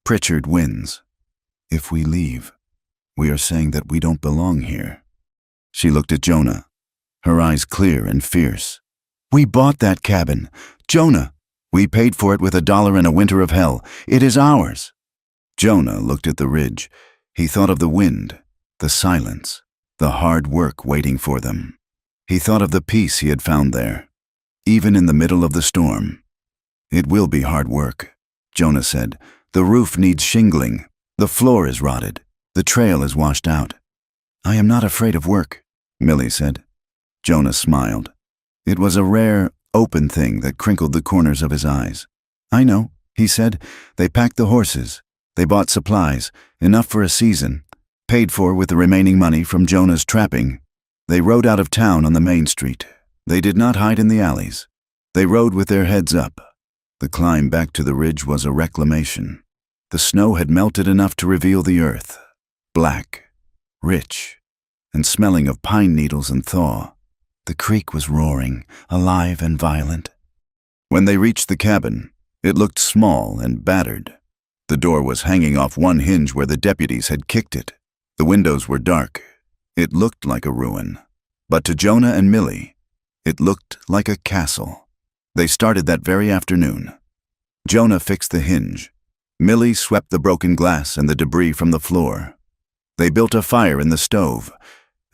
S1: Pritchard wins. If we leave, we are saying that we don't belong here." She looked at Jonah, her eyes clear and fierce. "We bought that cabin. Jonah, we paid for it with $1 in a winter of hell. It is ours." Jonah looked at the ridge. He thought of the wind, the silence, the hard work waiting for them. He thought of the peace he had found there, even in the middle of the storm. "It will be hard work," Jonah said. "The roof needs shingling. The floor is rotted. The trail is washed out." "I am not afraid of work," Millie said. Jonah smiled. It was a rare, open thing that crinkled the corners of his eyes. "I know," he said. "They packed the horses. They bought supplies, enough for a season, paid for with the remaining money from Jonah's trapping. They rode out of town on the main street. They did not hide in the alleys. They rode with their heads up. The climb back to the ridge was a reclamation. The snow had melted enough to reveal the earth, black, rich, and smelling of pine needles and thaw. The creek was roaring, alive and violent. When they reached the cabin, it looked small and battered. The door was hanging off one hinge where the deputies had kicked it. The windows were dark. It looked like a ruin. But to Jonah and Millie, it looked like a castle. They started that very afternoon. Jonah fixed the hinge. Millie swept the broken glass and the debris from the floor. They built a fire in the stove,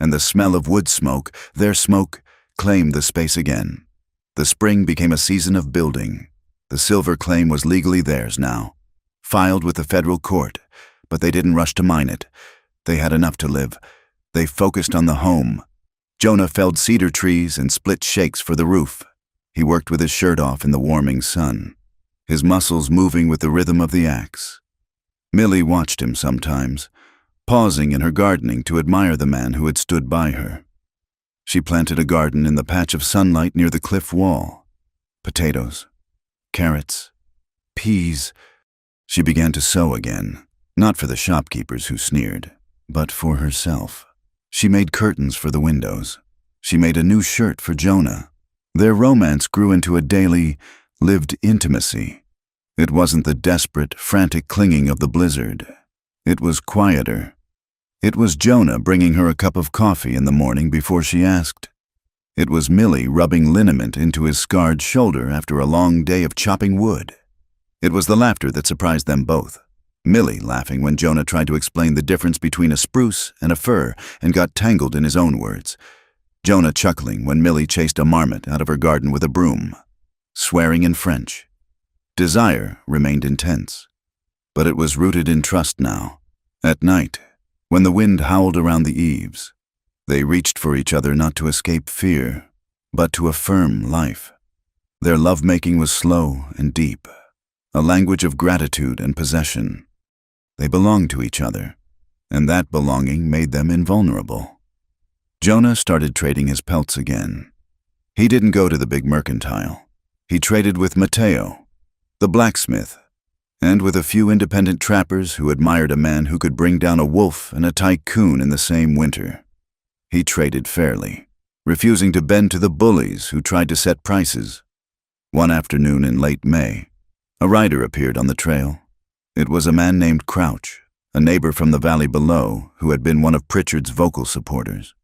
S1: and the smell of wood smoke, their smoke, claimed the space again. The spring became a season of building. The silver claim was legally theirs now, filed with the federal court, but they didn't rush to mine it. They had enough to live. They focused on the home. Jonah felled cedar trees and split shakes for the roof. He worked with his shirt off in the warming sun, his muscles moving with the rhythm of the axe. Millie watched him sometimes, pausing in her gardening to admire the man who had stood by her. She planted a garden in the patch of sunlight near the cliff wall. Potatoes, carrots, peas. She began to sow again, not for the shopkeepers who sneered, but for herself. She made curtains for the windows. She made a new shirt for Jonah. Their romance grew into a daily, lived intimacy. It wasn't the desperate, frantic clinging of the blizzard. It was quieter. It was Jonah bringing her a cup of coffee in the morning before she asked. It was Millie rubbing liniment into his scarred shoulder after a long day of chopping wood. It was the laughter that surprised them both. Millie laughing when Jonah tried to explain the difference between a spruce and a fir and got tangled in his own words. Jonah chuckling when Millie chased a marmot out of her garden with a broom, swearing in French. Desire remained intense, but it was rooted in trust now. At night, when the wind howled around the eaves, they reached for each other not to escape fear, but to affirm life. Their lovemaking was slow and deep, a language of gratitude and possession. They belonged to each other, and that belonging made them invulnerable. Jonah started trading his pelts again. He didn't go to the big mercantile. He traded with Mateo, the blacksmith, and with a few independent trappers who admired a man who could bring down a wolf and a tycoon in the same winter. He traded fairly, refusing to bend to the bullies who tried to set prices. One afternoon in late May, a rider appeared on the trail. It was a man named Crouch, a neighbor from the valley below who had been one of Pritchard's vocal supporters.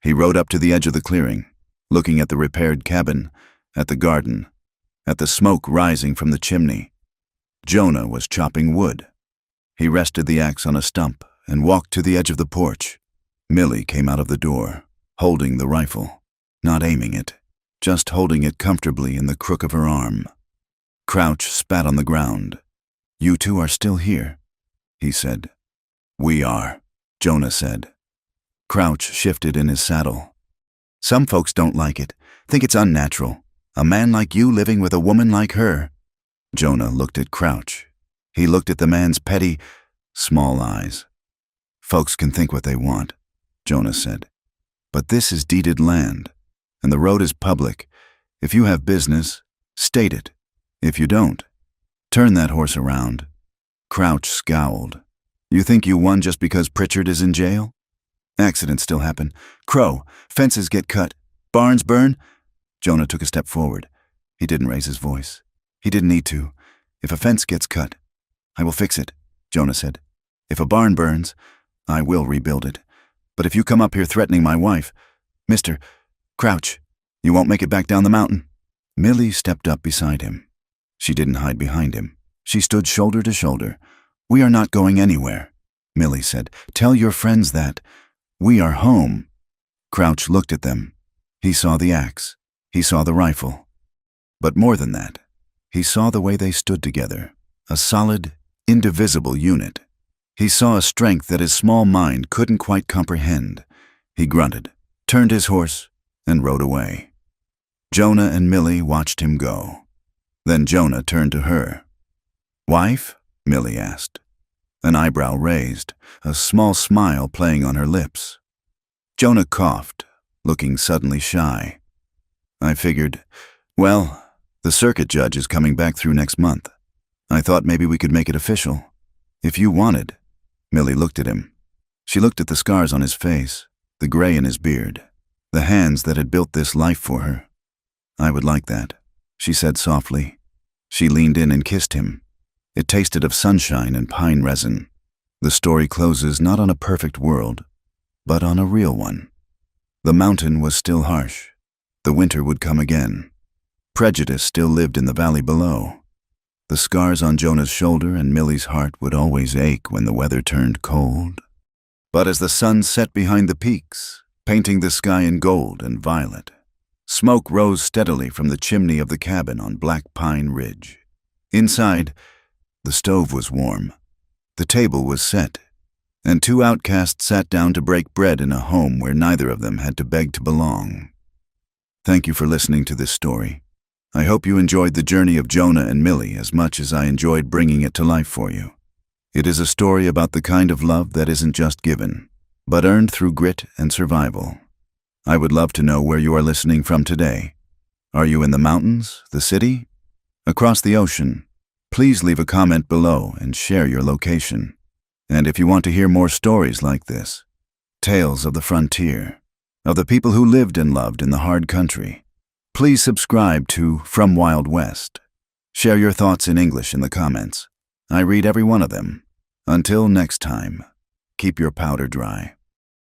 S1: He rode up to the edge of the clearing, looking at the repaired cabin, at the garden, at the smoke rising from the chimney. Jonah was chopping wood. He rested the axe on a stump and walked to the edge of the porch. Millie came out of the door, holding the rifle, not aiming it, just holding it comfortably in the crook of her arm. Crouch spat on the ground. "You two are still here," he said. "We are," Jonah said. Crouch shifted in his saddle. "Some folks don't like it, think it's unnatural. A man like you living with a woman like her." Jonah looked at Crouch. He looked at the man's petty, small eyes. "Folks can think what they want," Jonah said. "But this is deeded land, and the road is public. If you have business, state it. If you don't, turn that horse around." Crouch scowled. "You think you won just because Pritchard is in jail? Accidents still happen. Crow, fences get cut, barns burn." Jonah took a step forward. He didn't raise his voice. He didn't need to. "If a fence gets cut, I will fix it," Jonah said. "If a barn burns, I will rebuild it. But if you come up here threatening my wife, Mr. Crouch, you won't make it back down the mountain." Millie stepped up beside him. She didn't hide behind him. She stood shoulder to shoulder. "We are not going anywhere," Millie said. "Tell your friends that. We are home." Crouch looked at them. He saw the axe. He saw the rifle. But more than that, he saw the way they stood together, a solid, indivisible unit. He saw a strength that his small mind couldn't quite comprehend. He grunted, turned his horse, and rode away. Jonah and Millie watched him go. Then Jonah turned to her. "Wife?" Millie asked. An eyebrow raised, a small smile playing on her lips. Jonah coughed, looking suddenly shy. "I figured, well, the circuit judge is coming back through next month. I thought maybe we could make it official. If you wanted." Millie looked at him. She looked at the scars on his face, the gray in his beard, the hands that had built this life for her. "I would like that," she said softly. She leaned in and kissed him. It tasted of sunshine and pine resin. The story closes not on a perfect world, but on a real one. The mountain was still harsh. The winter would come again. Prejudice still lived in the valley below. The scars on Jonah's shoulder and Millie's heart would always ache when the weather turned cold. But as the sun set behind the peaks, painting the sky in gold and violet, smoke rose steadily from the chimney of the cabin on Black Pine Ridge. Inside, the stove was warm. The table was set, and two outcasts sat down to break bread in a home where neither of them had to beg to belong. Thank you for listening to this story. I hope you enjoyed the journey of Jonah and Millie as much as I enjoyed bringing it to life for you. It is a story about the kind of love that isn't just given, but earned through grit and survival. I would love to know where you are listening from today. Are you in the mountains, the city, across the ocean? Please leave a comment below and share your location. And if you want to hear more stories like this, tales of the frontier, of the people who lived and loved in the hard country, please subscribe to From Wild West. Share your thoughts in English in the comments. I read every one of them. Until next time, keep your powder dry.